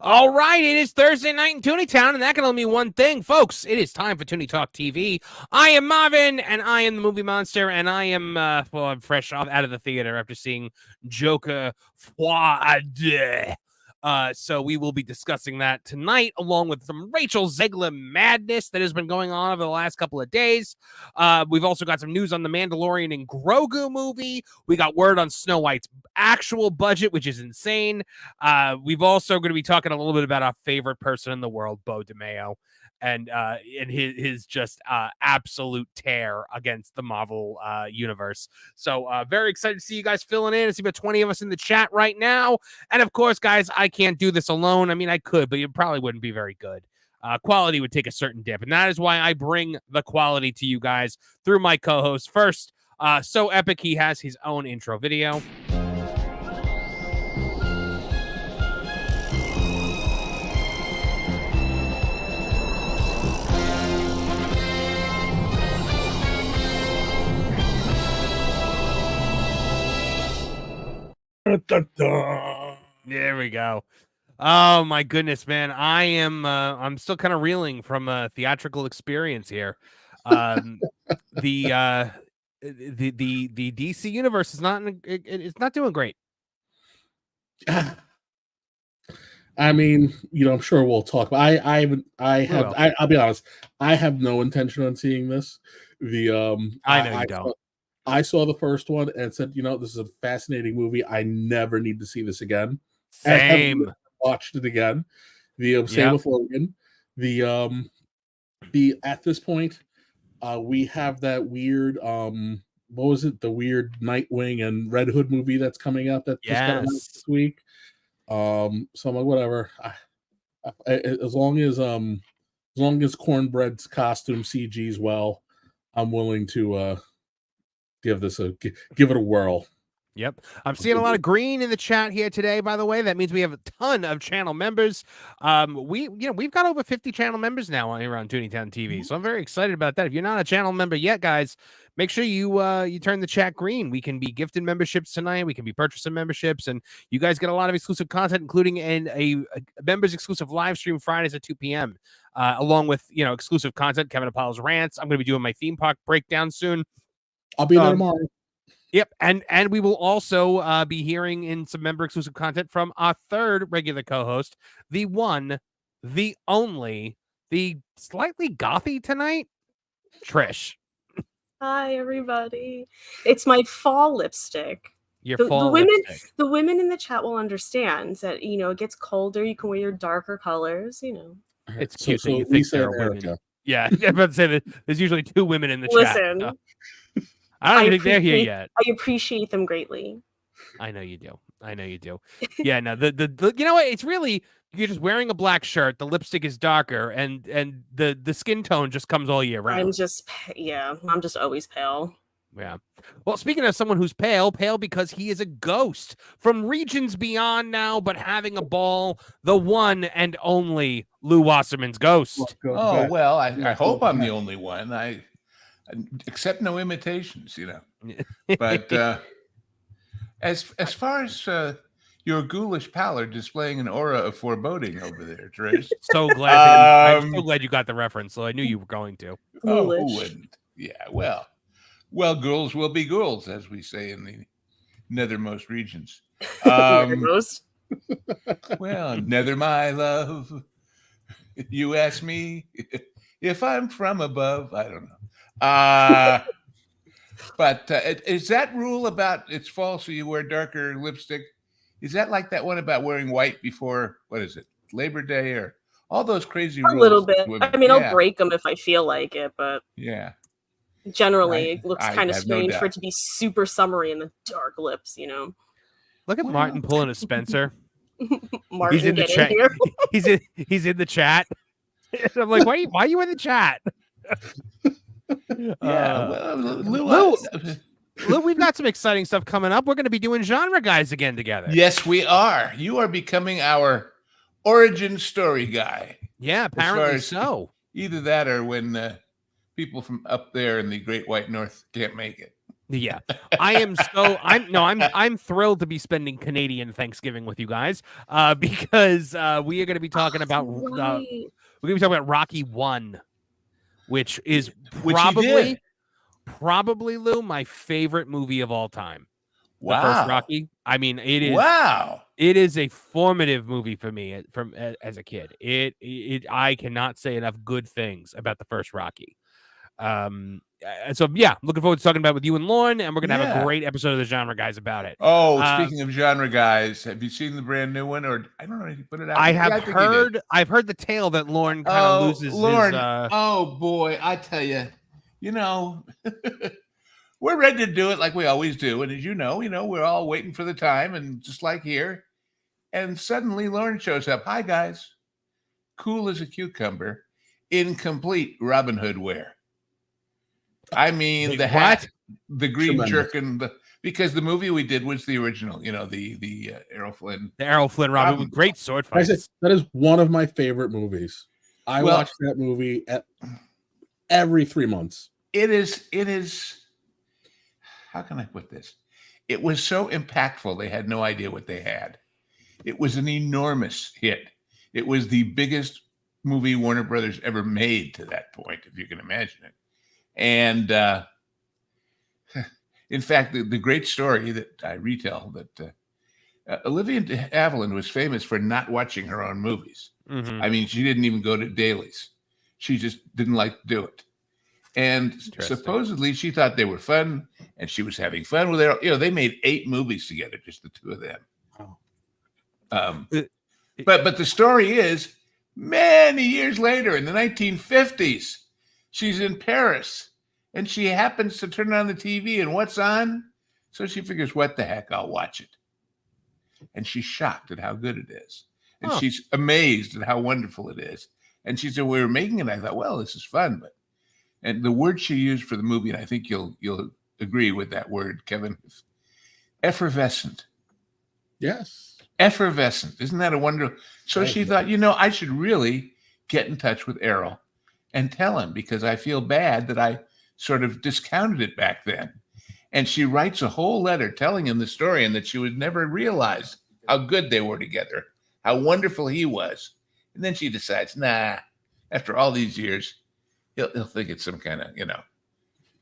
All right, it is Thursday night in Tooney Town, and that can only mean one thing, folks. It is time for Tooney Talk TV. I am Marvin, and I am the Movie Monster, and I am, I'm fresh out of the theater after seeing Joker Froide. So we will be discussing that tonight, along with some Rachel Zegler madness that has been going on over the last couple of days. We've also got some news on the Mandalorian and Grogu movie. We got word on Snow White's actual budget, which is insane. We've also going to be talking a little bit about our favorite person in the world, Beau Demayo, and his just absolute tear against the Marvel universe. So very excited to see you guys filling in. I see about 20 of us in the chat right now. And of course, guys, I can't do this alone. I mean, I could, but it probably wouldn't be very good. Quality would take a certain dip. And that is why I bring the quality to you guys through my co-host. First, So Epic, he has his own intro video. There we go. Oh my goodness, man. I'm still kind of reeling from a theatrical experience here. The DC universe is it's not doing great. I mean, I'm sure we'll talk. But I'll be honest. I have no intention on seeing this. I know you don't. I saw the first one and said, this is a fascinating movie. I never need to see this again. Same. I watched it again. Same with Logan. At this point, we have that weird what was it? The weird Nightwing and Red Hood movie that's coming out that just got announced this week. So I'm like, whatever. As long as Cornbread's costume CG's well, I'm willing to give it a whirl. Yep. I'm seeing a lot of green in the chat here today, by the way. That means we have a ton of channel members. We've got over 50 channel members now here on Tooney Town TV. So I'm very excited about that. If you're not a channel member yet, guys, make sure you turn the chat green. We can be gifted memberships tonight. We can be purchasing memberships, and you guys get a lot of exclusive content, including a members exclusive live stream Fridays at 2 p.m. Along with exclusive content, Kevin Apollo's rants. I'm going to be doing my theme park breakdown soon. I'll be there tomorrow. Yep, and we will also be hearing in some member exclusive content from our third regular co-host, the one, the only, the slightly gothy tonight, Trish. Hi, everybody. It's my fall lipstick. Your fall lipstick. The women in the chat will understand that it gets colder. You can wear your darker colors. It's cute. So you think there are women. Yeah, I'm about to say that there's usually two women in the chat. Listen. I don't think they're here yet. I appreciate them greatly. I know you do. Yeah, no, the you know what? It's really, you're just wearing a black shirt. The lipstick is darker, and the skin tone just comes all year round. I'm just always pale. Yeah. Well, speaking of someone who's pale because he is a ghost from regions beyond now, but having a ball, the one and only Lou Wasserman's ghost. Oh, well, I hope I'm the only one. I accept no imitations, But as far as your ghoulish pallor displaying an aura of foreboding over there, Trish. So glad. I'm so glad you got the reference. So I knew you were going to. Oh, who wouldn't? Yeah, well, ghouls will be ghouls, as we say in the nethermost regions. Nethermost. Well, nether my love. You ask me if I'm from above. I don't know. But is that rule about it's false so you wear darker lipstick? Is that like that one about wearing white before, what is it, Labor Day, or all those crazy rules? A little bit. Women? I mean, Yeah. I'll break them if I feel like it, but Yeah. generally it looks I kind of have no strange for doubt. it to be super summery in the dark lips, you know. Look at Martin pulling a Spencer. Martin, He's in the get chat. in here. He's in the chat. And I'm like, why are you in the chat? Yeah. Well, Lou, we've got some exciting stuff coming up. We're going to be doing Genre Guys again together. Yes, we are. You are becoming our origin story guy. Yeah, apparently so. Either that or when people from up there in the Great White North can't make it. Yeah, I'm thrilled to be spending Canadian Thanksgiving with you guys because we are going to be talking about we're going to be talking about Rocky 1, which is probably Lou, my favorite movie of all time. Wow. The first Rocky. I mean, it is. Wow. It is a formative movie for me as a kid. I cannot say enough good things about the first Rocky. So yeah, looking forward to talking about it with you and Lauren, and we're gonna have a great episode of the Genre Guys about it. Oh, speaking of Genre Guys, have you seen the brand new one? Or I don't know if you put it out. I've heard the tale that Lauren kind of loses. Lauren, his, oh boy, I tell you, we're ready to do it like we always do, and as you know, we're all waiting for the time, and just like here, and suddenly Lauren shows up. Hi guys, cool as a cucumber, in complete Robin Hood wear. I mean, the hat, the green jerkin, because the movie we did was the original, the Errol Flynn. The Errol Flynn Robin with great sword fights. That is one of my favorite movies. I watch that movie every 3 months. It is. How can I put this? It was so impactful. They had no idea what they had. It was an enormous hit. It was the biggest movie Warner Brothers ever made to that point, if you can imagine it. And in fact, the great story that I retell that Olivia de Havilland was famous for not watching her own movies. Mm-hmm. I mean, she didn't even go to dailies. She just didn't like to do it. And supposedly she thought they were fun, and she was having fun with it. They made 8 movies together, just the two of them. But the story is, many years later, in the 1950s, she's in Paris, and she happens to turn on the TV, and what's on? So she figures, what the heck, I'll watch it. And she's shocked at how good it is. And she's amazed at how wonderful it is. And she said, we were making it. I thought, well, this is fun. And the word she used for the movie, and I think you'll agree with that word, Kevin, effervescent. Yes. Effervescent. Isn't that a wonder? So she thought, I should really get in touch with Errol and tell him, because I feel bad that I sort of discounted it back then. And she writes a whole letter telling him the story, and that she would never realize how good they were together, how wonderful he was. And then she decides, after all these years, he'll think it's some kind of,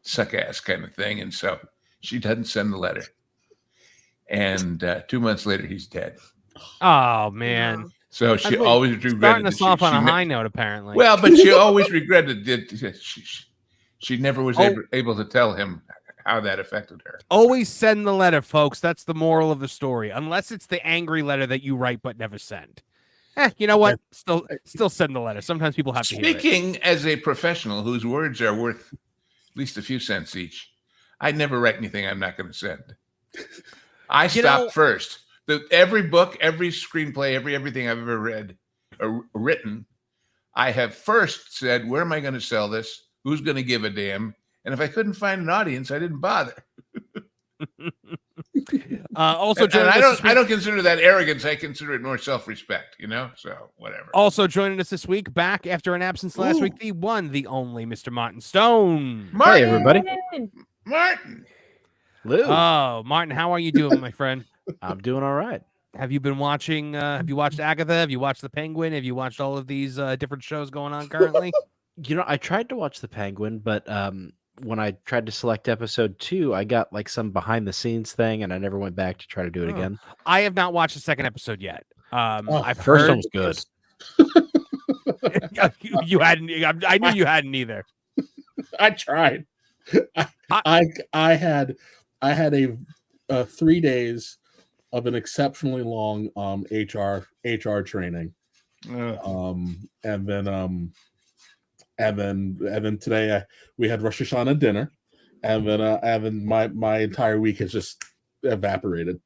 suck ass kind of thing. And so she doesn't send the letter. And 2 months later, he's dead. Oh, man. So she always regretted. Starting us off on a high note, apparently. Well, but she always regretted that she never was able to tell him how that affected her. Always send the letter, folks. That's the moral of the story. Unless it's the angry letter that you write but never send. You know what? Still send the letter. Sometimes people have to hear it. Speaking as a professional whose words are worth at least a few cents each, I never write anything I'm not going to send. I stop first. Every book, every screenplay, everything I've ever read or written, I have first said, where am I going to sell this? Who's going to give a damn? And if I couldn't find an audience, I didn't bother. Also, I don't consider that arrogance. I consider it more self-respect, so whatever. Also joining us this week, back after an absence last week, the one, the only Mr. Martin Stone. Hey, everybody. Martin. Lou. Oh, Martin, how are you doing, my friend? I'm doing all right. Have you been watching, have you watched Agatha? Have you watched The Penguin? Have you watched all of these different shows going on currently? I tried to watch The Penguin, but when I tried to select episode 2, I got like some behind the scenes thing, and I never went back to try to do it again. I have not watched the second episode yet. I've First heard one was good. you hadn't. I knew you hadn't either. I tried. I had a 3 days of an exceptionally long HR training. And then today we had Rosh Hashanah dinner, and then my entire week has just evaporated.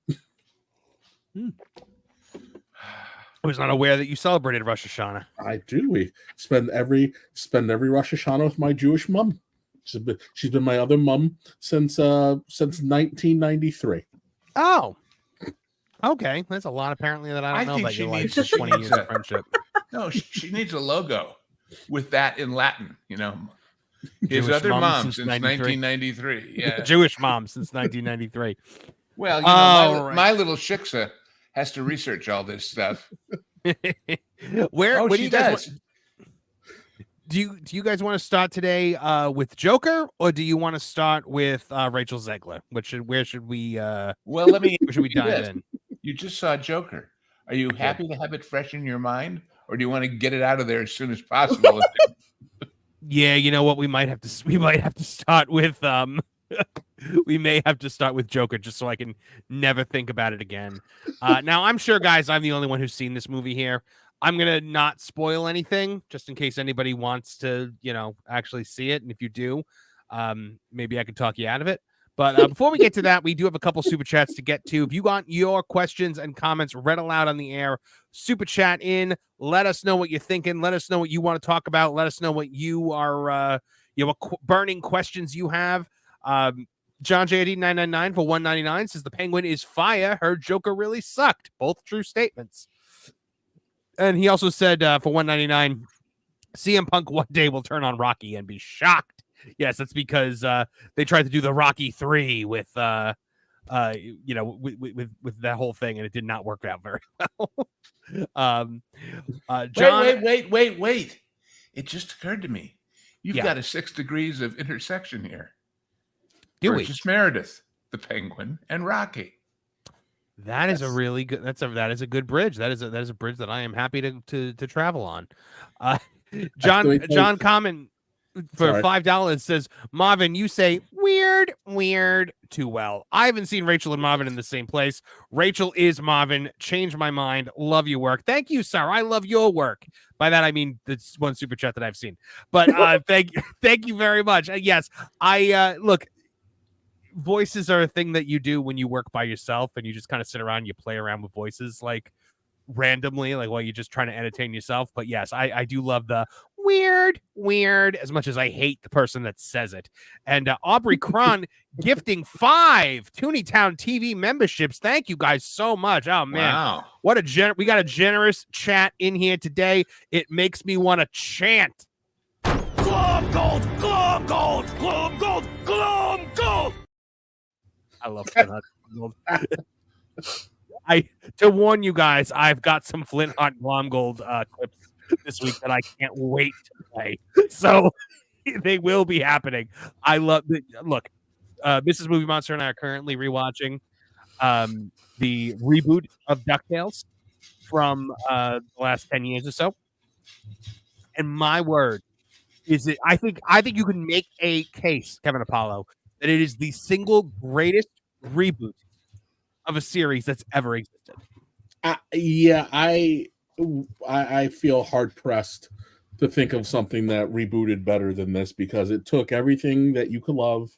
I was not aware that you celebrated Rosh Hashanah. I do. We spend every Rosh Hashanah with my Jewish mom. She's been my other mom since 1993. Oh, okay. There's a lot apparently that I don't know about your life. 20 years of friendship. No, she needs a logo with that in Latin. You know, his Jewish other mom mom since since 1993. 1993. Yeah, Jewish mom since 1993. Well, you know, my little shiksa has to research all this stuff. Where do she you guys does. do you guys want to start today with Joker, or do you want to start with Rachel Zegler? Where should we Well, let me where should we dive this. in? You just saw Joker. Are you happy to have it fresh in your mind, or do you want to get it out of there as soon as possible? Yeah, you know what? We might have to start with we may have to start with Joker just so I can never think about it again. Now, I'm sure, guys, I'm the only one who's seen this movie here. I'm going to not spoil anything just in case anybody wants to, actually see it. And if you do, maybe I could talk you out of it. But before we get to that, we do have a couple super chats to get to. If you want your questions and comments read aloud on the air, super chat in. Let us know what you're thinking. Let us know what you want to talk about. Let us know what you are, what burning questions you have. John JD 999 for 199 says the Penguin is fire. Her Joker really sucked. Both true statements. And he also said for 199, CM Punk one day will turn on Rocky and be shocked. Yes, that's because they tried to do the Rocky 3 with with that whole thing, and it did not work out very well. John, Wait. It just occurred to me. You've got a 6 degrees of intersection here. Burgess Meredith, the Penguin, and Rocky. That is a really good. That is a good bridge. That is a bridge that I am happy to travel on. John Common for $5 says, Marvin, you say weird too well. I haven't seen Rachel and Marvin in the same place. Rachel is Marvin. Change my mind. Love your work. Thank you, sir. I love your work. By that I mean that's one super chat that I've seen. But thank you very much. Yes, I look. Voices are a thing that you do when you work by yourself and you just kind of sit around and you play around with voices like randomly, like while you're just trying to entertain yourself. But yes, I do love the weird as much as I hate the person that says it. And Aubrey Cron gifting 5 Tooney Town TV memberships. Thank you guys so much. Oh man, wow. What we got a generous chat in here today. It makes me want to chant. Glom gold, glom gold, glom gold, glom gold. I love Flint Hot Gold. To warn you guys, I've got some Flint Hot Glom Gold clips this week that I can't wait to play. So they will be happening. I love look. Mrs. Movie Monster and I are currently rewatching the reboot of DuckTales from the last 10 years or so. And my word, is it? I think you can make a case, Kevin Apollo, that it is the single greatest reboot of a series that's ever existed. I feel hard pressed to think of something that rebooted better than this, because it took everything that you could love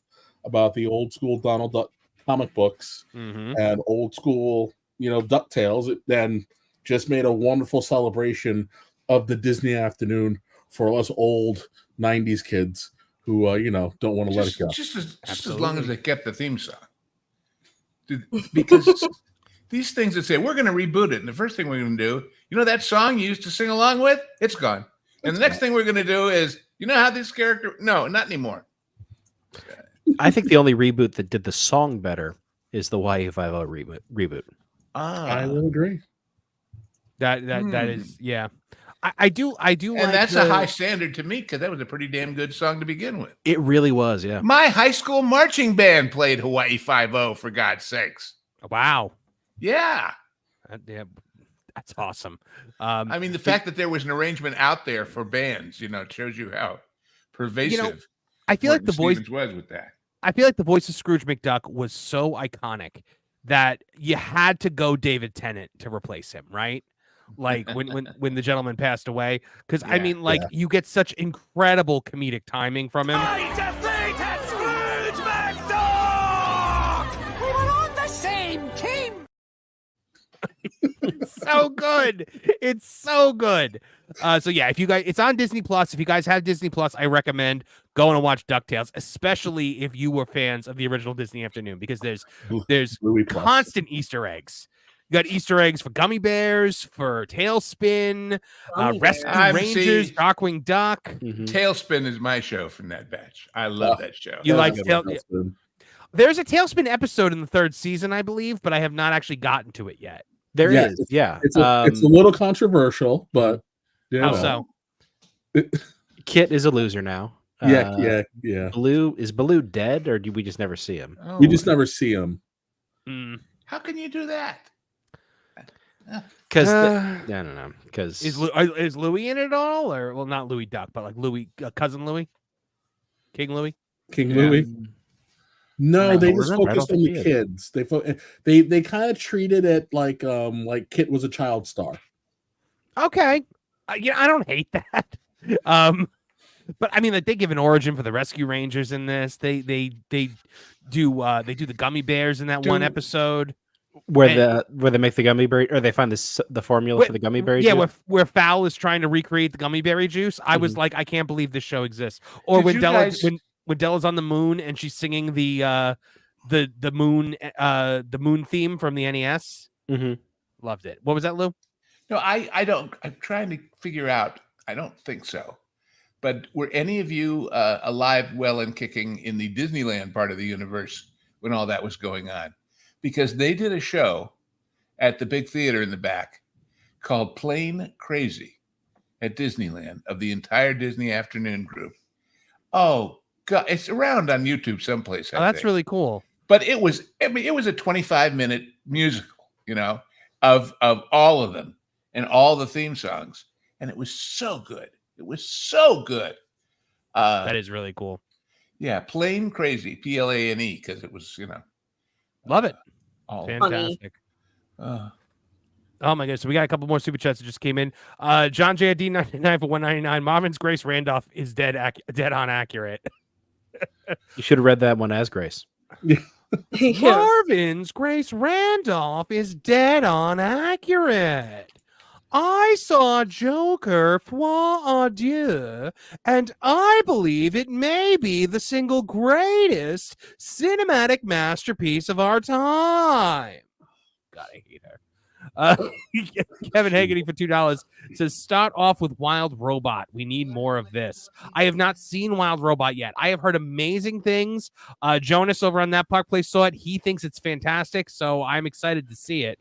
about the old school Donald Duck comic books and old school, DuckTales, then just made a wonderful celebration of the Disney afternoon for us old 90s kids who don't want to let it go. Just as long as they kept the theme song. Because these things that say, we're going to reboot it, and the first thing we're going to do, that song you used to sing along with? It's gone. And the next thing we're going to do is, how this character... No, not anymore. I think the only reboot that did the song better is the YU50 reboot. I will agree. That is, yeah. I do. And like that's a high standard to meet because that was a pretty damn good song to begin with. It really was, yeah. My high school marching band played Hawaii 5-0, for God's sakes. Wow. Yeah. Yeah, that's awesome. I mean, the fact that there was an arrangement out there for bands, shows you how pervasive I feel like the voice was with that. I feel like the voice of Scrooge McDuck was so iconic that you had to go David Tennant to replace him, right? Like when the gentleman passed away, because I mean, like you get such incredible comedic timing from him. We were on the same team. It's so good. It's so good. So yeah, if you guys, it's on Disney Plus. If you guys have Disney Plus, I recommend going and watch DuckTales, especially if you were fans of the original Disney Afternoon, because there's constant Easter eggs. You got Easter eggs for Gummy Bears, for Tailspin, Rescue Rangers, Darkwing Duck. Mm-hmm. Tailspin is my show from that batch. I love that show. You like Tailspin? There's a Tailspin episode in the 3rd season, I believe, but I have not actually gotten to it yet. There is, yeah. It's a little controversial, but how so? Kit is a loser now. Yeah. Is Baloo dead, or do we just never see him? You just never see him. How can you do that? Because I don't know. Because is Louis in it at all, or well, not Louis Duck, but like Louis, cousin Louis, King Louis. No, they just focused on the kids. They kind of treated it like Kit was a child star. Okay, I don't hate that. But I mean, like they give an origin for the Rescue Rangers in this. They do the Gummy Bears in that one episode where they make the gummy berry, or they find the formula for the gummy berry. Yeah, where Fowl is trying to recreate the gummy berry juice. I was like, I can't believe this show exists. Or when Della's on the moon and she's singing the moon theme from the NES. Mm-hmm. Loved it. What was that, Lou? No, I don't. I'm trying to figure out. I don't think so. But were any of you alive, well, and kicking in the Disneyland part of the universe when all that was going on? Because they did a show at the big theater in the back called Plain Crazy at Disneyland of the entire Disney Afternoon group. Oh, God, it's around on YouTube someplace. That's really cool. But it was a 25-minute musical, of all of them and all the theme songs. And it was so good. It was so good. That is really cool. Yeah, Plain Crazy, Plane, because it was, love it. All fantastic. Oh my goodness. So we got a couple more super chats that just came in. John J. D99 for $199. Marvin's Grace Randolph is dead on accurate. You should have read that one as Grace. Marvin's Grace Randolph is dead on accurate. I saw Joker Fois Adieu, and I believe it may be the single greatest cinematic masterpiece of our time. God, I hate her. Kevin Haggerty for $2 says, start off with Wild Robot. We need more of this. I have not seen Wild Robot yet. I have heard amazing things. Jonas over on That Park Place saw it. He thinks it's fantastic, so I'm excited to see it.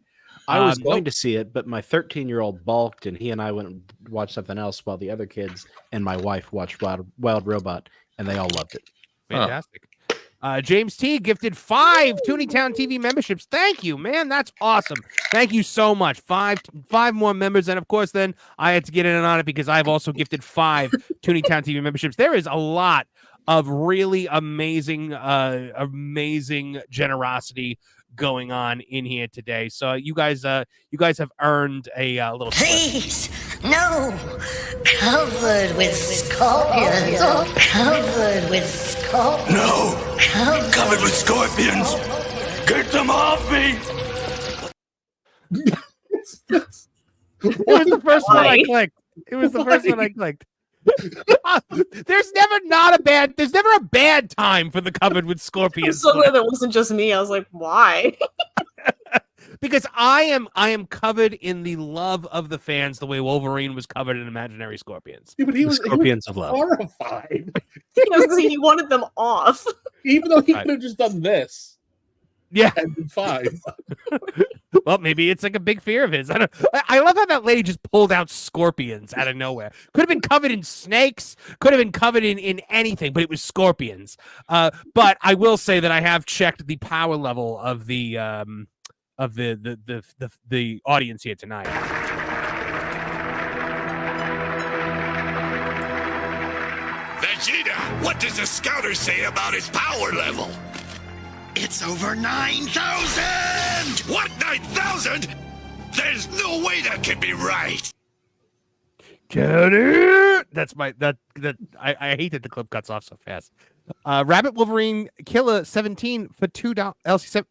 I was going to see it, but my 13-year-old balked, and he and I went and watched something else while the other kids and my wife watched Wild Robot, and they all loved it. Fantastic. James T gifted 5 Tooney Town TV memberships. Thank you, man. That's awesome. Thank you so much. 5 more members. And of course, then I had to get in on it because I've also gifted 5 Tooney Town TV memberships. There is a lot of really amazing generosity going on in here today. So you guys have earned a little. Please, no, covered with scorpions. Covered with scorpions. No, covered with scorpions. Get them off me. It was the first one I clicked. It was the first one I clicked. There's never a bad time for the Covered with Scorpions. I'm so glad that wasn't just me. I was like, why? Because I am covered in the love of the fans the way Wolverine was covered in Imaginary Scorpions. Yeah, but he was Scorpions of love. Horrified. He wanted them off. Even though he could have just done this. Yeah. and be fine. Well, maybe it's like a big fear of his. I love how that lady just pulled out scorpions out of nowhere. Could have been covered in snakes. Could have been covered in anything, but it was scorpions. But I will say that I have checked the power level of the audience here tonight. Vegeta, what does the scouter say about his power level? It's over 9,000! What, 9,000? There's no way that can be right! Get it? That's my I hate that the clip cuts off so fast. Rabbit Wolverine Killer 17 for $2. LC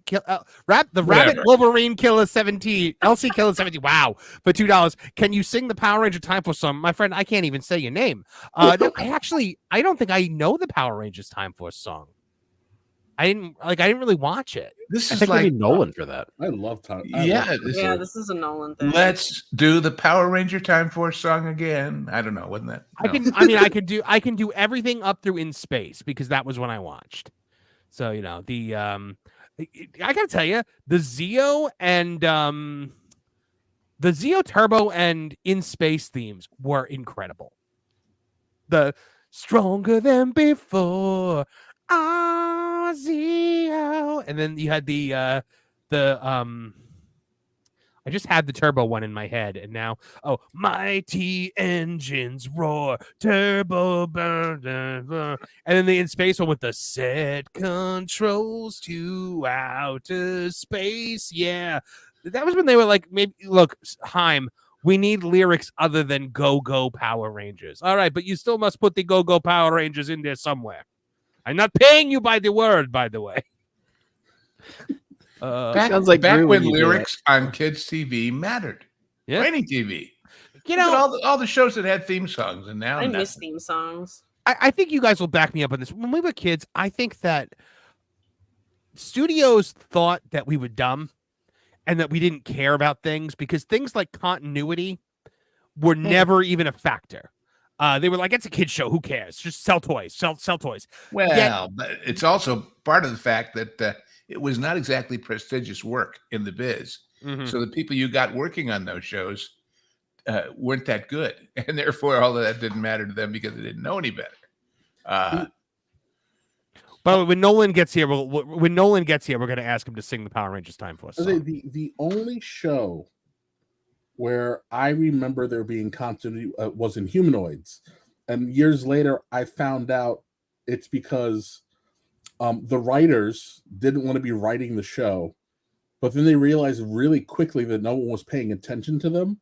Rabbit Wolverine Killer 17 LC Killer 17. Wow, for $2. Can you sing the Power Ranger Time Force song? My friend, I can't even say your name. No, I don't think I know the Power Rangers Time Force song. I didn't really watch it. This I is think we like need Nolan for that. I love time. This is a Nolan thing. Let's do the Power Ranger Time Force song again. I don't know, wasn't that? No. I can do everything up through In Space because that was when I watched. So the I gotta tell you, the Zeo and the Zeo Turbo and In Space themes were incredible. The stronger than before. Zeo. And then you had the I just had the turbo one in my head, and now mighty engines roar, turbo burn, burn, burn. And then the In Space one with the set controls to outer space. Yeah, that was when they were like, maybe look, Heim, we need lyrics other than Go Go Power Rangers. All right, but you still must put the Go Go Power Rangers in there somewhere. I'm not paying you by the word, by the way. Back when lyrics on kids' TV mattered. Yeah. Or any TV. All the shows that had theme songs, and now I miss theme songs. I think you guys will back me up on this. When we were kids, I think that studios thought that we were dumb and that we didn't care about things because things like continuity were never even a factor. They were like, it's a kid's show. Who cares? Just sell toys. Sell toys. Well, but it's also part of the fact that it was not exactly prestigious work in the biz. Mm-hmm. So the people you got working on those shows weren't that good. And therefore, all of that didn't matter to them because they didn't know any better. But when Nolan gets here, we're going to ask him to sing the Power Rangers Time Force song. The only show where I remember there being continuity was in Humanoids. And years later, I found out it's because the writers didn't want to be writing the show, but then they realized really quickly that no one was paying attention to them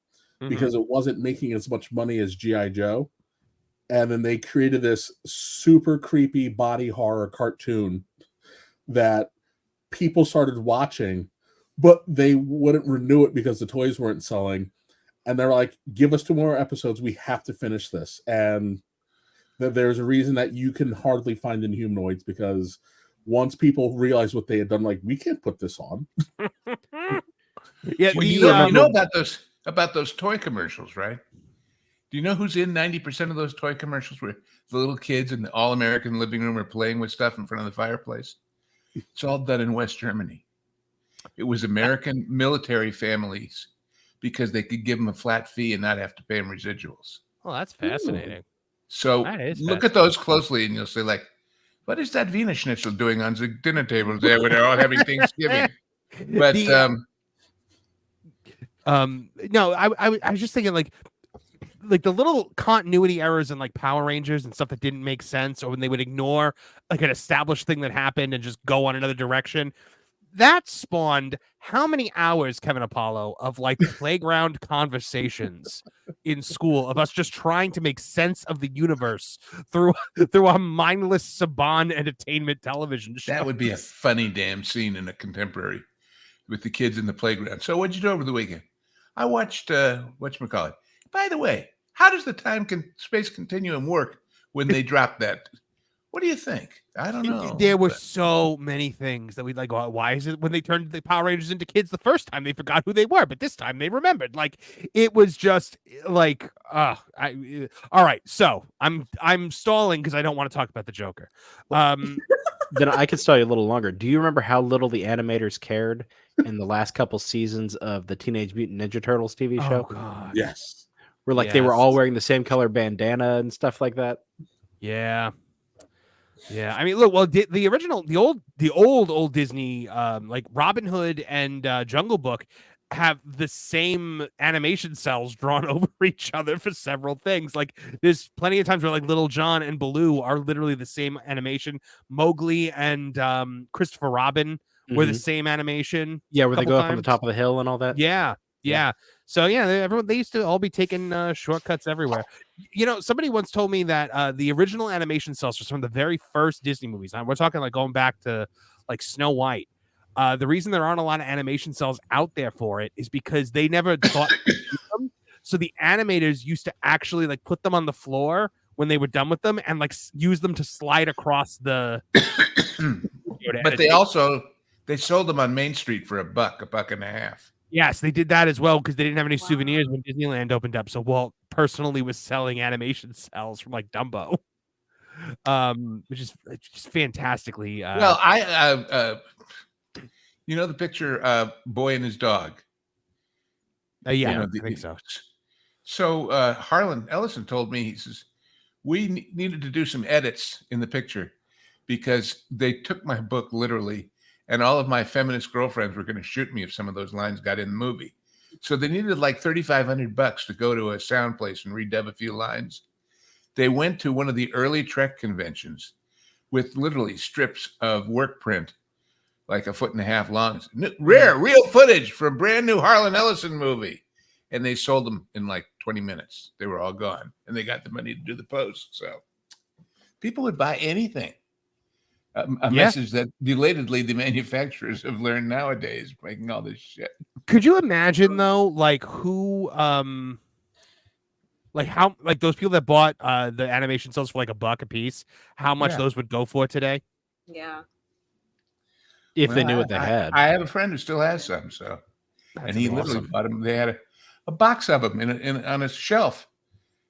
because it wasn't making as much money as G.I. Joe. And then they created this super creepy body horror cartoon that people started watching, but they wouldn't renew it because the toys weren't selling. And they're like, give us 2 more episodes. We have to finish this. And there's a reason that you can hardly find in Humanoids because once people realized what they had done, like, we can't put this on. Yeah, you know about those toy commercials, right? Do you know who's in 90% of those toy commercials where the little kids in the all-American living room are playing with stuff in front of the fireplace? It's all done in West Germany. It was American military families because they could give them a flat fee and not have to pay them residuals. Oh, that's fascinating. Ooh. So look at those closely and you'll say, like, what is that Wiener Schnitzel doing on the dinner table there where they're all having Thanksgiving? But no, I was just thinking like the little continuity errors in like Power Rangers and stuff that didn't make sense, or when they would ignore like an established thing that happened and just go on another direction. That spawned how many hours, Kevin Apollo, of like playground conversations in school of us just trying to make sense of the universe through a mindless Saban entertainment television show. That would be a funny damn scene in a contemporary with the kids in the playground. So what'd you do over the weekend? I watched whatchamacallit. By the way, how does the time-space continuum work when they drop that? What do you think? I don't know. There were so many things that we'd like, well, why is it when they turned the Power Rangers into kids the first time, they forgot who they were, but this time they remembered? Like, it was just like, all right. So I'm stalling because I don't want to talk about the Joker. Then I could tell you a little longer. Do you remember how little the animators cared in the last couple seasons of the Teenage Mutant Ninja Turtles TV show? Oh God. Yes. Where like they were all Yes. wearing the same color bandana and stuff like that. Yeah. Yeah, I mean, look. Well, the original, the old Disney, like Robin Hood and Jungle Book, have the same animation cells drawn over each other for several things. Like, there's plenty of times where like Little John and Baloo are literally the same animation. Mowgli and Christopher Robin were the same animation. Yeah, where they couple go up on the times. top of the hill and all that. Yeah. So yeah, they used to all be taking shortcuts everywhere. You know, somebody once told me that the original animation cells from the very first Disney movies, and we're talking like going back to like Snow White. The reason there aren't a lot of animation cells out there for it is because they never thought to use them. So the animators used to actually like put them on the floor when they were done with them and like use them to slide across the. But they sold them on Main Street for $1.50. Yes, they did that as well because they didn't have any souvenirs when Disneyland opened up. So Walt personally was selling animation cells from like Dumbo, which is just fantastically. Well, you know the picture, Boy and His Dog. Yeah, You know, I think so. So Harlan Ellison told me, he says, we needed to do some edits in the picture because they took my book literally. And all of my feminist girlfriends were going to shoot me if some of those lines got in the movie. So they needed like $3,500 to go to a sound place and redub a few lines. They went to one of the early Trek conventions with literally strips of work print, like 1.5 feet long. Real footage for a brand new Harlan Ellison movie. And they sold them in like 20 minutes. They were all gone. And they got the money to do the post. So people would buy anything. A message that belatedly the manufacturers have learned nowadays, making all this shit. Could you imagine though, like who, like how, like those people that bought the animation cells for like $1 a piece, how much those would go for today? Yeah. If they knew what they had. I have a friend who still has some, so and he literally bought them. They had a box of them in on a shelf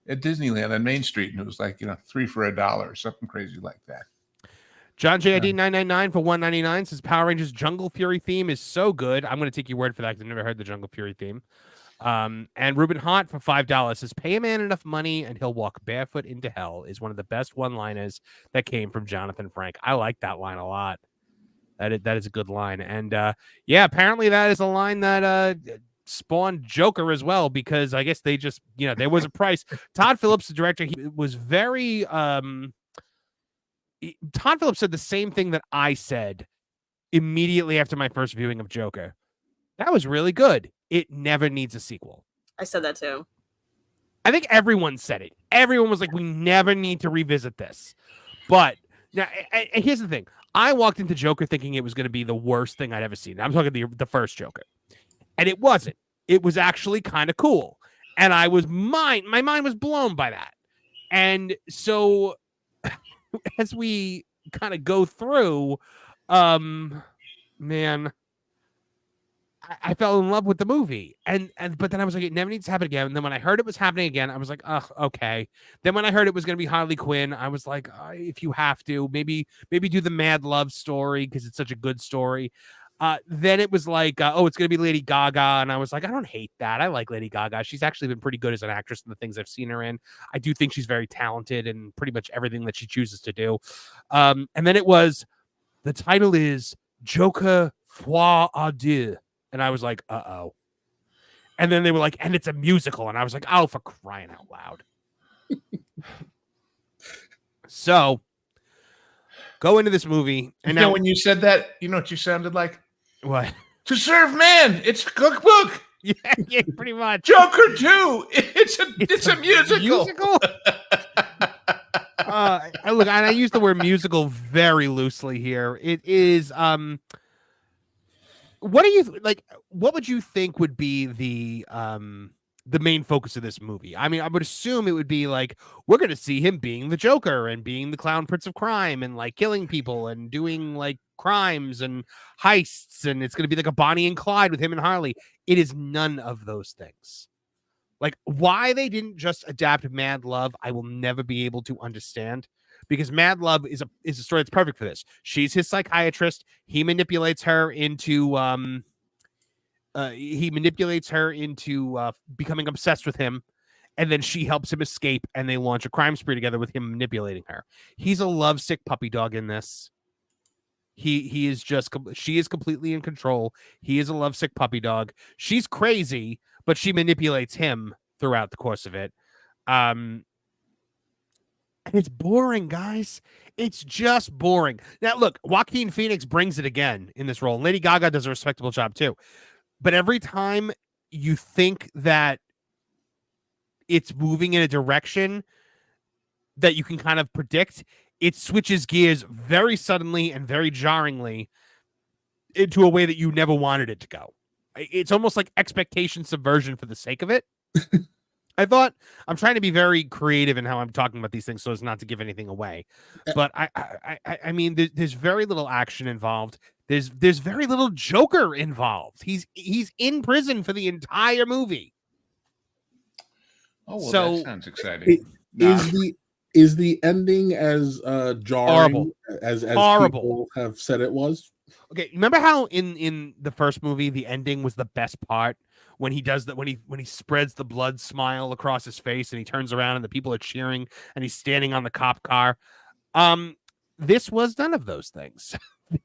at Disneyland on Main Street, and it was like 3 for $1 or something crazy like that. John JID 999 for $1.99 says Power Rangers Jungle Fury theme is so good. I'm going to take your word for that because I've never heard the Jungle Fury theme. And Ruben Hart for $5 says pay a man enough money and he'll walk barefoot into hell is one of the best one-liners that came from Jonathan Frank. I like that line a lot. That is a good line. And yeah, apparently that is a line that spawned Joker as well because I guess they just, there was a price. Todd Phillips, the director, he was very Todd Phillips said the same thing that I said immediately after my first viewing of Joker. That was really good. It never needs a sequel. I said that too. I think everyone said it. Everyone was like, we never need to revisit this. But now, and here's the thing. I walked into Joker thinking it was going to be the worst thing I'd ever seen. I'm talking the first Joker. And it wasn't. It was actually kind of cool. And my mind was blown by that. And so as we kind of go through, man, I fell in love with the movie, but then I was like, it never needs to happen again. And then when I heard it was happening again, I was like, oh, okay. Then when I heard it was going to be Harley Quinn, I was like, if you have to, maybe do the Mad Love story because it's such a good story. Then it was like, oh, it's going to be Lady Gaga. And I was like, I don't hate that. I like Lady Gaga. She's actually been pretty good as an actress in the things I've seen her in. I do think she's very talented in pretty much everything that she chooses to do. And then the title is Joker Foi à Deux. And I was like, uh-oh. And then they were like, and it's a musical. And I was like, oh, for crying out loud. So go into this movie. And now when you said that, you know what you sounded like? What? To Serve Man. It's a cookbook. Yeah, pretty much. Joker 2. It's a musical. Look, and I use the word musical very loosely here. It is what do you like? What would you think would be the main focus of this movie? I mean, I would assume it would be like we're going to see him being the Joker and being the clown prince of crime and like killing people and doing like crimes and heists, and it's going to be like a Bonnie and Clyde with him and Harley. It is none of those things. Like why they didn't just adapt Mad Love, I will never be able to understand. because Mad Love is a story that's perfect for this. She's his psychiatrist. He manipulates her into becoming obsessed with him, and then she helps him escape, and they launch a crime spree together with him manipulating her. He's a lovesick puppy dog in this. She is completely in control. He is a lovesick puppy dog. She's crazy, but she manipulates him throughout the course of it. And it's boring, guys. It's just boring. Now, look, Joaquin Phoenix brings it again in this role. Lady Gaga does a respectable job too. But every time you think that it's moving in a direction that you can kind of predict, it switches gears very suddenly and very jarringly into a way that you never wanted it to go. It's almost like expectation subversion for the sake of it. I thought I'm trying to be very creative in how I'm talking about these things so as not to give anything away. But I mean, there's very little action involved. There's very little Joker involved. He's in prison for the entire movie. Oh, well, so that sounds exciting. Is the ending as jarring as people have said it was? Okay, remember how in the first movie the ending was the best part when he does that, when he spreads the blood smile across his face and he turns around and the people are cheering and he's standing on the cop car. This was none of those things.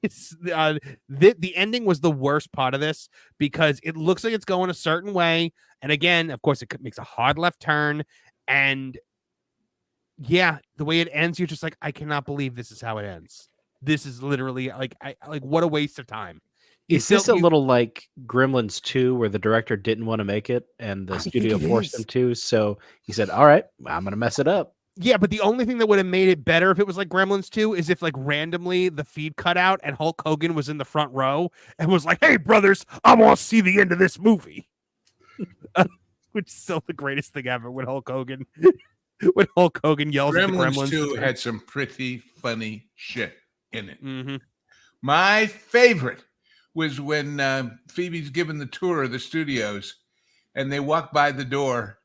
The ending was the worst part of this because it looks like it's going a certain way, and again, of course, it makes a hard left turn, and yeah, the way it ends, you're just like, I cannot believe this is how it ends. This is literally like what a waste of time. Is this a little like Gremlins 2, where the director didn't want to make it and the studio forced him to? So he said, all right, I'm going to mess it up. Yeah, but the only thing that would have made it better if it was like Gremlins 2 is if like randomly the feed cut out and Hulk Hogan was in the front row and was like, hey, brothers, I want to see the end of this movie. Which is still the greatest thing ever when Hulk Hogan yells at the Gremlins. 2 had some pretty funny shit in it. Mm-hmm. My favorite was when Phoebe's given the tour of the studios and they walk by the door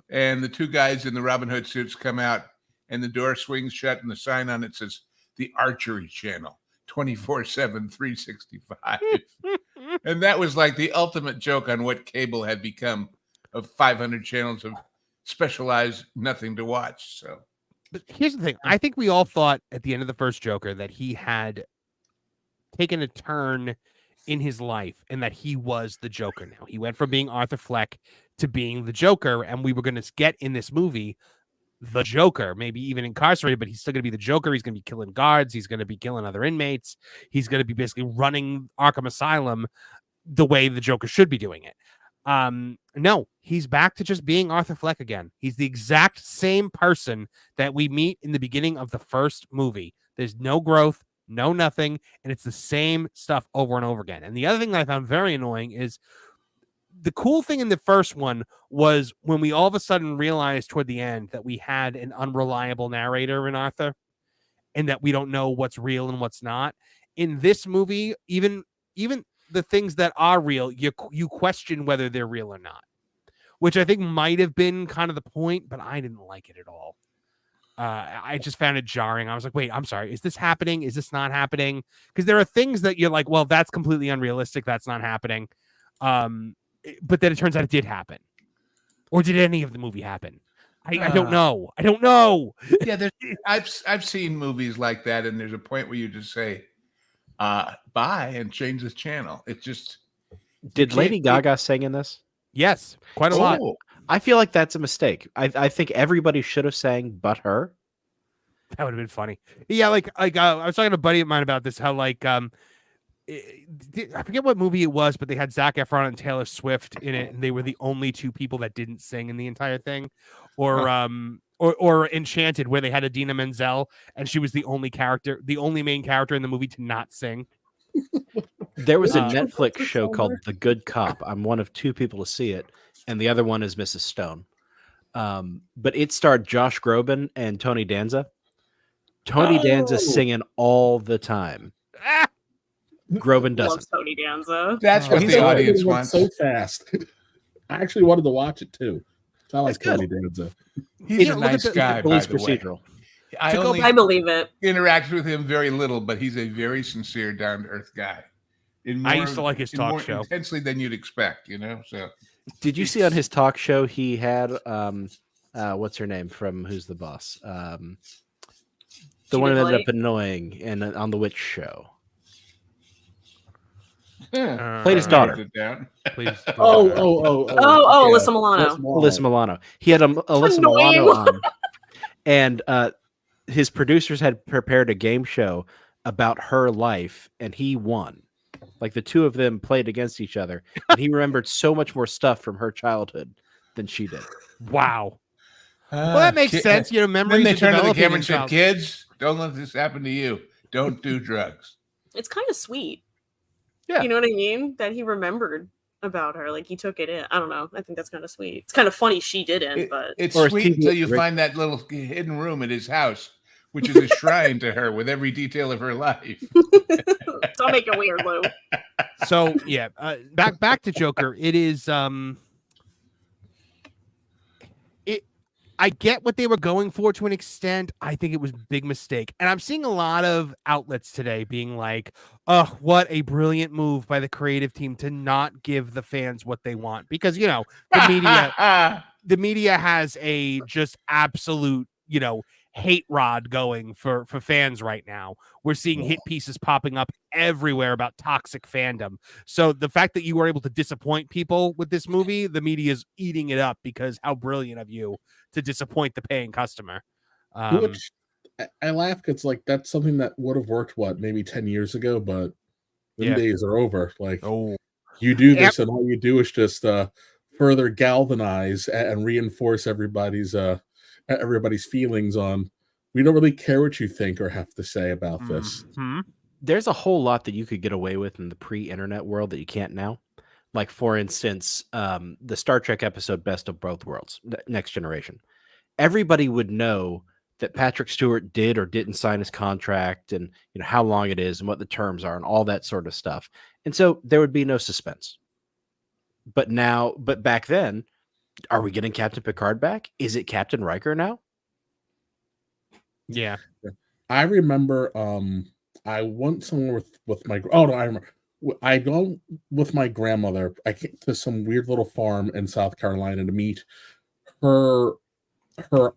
and the two guys in the Robin Hood suits come out and the door swings shut and the sign on it says the Archery Channel 24/7 365. And that was like the ultimate joke on what cable had become of 500 channels of specialized nothing to watch. So, but here's the thing. I think we all thought at the end of the first Joker that he had taken a turn in his life and that he was the Joker now. He went from being Arthur Fleck to being the Joker, and we were going to get in this movie the Joker, maybe even incarcerated, but he's still going to be the Joker. He's going to be killing guards. He's going to be killing other inmates. He's going to be basically running Arkham Asylum the way the Joker should be doing it. No, he's back to just being Arthur Fleck again. He's the exact same person that we meet in the beginning of the first movie. There's no growth, no nothing, and it's the same stuff over and over again. And the other thing that I found very annoying is the cool thing in the first one was when we all of a sudden realized toward the end that we had an unreliable narrator in Arthur and that we don't know what's real and what's not. In this movie, even the things that are real, you question whether they're real or not, which I think might have been kind of the point, but I didn't like it at all. I just found it jarring. I was like, wait, I'm sorry. Is this happening? Is this not happening? Because there are things that you're like, well, that's completely unrealistic. That's not happening. But then it turns out it did happen. Or did any of the movie happen? I don't know. I don't know. Yeah, I've seen movies like that, and there's a point where you just say, bye, and change the channel. It just... Did Lady Gaga sing in this? Yes, quite a lot. I feel like that's a mistake. I think everybody should have sang but her. That would have been funny. Yeah, like I was talking to a buddy of mine about this, how like I forget what movie it was, but they had Zac Efron and Taylor Swift in it, and they were the only two people that didn't sing in the entire thing. Or Enchanted, where they had Idina Menzel, and she was the only main character in the movie to not sing. There was a Netflix show called The Good Cop. I'm one of two people to see it, and the other one is Mrs. Stone. But it starred Josh Groban and Tony Danza. Tony Danza's singing all the time. Groban doesn't. Loves Tony Danza. That's what the audience wants. So fast. I actually wanted to watch it too. I like Tony Danza. He's a nice guy, by the procedural. way. I To go only I believe it. interact with him very little, but he's a very sincere, down to earth guy. I used to like his talk more show. intensely than you'd expect, you know. So, Did you see on his talk show he had what's her name from Who's the Boss? The one that ended up annoying and on the Witch Show. Played his daughter. Please. Alyssa Milano. Alyssa Milano. He had Alyssa Annoying. Milano on, and his producers had prepared a game show about her life, and he won. Like the two of them played against each other, and he remembered so much more stuff from her childhood than she did. Wow. Well, that makes sense. You know, memories. Then they turned to the developing camera in and said, childhood. "Kids, don't let this happen to you. Don't do drugs." It's kind of sweet. Yeah. You know what I mean? That he remembered about her. Like he took it in. I don't know. I think that's kind of sweet. It's kind of funny she didn't, but It's Or sweet until you find that little hidden room at his house, which is a shrine to her with every detail of her life. don't make it weird, Lou. So yeah, back to Joker. It is I get what they were going for to an extent. I think it was a big mistake. And I'm seeing a lot of outlets today being like, oh, what a brilliant move by the creative team to not give the fans what they want. Because, you know, the media has a just absolute, you know, hate rod going for fans right now. We're seeing hit pieces popping up everywhere about toxic fandom. So the fact that you were able to disappoint people with this movie, the media is eating it up because how brilliant of you to disappoint the paying customer. Which I laugh because like that's something that would have worked maybe 10 years ago, but them days are over. Like you do this and all you do is just further galvanize and reinforce everybody's feelings on we don't really care what you think or have to say about this. There's a whole lot that you could get away with in the pre-internet world that you can't now. Like, for instance, the Star Trek episode Best of Both Worlds, Next Generation. Everybody would know that Patrick Stewart did or didn't sign his contract and you know how long it is and what the terms are and all that sort of stuff. And so there would be no suspense. But back then, are we getting Captain Picard back? Is it Captain Riker now? Yeah. I remember I went somewhere with my I remember I go with my grandmother. I came to some weird little farm in South Carolina to meet her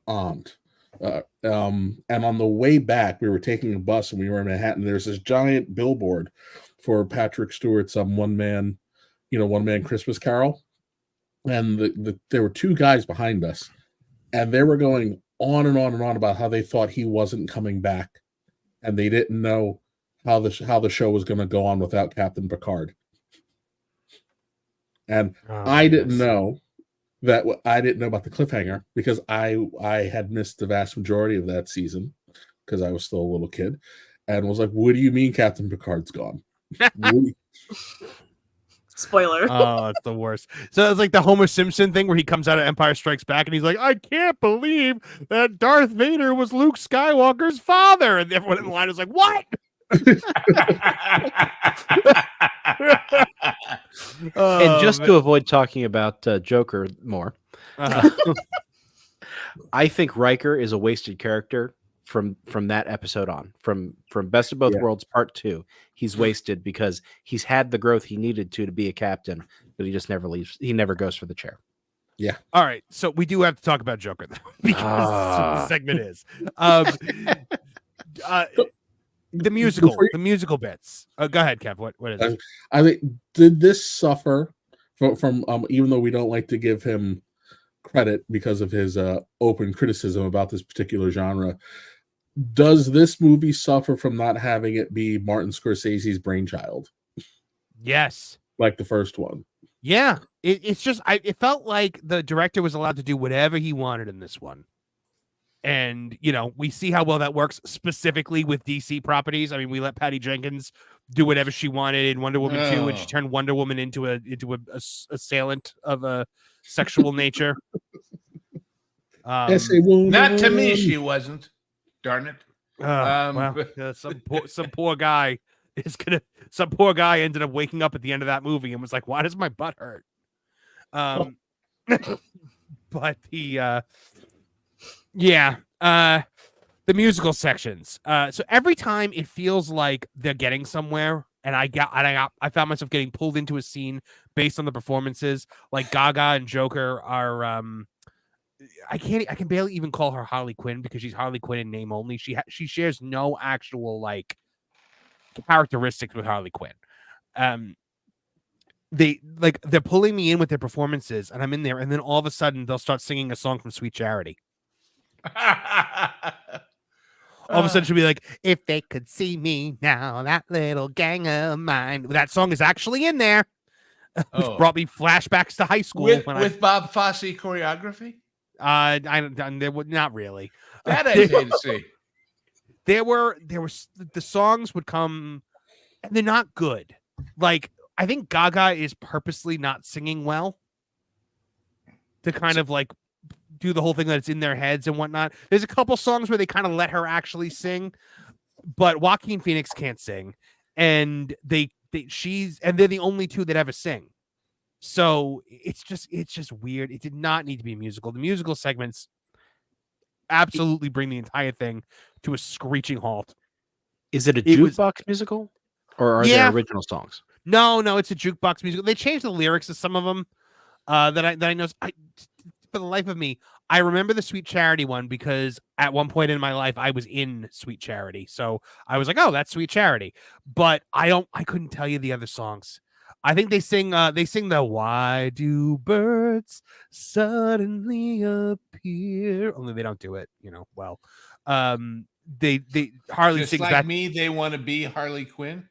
aunt. And on the way back, we were taking a bus and we were in Manhattan. There's this giant billboard for Patrick Stewart's one man Christmas Carol. And there were two guys behind us, and they were going on and on and on about how they thought he wasn't coming back, and they didn't know how the show was going to go on without Captain Picard. And I didn't know about the cliffhanger because I had missed the vast majority of that season because I was still a little kid, and was like, "What do you mean Captain Picard's gone?" Spoiler. Oh, it's the worst. So it's like the Homer Simpson thing where he comes out of Empire Strikes Back and he's like, I can't believe that Darth Vader was Luke Skywalker's father. And everyone in the line is like, what? And just to avoid talking about Joker more, I think Riker is a wasted character from that episode on. From Best of Both Worlds Part 2, he's wasted because he's had the growth he needed to be a captain, but he just never leaves. He never goes for the chair. Yeah. All right. So we do have to talk about Joker though, because that's what the segment is. The musical bits. Go ahead, Kev. What is it? I think did this suffer from even though we don't like to give him credit because of his open criticism about this particular genre, does this movie suffer from not having it be Martin Scorsese's brainchild? Yes. Like the first one. Yeah. It's just it felt like the director was allowed to do whatever he wanted in this one. And, you know, we see how well that works specifically with DC properties. I mean, we let Patty Jenkins do whatever she wanted in Wonder Woman 2, and she turned Wonder Woman into a assailant of a sexual nature. Not to me, she wasn't. Darn it. Some poor guy some poor guy ended up waking up at the end of that movie and was like, why does my butt hurt? But the the musical sections. So every time it feels like they're getting somewhere, and I found myself getting pulled into a scene based on the performances. Like Gaga and Joker are. I can barely even call her Harley Quinn because she's Harley Quinn in name only. She shares no actual like characteristics with Harley Quinn. They're pulling me in with their performances, and I'm in there, and then all of a sudden they'll start singing a song from Sweet Charity. All of a sudden she'll be like, if they could see me now, that little gang of mine. That song is actually in there, which brought me flashbacks to high school with Bob Fosse choreography. There would not really. That I hate to see. There were the songs would come, and they're not good. Like I think Gaga is purposely not singing well to kind of like do the whole thing that it's in their heads and whatnot. There's a couple songs where they kind of let her actually sing, but Joaquin Phoenix can't sing, and they're the only two that ever sing. So it's just weird. It did not need to be a musical. The musical segments absolutely bring the entire thing to a screeching halt. Is it a jukebox musical, or are there original songs? No, it's a jukebox musical. They changed the lyrics to some of them that I know. For the life of me, I remember the Sweet Charity one because at one point in my life I was in Sweet Charity, so I was like, "Oh, that's Sweet Charity," but I couldn't tell you the other songs. I think they sing the "Why Do Birds Suddenly Appear?" Only they don't do it, well. They Harley just sings like that. Me, they want to be Harley Quinn.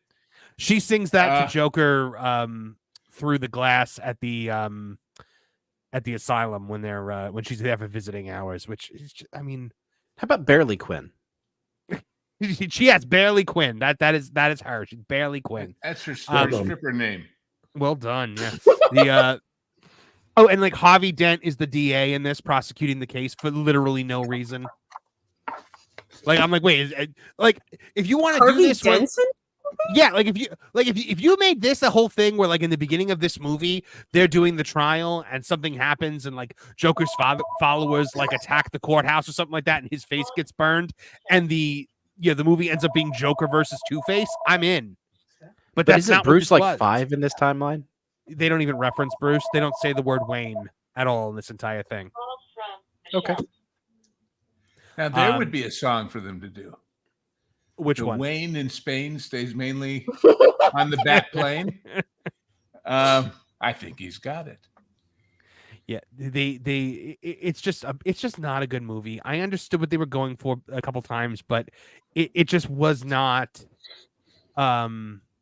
She sings that to Joker through the glass at the asylum when she's there for visiting hours, which is just, I mean, how about Barely Quinn? She has Barely Quinn. That is her. She's Barely Quinn. That's her stripper name. Well done. Yeah. And like Harvey Dent is the DA in this, prosecuting the case for literally no reason. Like I'm like, wait, if you want to do this, Denson? Yeah, if you made this a whole thing where like in the beginning of this movie they're doing the trial and something happens and like Joker's followers like attack the courthouse or something like that and his face gets burned and the movie ends up being Joker versus Two-Face, I'm in. But that's isn't not Bruce what this like was. 5 in this timeline? They don't even reference Bruce. They don't say the word Wayne at all in this entire thing. Okay. Now there would be a song for them to do. Which one? Wayne in Spain stays mainly on the back plane. I think he's got it. Yeah, it's just not a good movie. I understood what they were going for a couple times, but it just was not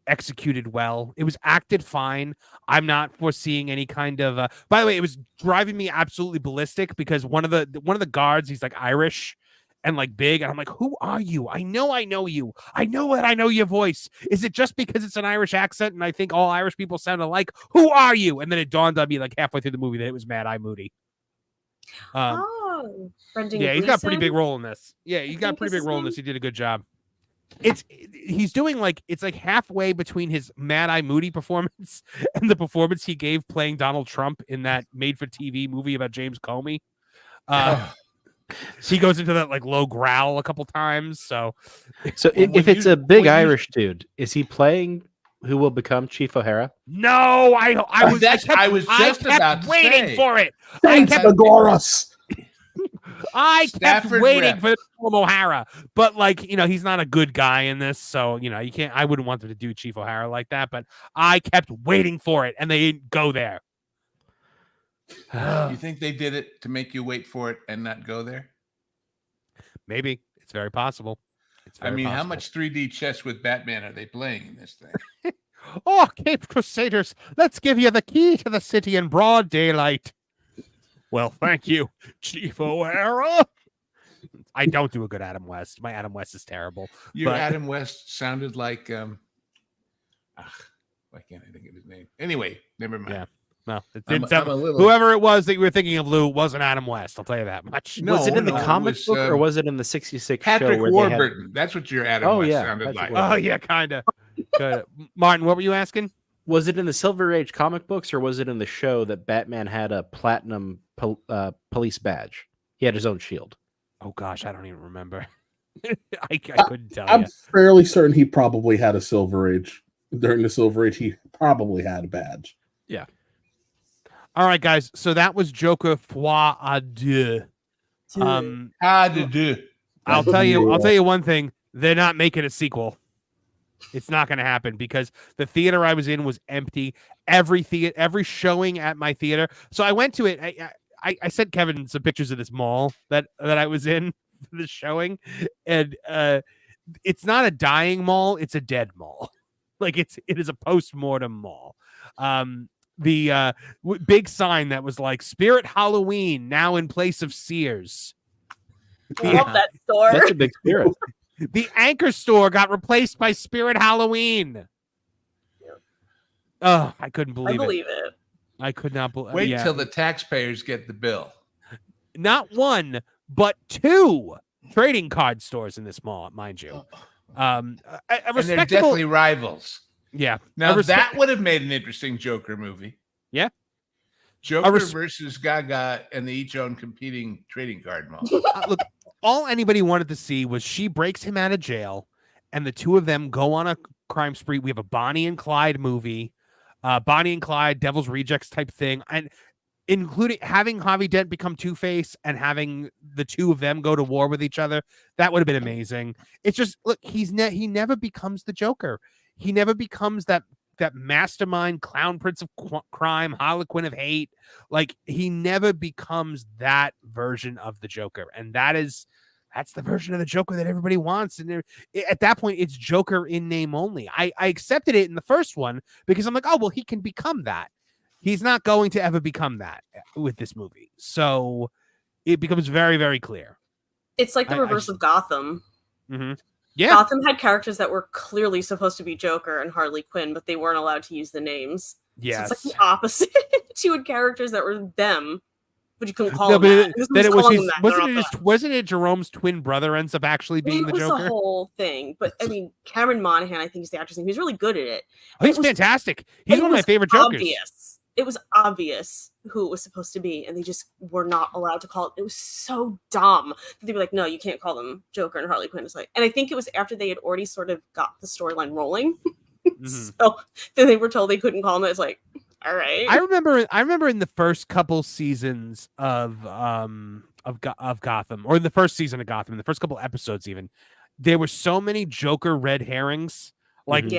executed well. It was acted fine. I'm not foreseeing any kind of by the way, it was driving me absolutely ballistic because one of the guards, he's like Irish and like big, and I'm like, who are you? I know you. I know your voice. Is it just because it's an Irish accent and I think all Irish people sound alike? Who are you? And then it dawned on me like halfway through the movie that it was Mad Eye Moody. Brendan he's got a pretty Gleeson? big role in this. Yeah, he got a pretty big role in this. He did a good job. He's doing it's like halfway between his Mad Eye Moody performance and the performance he gave playing Donald Trump in that made-for-TV movie about James Comey. He goes into that like low growl a couple times. So if it's a big Irish dude, is he playing who will become Chief O'Hara? No, I was just about to waiting for it. Thanks, Agoras. I kept Stafford waiting Rep. for O'Hara, but he's not a good guy in this, so you can't. I wouldn't want them to do Chief O'Hara like that, but I kept waiting for it, and they didn't go there. You think they did it to make you wait for it and not go there? Maybe. It's very possible. How much 3D chess with Batman are they playing in this thing? Oh, Cape Crusaders, let's give you the key to the city in broad daylight. Well, thank you, Chief O'Hara. I don't do a good Adam West. My Adam West is terrible. Your Adam West sounded like why can't I think of his name? Anyway, never mind. Yeah. No, it didn't sound. Whoever it was that you were thinking of, Lou, wasn't Adam West. I'll tell you that much. No, was it in the comic book or was it in the '66 Patrick show? Where Warburton. That's what your Adam West sounded like. Oh yeah, kind of. Martin, what were you asking? Was it in the Silver Age comic books or was it in the show that Batman had a platinum police badge? He had his own shield. Oh gosh, I don't even remember. I couldn't tell I'm you. fairly certain he probably had a Silver Age. During the Silver Age, he probably had a badge. Yeah. All right, guys. So that was Joker Fois à deux. How to do? I'll tell you one thing. They're not making a sequel. It's not going to happen because the theater I was in was empty. Every showing at my theater. So I went to it. I sent Kevin some pictures of this mall that I was in for the showing, and it's not a dying mall; it's a dead mall. Like it is a post-mortem mall. The big sign that was like Spirit Halloween now in place of Sears. I love that store. That's a big Spirit. The Anchor store got replaced by Spirit Halloween. Oh, I couldn't believe it. I believe it. I could not believe. Wait till the taxpayers get the bill. Not one, but two trading card stores in this mall, mind you. And they're definitely rivals. Yeah. Now that would have made an interesting Joker movie. Yeah. Joker versus Gaga, and they each own competing trading card malls. Look, all anybody wanted to see was she breaks him out of jail, and the two of them go on a crime spree. We have a Bonnie and Clyde movie, Bonnie and Clyde, Devil's Rejects type thing, and including having Harvey Dent become Two-Face and having the two of them go to war with each other. That would have been amazing. It's just, look, he never becomes the Joker. He never becomes that mastermind, clown prince of crime, Harlequin of hate. Like, he never becomes that version of the Joker. And that's the version of the Joker that everybody wants. And at that point, it's Joker in name only. I accepted it in the first one because I'm like, oh, well, he can become that. He's not going to ever become that with this movie. So it becomes very, very clear. It's like the reverse of Gotham. Mm-hmm. Yeah. Gotham had characters that were clearly supposed to be Joker and Harley Quinn, but they weren't allowed to use the names. Yes. So it's like the opposite. You had characters that were them, but you couldn't call them that. Wasn't it Jerome's twin brother ends up actually being the Joker? It was the whole thing. But I mean, Cameron Monaghan, I think is the actor's name. He's really good at it. Oh, he's fantastic. He's one of my favorite Jokers. It was obvious who it was supposed to be, and they just were not allowed to call it. It was so dumb that they were like, no, you can't call them Joker and Harley Quinn. It's like, and I think it was after they had already sort of got the storyline rolling. So then they were told they couldn't call them. It's like, all right. I remember in the first couple seasons of Gotham, or in the first season of Gotham, in the first couple episodes even, there were so many Joker red herrings. Like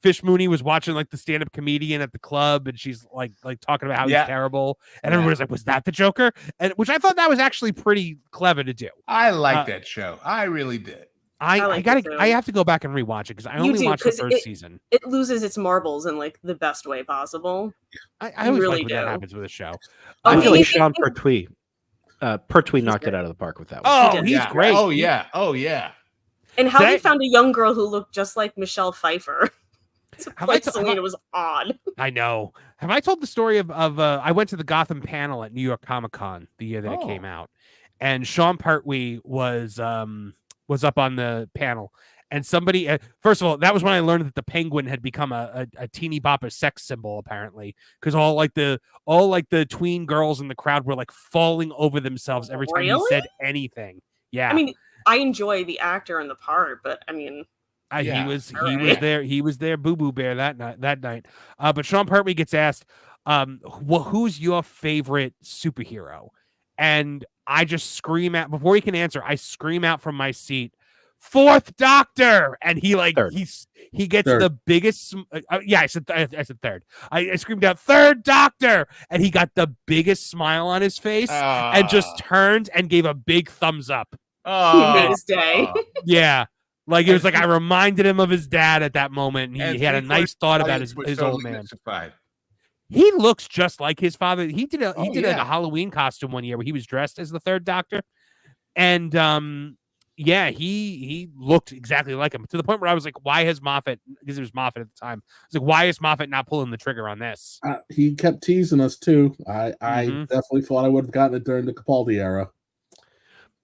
Fish Mooney was watching like the stand-up comedian at the club, and she's like talking about how he's terrible, and everybody's like, "Was that the Joker?" And which I thought that was actually pretty clever to do. I like that show. I really did. I have to go back and rewatch it because I only watched the first season. It loses its marbles in like the best way possible. I always really like when that happens with a show. I feel like Sean Pertwee knocked it out of the park with that one. Oh, he's great. Oh yeah. And how they found a young girl who looked just like Michelle Pfeiffer. Selena was odd. I know. Have I told the story of I went to the Gotham panel at New York Comic Con the year that it came out, and Sean Pertwee was up on the panel, and somebody first of all, that was when I learned that the Penguin had become a teeny bopper sex symbol apparently, because all the tween girls in the crowd were like falling over themselves every time he said anything. Yeah, I mean, I enjoy the actor and the part, but I mean, he was there, Boo Boo Bear that night. But Sean Pertwee gets asked, who's your favorite superhero? And I just scream out before he can answer. I scream out from my seat, Fourth Doctor, and he gets third. The biggest. I said third. I screamed out Third Doctor, and he got the biggest smile on his face and just turned and gave a big thumbs up. He made his day. Yeah. Like it was like I reminded him of his dad at that moment, and he had a nice thought about his old man. He looks just like his father. He did like a Halloween costume one year where he was dressed as the Third Doctor, and he looked exactly like him, to the point where I was like, why has Moffat, because it was Moffat at the time, I was like, why is Moffat not pulling the trigger on this? He kept teasing us too. I definitely thought I would have gotten it during the Capaldi era.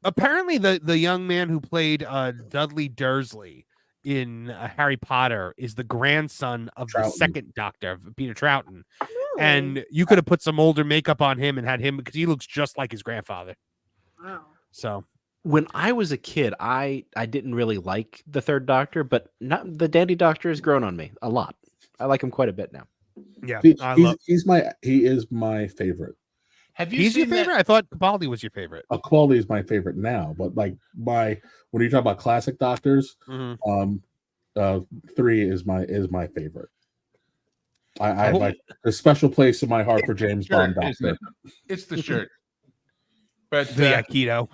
Apparently, the young man who played Dudley Dursley in Harry Potter is the grandson of the second Doctor, of Peter Troughton. Really? And you could have put some older makeup on him and had him, because he looks just like his grandfather. Wow. So when I was a kid, I didn't really like the Third Doctor, but not the Dandy Doctor has grown on me a lot. I like him quite a bit now. Yeah, He is my favorite. Have you He's your seen favorite? that? I thought Capaldi was your favorite. Quality is my favorite now, but like when you talk about classic Doctors, 3 is my favorite. I have like a special place in my heart for James Bond Doctor. It's the shirt. But the Aikido.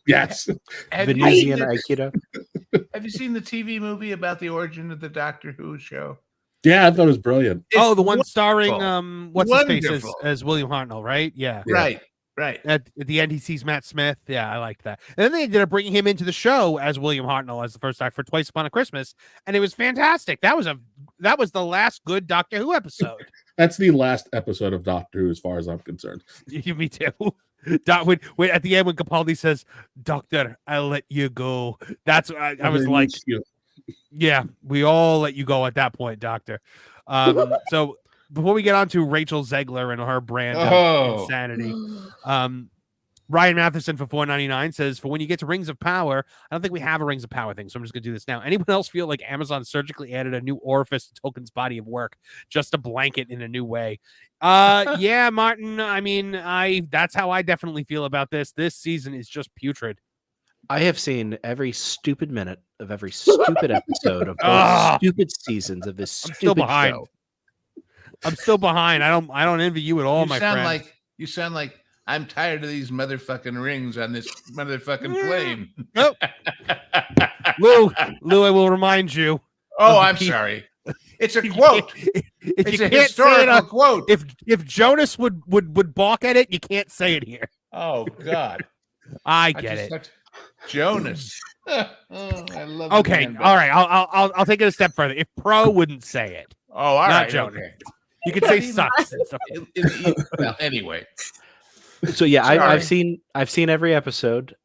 Yes. Venusian Aikido. Have you seen the TV movie about the origin of the Doctor Who show? Yeah, I thought it was brilliant. The one starring what's his face as William Hartnell, right? Yeah. Right. At the end, he sees Matt Smith. Yeah, I liked that. And then they ended up bringing him into the show as William Hartnell as the first Doctor for Twice Upon a Christmas, and it was fantastic. That was the last good Doctor Who episode. That's the last episode of Doctor Who, as far as I'm concerned. Me too. When at the end when Capaldi says, "Doctor, I'll let you go," that's I was like, yeah, we all let you go at that point, Doctor. So before we get on to Rachel Zegler and her brand of insanity, Ryan Matheson for $4.99 says, "For when you get to Rings of Power, I don't think we have a Rings of Power thing, so I'm just gonna do this now. Anyone else feel like Amazon surgically added a new orifice to Tolkien's body of work just to blanket in a new way?" Yeah, Martin. I mean, that's how I definitely feel about this. This season is just putrid. I have seen every stupid minute of every stupid episode of both stupid seasons of this stupid show. I'm still behind. I don't envy you at all, my friend. You sound like I'm tired of these motherfucking rings on this motherfucking flame. Nope. Lou, I will remind you. Oh, I'm sorry. It's a quote. It's a historical quote. If Jonas would balk at it, you can't say it here. Oh God. I get it. Jonas. I love it. Okay, all right. I'll take it a step further. If Pro wouldn't say it. Oh, all not right. Jonas. Okay. You could say sucks and stuff. Well, anyway. So yeah, I've seen every episode.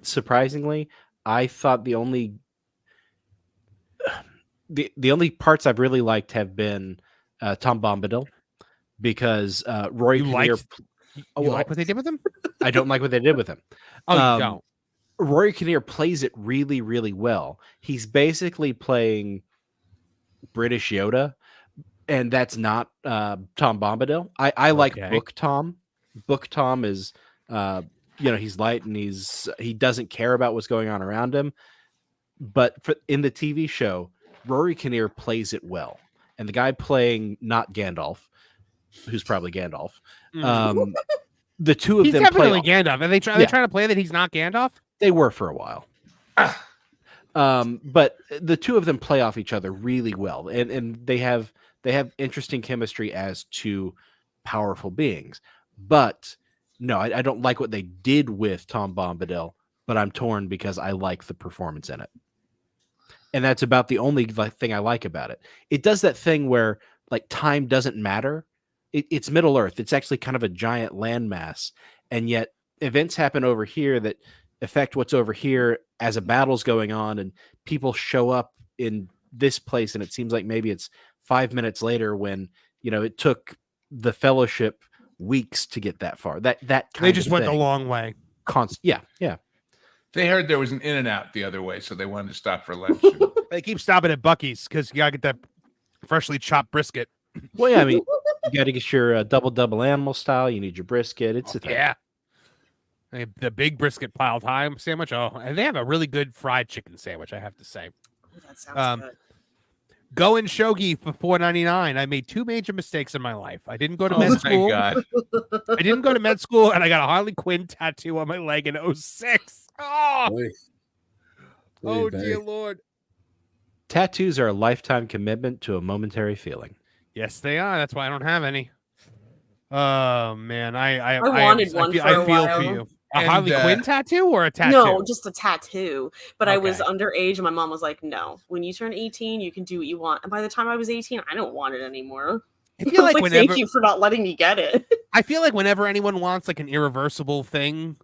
Surprisingly, I thought the only parts I've really liked have been Tom Bombadil, because Rory Kinnear. You like what they did with him? I don't like what they did with him. Oh, you don't. Rory Kinnear plays it really, really well. He's basically playing British Yoda, and that's not Tom Bombadil. I like Book Tom. Book Tom is, he's light and he doesn't care about what's going on around him. But in the TV show, Rory Kinnear plays it well, and the guy playing not Gandalf, who's probably Gandalf. The two of them definitely Gandalf. Are they trying to play that he's not Gandalf? They were for a while. But the two of them play off each other really well, and they have interesting chemistry as two powerful beings. But no, I don't like what they did with Tom Bombadil, but I'm torn because I like the performance in it. And that's about the only thing I like about it. It does that thing where like time doesn't matter. It's Middle Earth. It's actually kind of a giant landmass, and yet events happen over here that affect what's over here as a battle's going on, and people show up in this place, and it seems like maybe it's 5 minutes later when it took the Fellowship weeks to get that far. That kind they just of went thing. the long way. Yeah. They heard there was an In-N-Out the other way, so they wanted to stop for lunch. They keep stopping at Buc-ee's because you gotta get that freshly chopped brisket. Well, yeah, I mean, you got to get your double animal style. You need your brisket. It's a thing. Yeah. The big brisket piled high sandwich. Oh, and they have a really good fried chicken sandwich, I have to say. That sounds good. Go in Shogi for $4.99. I made two major mistakes in my life. I didn't go to med school. God. I didn't go to med school, and I got a Harley Quinn tattoo on my leg in 2006. Oh, dear Lord. Tattoos are a lifetime commitment to a momentary feeling. Yes, they are. That's why I don't have any. Oh, man. I wanted one for a feel while. for you. A Harley Quinn tattoo or a tattoo? No, just a tattoo. But I was underage, and my mom was like, no. When you turn 18, you can do what you want. And by the time I was 18, I don't want it anymore. I feel like whenever, thank you for not letting me get it. I feel like whenever anyone wants like an irreversible thing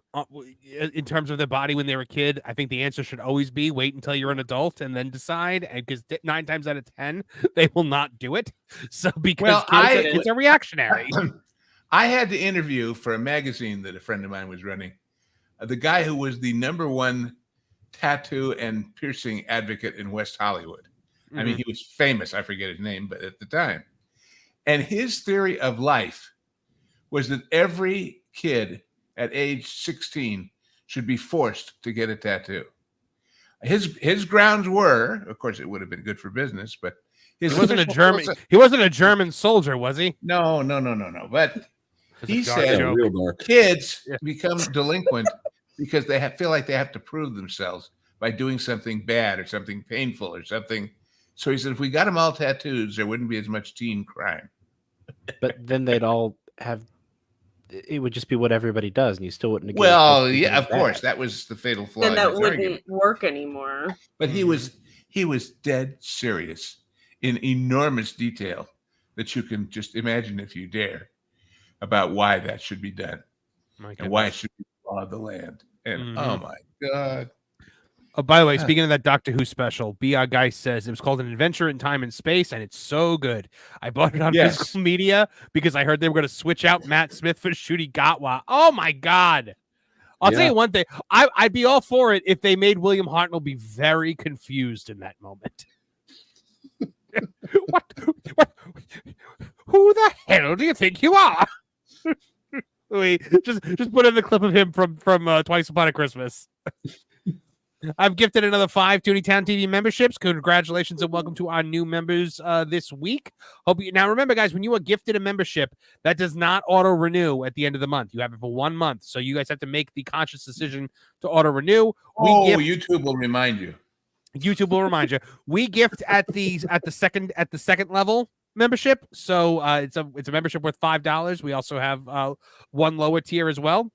in terms of their body when they're a kid, I think the answer should always be wait until you're an adult and then decide. Because 9 times out of 10, they will not do it. So because kids are reactionary. I had to interview for a magazine that a friend of mine was running the guy who was the #1 tattoo and piercing advocate in West Hollywood. I mean, he was famous. I forget his name, but at the time. And his theory of life was that every kid at age 16 should be forced to get a tattoo. His grounds were, of course, it would have been good for business, but he wasn't a German. He wasn't a German soldier, was he? No. But he said kids become delinquent because they feel like they have to prove themselves by doing something bad or something painful or something. So he said, if we got them all tattoos, there wouldn't be as much teen crime. But then they'd all have. It would just be what everybody does, and you still wouldn't. Well, yeah, of course, that was the fatal flaw. Then that wouldn't work anymore. But he was dead serious in enormous detail that you can just imagine if you dare about why that should be done and why it should be the law of the land. And oh my God. Oh, by the way, speaking of that Doctor Who special, B.R. Geist says it was called An Adventure in Time and Space, and it's so good. I bought it on physical media because I heard they were going to switch out Matt Smith for Ncuti Gatwa. Oh my God. I'll tell you one thing. I'd be all for it if they made William Hartnell be very confused in that moment. What? Who the hell do you think you are? Wait, just put in the clip of him from Twice Upon a Christmas. I've gifted another 5 Tooney Town TV memberships. Congratulations and welcome to our new members this week. Now remember, guys, when you are gifted a membership, that does not auto renew at the end of the month. You have it for 1 month, so you guys have to make the conscious decision to auto renew. YouTube will remind you. YouTube will remind you. We gift at the second level membership, so it's a membership worth $5. We also have one lower tier as well.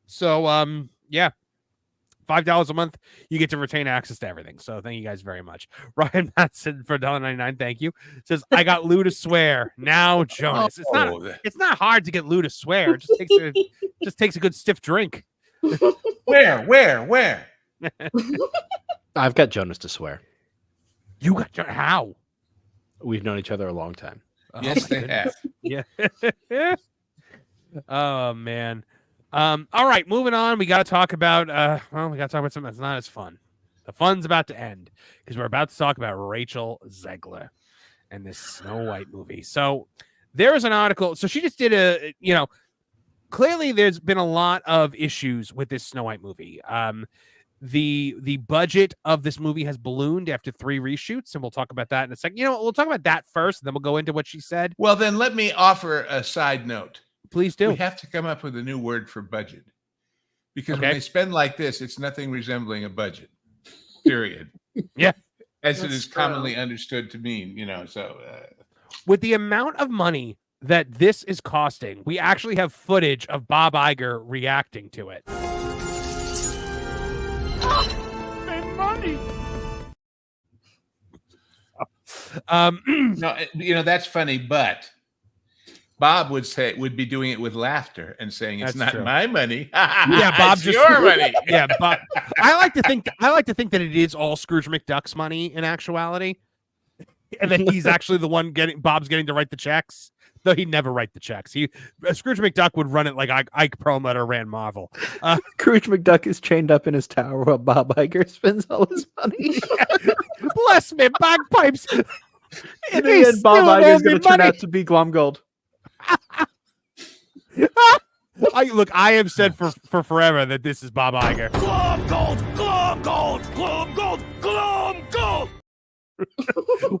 So yeah. $5 a month, you get to retain access to everything. So thank you guys very much. Ryan Matson for $1.99, thank you. Says, I got Lou to swear. Now, Jonas. It's not hard to get Lou to swear. It just takes a good stiff drink. Where? I've got Jonas to swear. You got how? We've known each other a long time. Yes, they have. Yeah. Oh man. All right, moving on. We got to talk about something that's not as fun. The fun's about to end because we're about to talk about Rachel Zegler and this Snow White movie. So there is an article. So she just did clearly there's been a lot of issues with this Snow White movie. The budget of this movie has ballooned after 3 reshoots, and we'll talk about that in a second. We'll talk about that first, and then we'll go into what she said. Well, then let me offer a side note. Please do. We have to come up with a new word for budget because when they spend like this, it's nothing resembling a budget, period. Yeah. As it is commonly understood to mean, so. With the amount of money that this is costing, we actually have footage of Bob Iger reacting to it. Spend money. No, that's funny, but Bob would be doing it with laughter and saying, "It's not my money." Yeah, Bob, it's your money. Yeah, Bob. I like to think that it is all Scrooge McDuck's money in actuality, and that he's actually the one Bob's getting to write the checks. Though he'd never write the checks. Scrooge McDuck would run it like Ike Perlmutter ran Marvel. Scrooge McDuck is chained up in his tower while Bob Iger spends all his money. Bless me, bagpipes. In the end, Bob Iger is going to turn out to be Glomgold. I have said for forever that this is Bob Iger. Glomgold.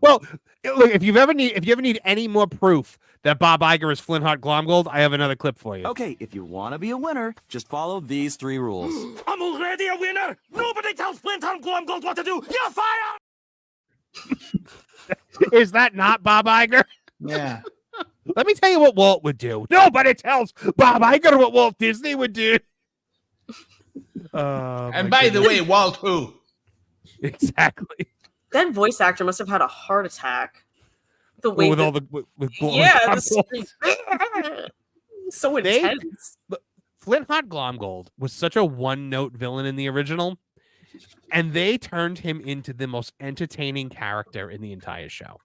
Well, look, if you ever need any more proof that Bob Iger is Flintheart Glomgold, I have another clip for you. Okay, if you want to be a winner, just follow these 3 rules. I'm already a winner. Nobody tells Flintheart Glomgold what to do. You're fired. Is that not Bob Iger? Yeah. Let me tell you what Walt would do. Nobody tells Bob Iger what Walt Disney would do. And by the way, Walt who? Exactly. That voice actor must have had a heart attack. The way with so intense. Flintheart Glomgold was such a one-note villain in the original, and they turned him into the most entertaining character in the entire show.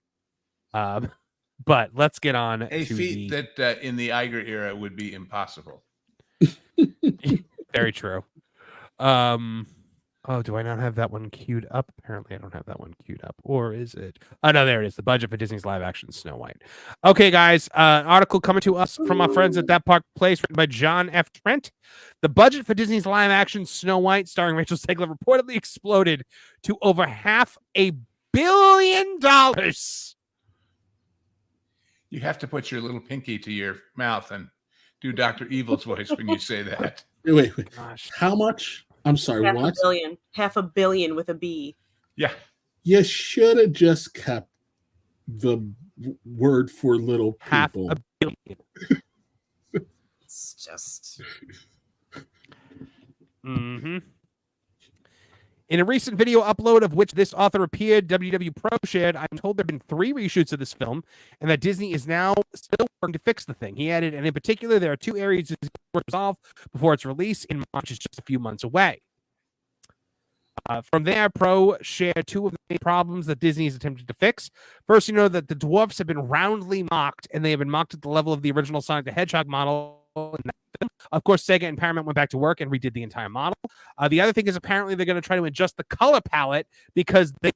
But let's get on a to feat that in the Iger era would be impossible. Very true. Oh, do I not have that one queued up? Apparently, I don't have that one queued up. Or is it? Oh, no, there it is. The budget for Disney's live action Snow White. Okay, guys. Article coming to us from our friends at That Park Place, written by John F. Trent. The budget for Disney's live action Snow White, starring Rachel Zegler, reportedly exploded to over $500 million. You have to put your little pinky to your mouth and do Dr. Evil's voice when you say that. Wait. Gosh. How much? I'm sorry, what? $500 million with a B. Yeah. You should have just kept the word for little people. $500 million. It's just. Mm-hmm. In a recent video upload of which this author appeared, WW Pro shared, I'm told there have been 3 reshoots of this film and that Disney is now still working to fix the thing. He added, and in particular, there are 2 areas to resolve before its release in March, is just a few months away. From there, Pro shared 2 of the main problems that Disney is attempting to fix. First, you know that the dwarfs have been roundly mocked, and they have been mocked at the level of the original Sonic the Hedgehog model. Of course, Sega and Paramount went back to work and redid the entire model. The other thing is apparently they're going to try to adjust the color palette because the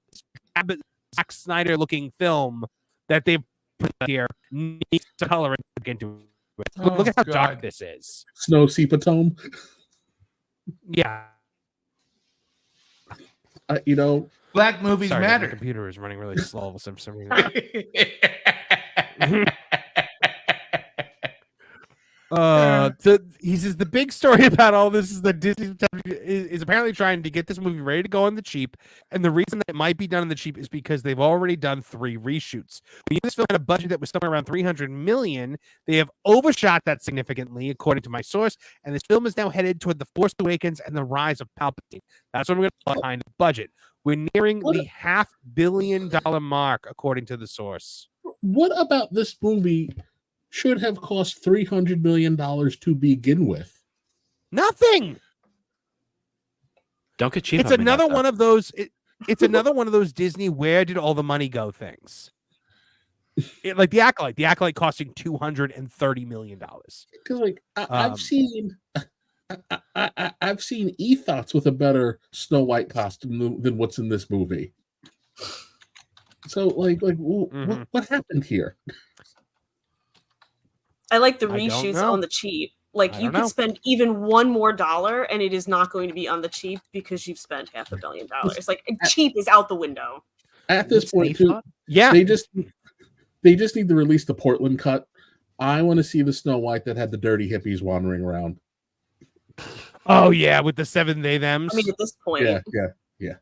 Zack Snyder-looking film that they've put here needs to color into it. Look at how dark this is. Snow Sepatome. Yeah. Black movies matter. My computer is running really slow for some reason. He says the big story about all this is that Disney is apparently trying to get this movie ready to go on the cheap, and the reason that it might be done on the cheap is because they've already done 3 reshoots. When this film had a budget that was somewhere around $300 million, they have overshot that significantly, according to my source, and this film is now headed toward The Force Awakens and The Rise of Palpatine. That's what we're going to put behind the budget. We're nearing the $500 million mark, according to the source. What about this movie should have cost $300 million to begin with? Nothing. Don't get cheap. It's another one of those. It's another one of those Disney. Where did all the money go? Things like the Acolyte. The Acolyte costing $230 million. Because I've seen e-thoughts with a better Snow White costume than what's in this movie. So what happened here? I like the reshoots on the cheap. Like, you could spend even $1 more and it is not going to be on the cheap because you've spent $500 million. Like, cheap is out the window. At this point, too, yeah, they just need to release the Portland cut. I want to see the Snow White that had the dirty hippies wandering around. Oh yeah, with the 7 they thems. I mean, at this point, yeah.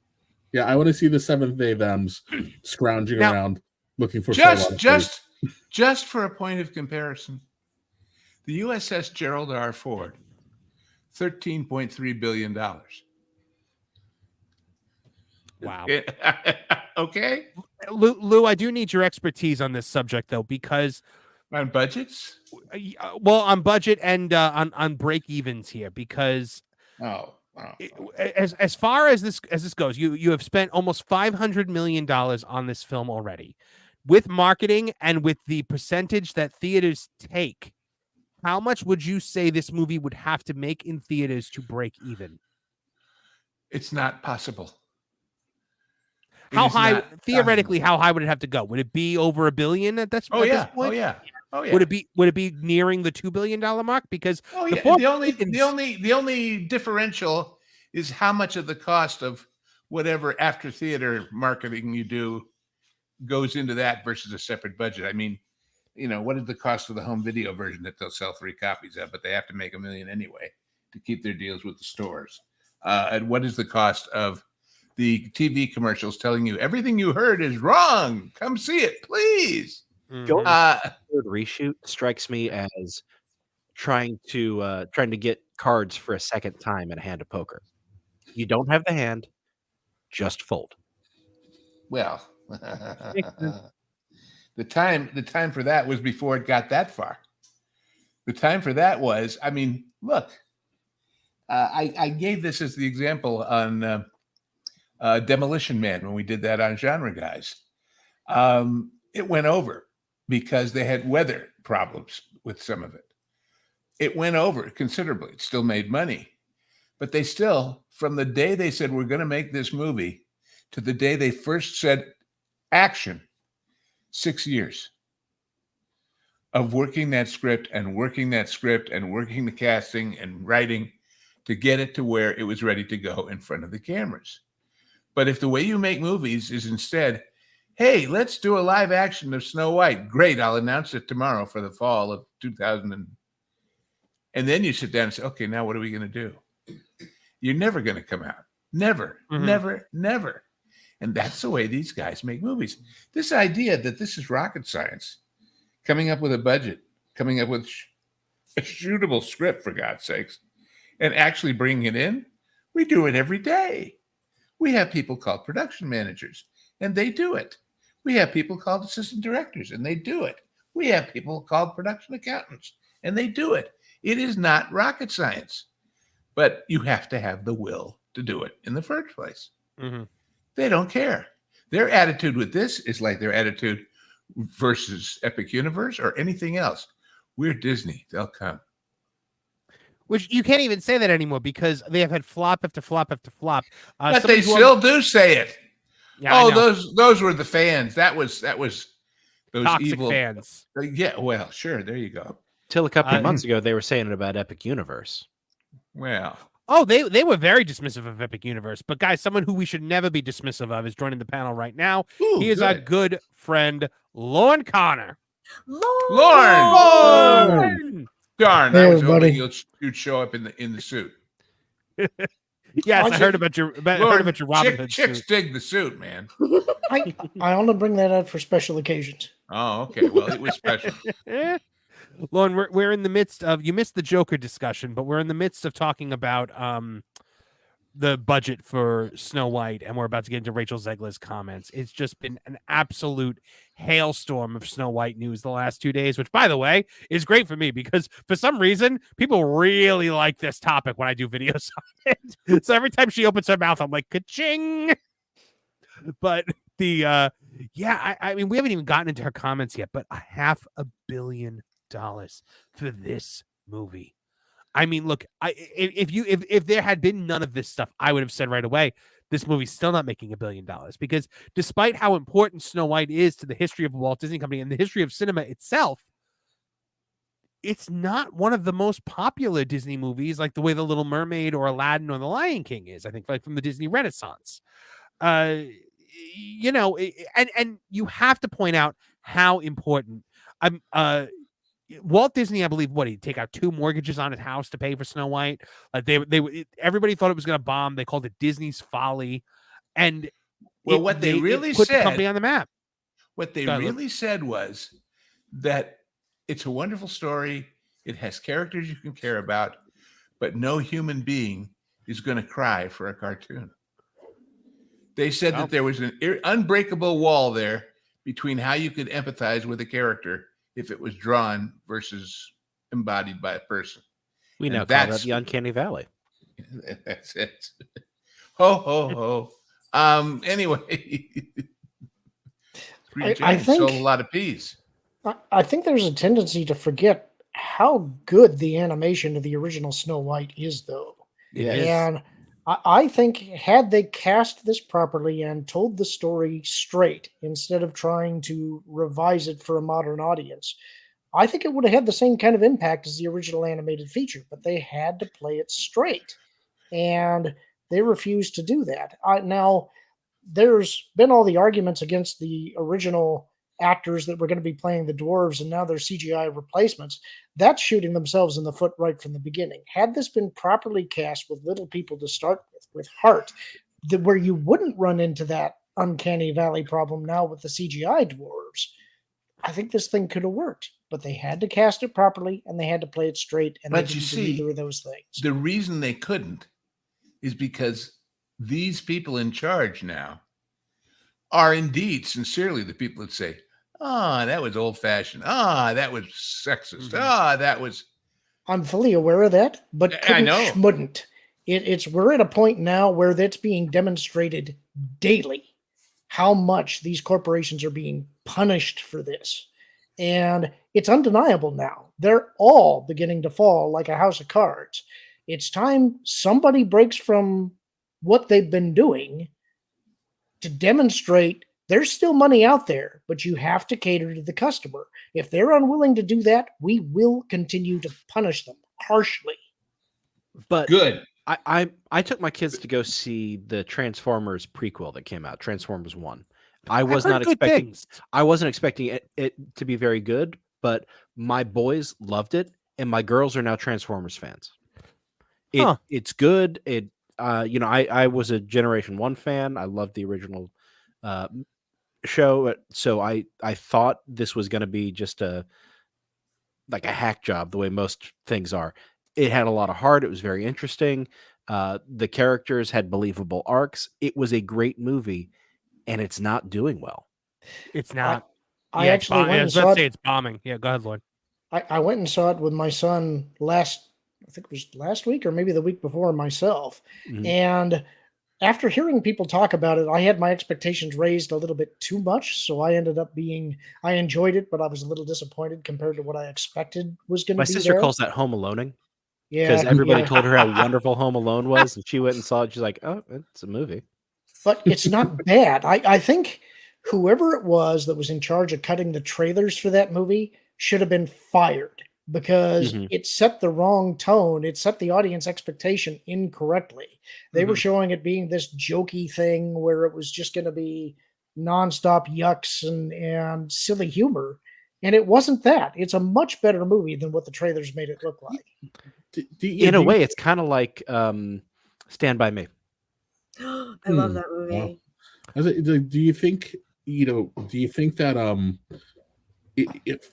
I want to see the 7 they thems scrounging around looking for just for a point of comparison. The USS Gerald R. Ford, $13.3 billion. Wow. Okay. Lou, I do need your expertise on this subject, though, because on budgets. Well, on budget and on break evens here, because as far as this goes, you have spent almost $500 million on this film already, with marketing and with the percentage that theaters take. How much would you say this movie would have to make in theaters to break even? It's not possible. How high, theoretically, how high would it have to go? Would it be over $1 billion at this point? Oh yeah. Would it be nearing the $2 billion mark? Because the only differential is how much of the cost of whatever after theater marketing you do goes into that versus a separate budget. I mean, what is the cost of the home video version that they'll sell 3 copies of, but they have to make $1 million anyway to keep their deals with the stores? And what is the cost of the TV commercials telling you everything you heard is wrong? Come see it, please. Third reshoot strikes me as trying to get cards for a second time in a hand of poker. You don't have the hand, just fold. Well, the time for that was before it got that far. The time for that was, I mean, look, I gave this as the example on Demolition Man when we did that on Genre Guys. It went over because they had weather problems with some of it. It went over considerably. It still made money, but they still from the day they said we're going to make this movie to the day they first said action, 6 years of working that script and working that script and working the casting and writing to get it to where it was ready to go in front of the cameras. But if the way you make movies is instead, hey, let's do a live action of Snow White. Great, I'll announce it tomorrow for the fall of 2000. And then you sit down and say, okay, now what are we going to do? You're never going to come out. Never, never, never. And that's the way these guys make movies. This idea that this is rocket science, coming up with a budget, coming up with a shootable script, for God's sakes, and actually bringing it in, we do it every day. We have people called production managers, and they do it. We have people called assistant directors, and they do it. We have people called production accountants, and they do it. It is not rocket science, but you have to have the will to do it in the first place. They don't care. Their attitude with this is like their attitude versus Epic Universe or anything else. We're Disney. They'll come. Which you can't even say that anymore because they have had flop after flop after flop. But they still do say it. Yeah, those were the fans. That was those toxic evil fans. Yeah, well, sure. There you go. Till a couple of months ago, they were saying it about Epic Universe. Well, they were very dismissive of Epic Universe. But guys, someone who we should never be dismissive of is joining the panel right now. He is our good friend, Lorne Connor. Lorne! Darn, Hey, I was everybody. hoping you'd show up in the suit. Yes, I heard about your Robin Hood chicks suit. dig the suit, man. I only bring that out for special occasions. Oh, okay. Well, it was special. Lorne, we're in the midst of, you missed the Joker discussion, but we're in the midst of talking about the budget for Snow White, and we're about to get into Rachel Zegler's comments. It's just been an absolute hailstorm of Snow White news the last 2 days, which, by the way, is great for me because for some reason, people really like this topic when I do videos on it. So every time she opens her mouth, I'm like, ka-ching. But I mean, we haven't even gotten into her comments yet, but $500 million for this movie. I mean, look, if there had been none of this stuff, I would have said right away, this movie's still not making $1 billion because despite how important Snow White is to the history of the Walt Disney Company and the history of cinema itself, it's not one of the most popular Disney movies like the way The Little Mermaid or Aladdin or The Lion King is, I think, like from the Disney Renaissance. And you have to point out how important Walt Disney, I believe, he'd take out 2 mortgages on his house to pay for Snow White. Like everybody thought it was going to bomb. They called it Disney's folly, and what they really put said, the company on the map. What they really said was that it's a wonderful story. It has characters you can care about, but no human being is going to cry for a cartoon. They said that there was an unbreakable wall there between how you could empathize with a character if it was drawn versus embodied by a person. We now call that the Uncanny Valley. That's it. Ho, ho, ho. Anyway, I think sold a lot of peas. I think there's a tendency to forget how good the animation of the original Snow White is, though. And I think had they cast this properly and told the story straight instead of trying to revise it for a modern audience, I think it would have had the same kind of impact as the original animated feature, but they had to play it straight. And they refused to do that. Now, there's been all the arguments against the original actors that were going to be playing the dwarves, and now they're CGI replacements. That's shooting themselves in the foot right from the beginning. Had this been properly cast with little people to start with heart, where you wouldn't run into that Uncanny Valley problem now with the CGI dwarves, I think this thing could have worked. But they had to cast it properly, and they had to play it straight, and they didn't do either of those things. The reason they couldn't is because these people in charge now are indeed sincerely the people that say, that was old-fashioned. That was sexist. That was... I'm fully aware of that, but I know. Wouldn't. We're at a point now where that's being demonstrated daily, how much these corporations are being punished for this. And it's undeniable now. They're all beginning to fall like a house of cards. It's time somebody breaks from what they've been doing to demonstrate there's still money out there, but you have to cater to the customer. If they're unwilling to do that, we will continue to punish them harshly. But Good. I took my kids to go see the Transformers prequel that came out, Transformers 1. I wasn't expecting it to be very good, but my boys loved it, and my girls are now Transformers fans. It's good. I was a Generation 1 fan. I loved the original show, so I thought this was going to be just a hack job, the way most things are. It had a lot of heart. It was very interesting. The characters had believable arcs. It was a great movie, and it's not doing well. It's not. I actually went and saw it. It's bombing. Yeah, go ahead, Lloyd. I went and saw it with my son I think it was last week or maybe the week before myself. Mhm. And after hearing people talk about it, I had my expectations raised a little bit too much. So I ended up I enjoyed it, but I was a little disappointed compared to what I expected was going to My be sister there. calls that home aloning. Yeah, Because everybody yeah. told her how wonderful Home Alone was, and she went and saw it. She's like, "Oh, it's a movie." But it's not bad. I think whoever it was that was in charge of cutting the trailers for that movie should have been fired because Mhm. it set the wrong tone. It set the audience expectation incorrectly. They were Mhm. showing it being this jokey thing where it was just going to be nonstop yucks and silly humor. And it wasn't that. It's a much better movie than what the trailers made it look like. In a way, it's kind of like Stand By Me. I love that movie. Do you think that if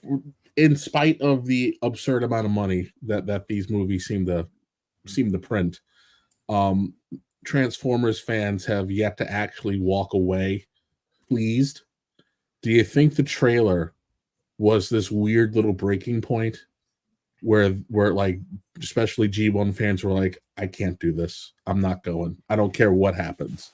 in spite of the absurd amount of money that these movies seem to print, Transformers fans have yet to actually walk away pleased? Do you think the trailer was this weird little breaking point where like especially G1 fans were like, I can't do this. I'm not going. I don't care what happens.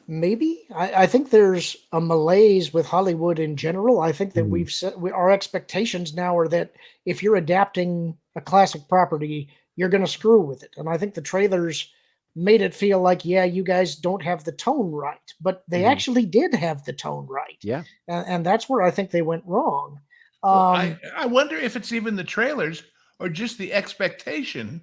Maybe I think there's a malaise with Hollywood in general. I think that our expectations now are that if you're adapting a classic property, you're going to screw with it. And I think the trailers made it feel like, yeah, you guys don't have the tone right, but they actually did have the tone right. Yeah, and that's where I think they went wrong. Well, I wonder if it's even the trailers or just the expectation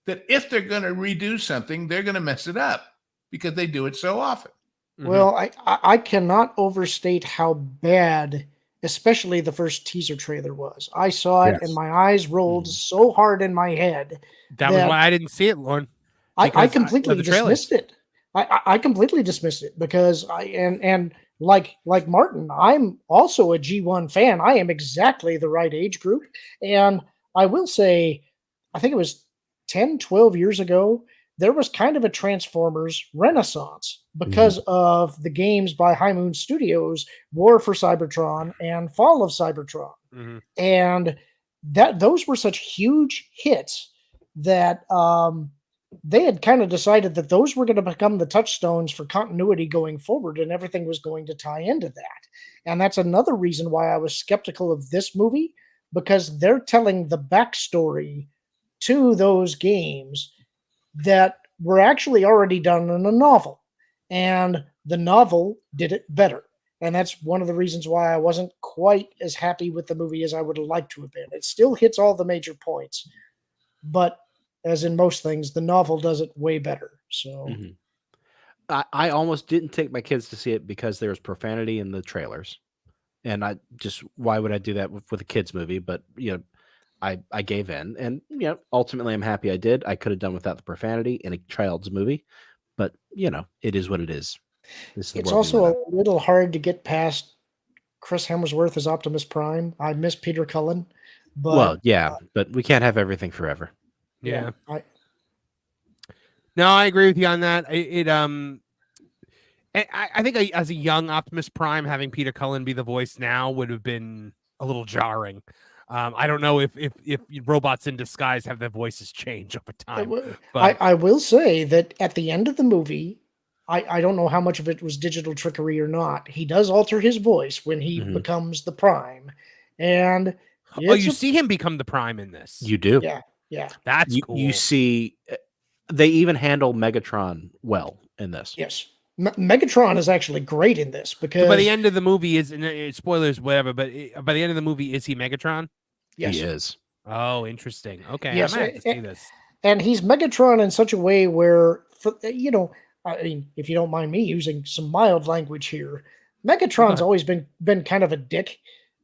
that if they're going to redo something, they're going to mess it up because they do it so often. Well, I cannot overstate how bad, especially the first teaser trailer was. I saw it and my eyes rolled so hard in my head. That was why I didn't see it, Lauren. I completely dismissed it. I completely dismissed it because like Martin, I'm also a G1 fan. I am exactly the right age group. And I will say, I think it was 10, 12 years ago, there was kind of a Transformers renaissance because of the games by High Moon Studios, War for Cybertron and Fall of Cybertron. And those were such huge hits that they had kind of decided that those were going to become the touchstones for continuity going forward, and everything was going to tie into that. And that's another reason why I was skeptical of this movie, because they're telling the backstory to those games that were actually already done in a novel. And the novel did it better. And that's one of the reasons why I wasn't quite as happy with the movie as I would have liked to have been. It still hits all the major points, but as in most things, the novel does it way better. So I almost didn't take my kids to see it because there was profanity in the trailers. And why would I do that with a kid's movie? But, I gave in, and, ultimately I'm happy I did. I could have done without the profanity in a child's movie, but, it is what it is. It's also a little hard to get past Chris Hemsworth as Optimus Prime. I miss Peter Cullen, but but we can't have everything forever. Yeah. No, I agree with you on that. I think as a young Optimus Prime, having Peter Cullen be the voice now would have been a little jarring. I don't know if robots in disguise have their voices change over time. But I will say that at the end of the movie, I don't know how much of it was digital trickery or not. He does alter his voice when he becomes the Prime. And you see him become the Prime in this. You do. Yeah. That's cool. You see, they even handle Megatron well in this. Yes. Megatron is actually great in this because by the end of the movie spoilers, whatever, but by the end of the movie, is he Megatron? Yes. He is. Oh, interesting. Okay, Yes, I might have to see this. And he's Megatron in such a way where, I mean, if you don't mind me using some mild language here, Megatron's always been kind of a dick,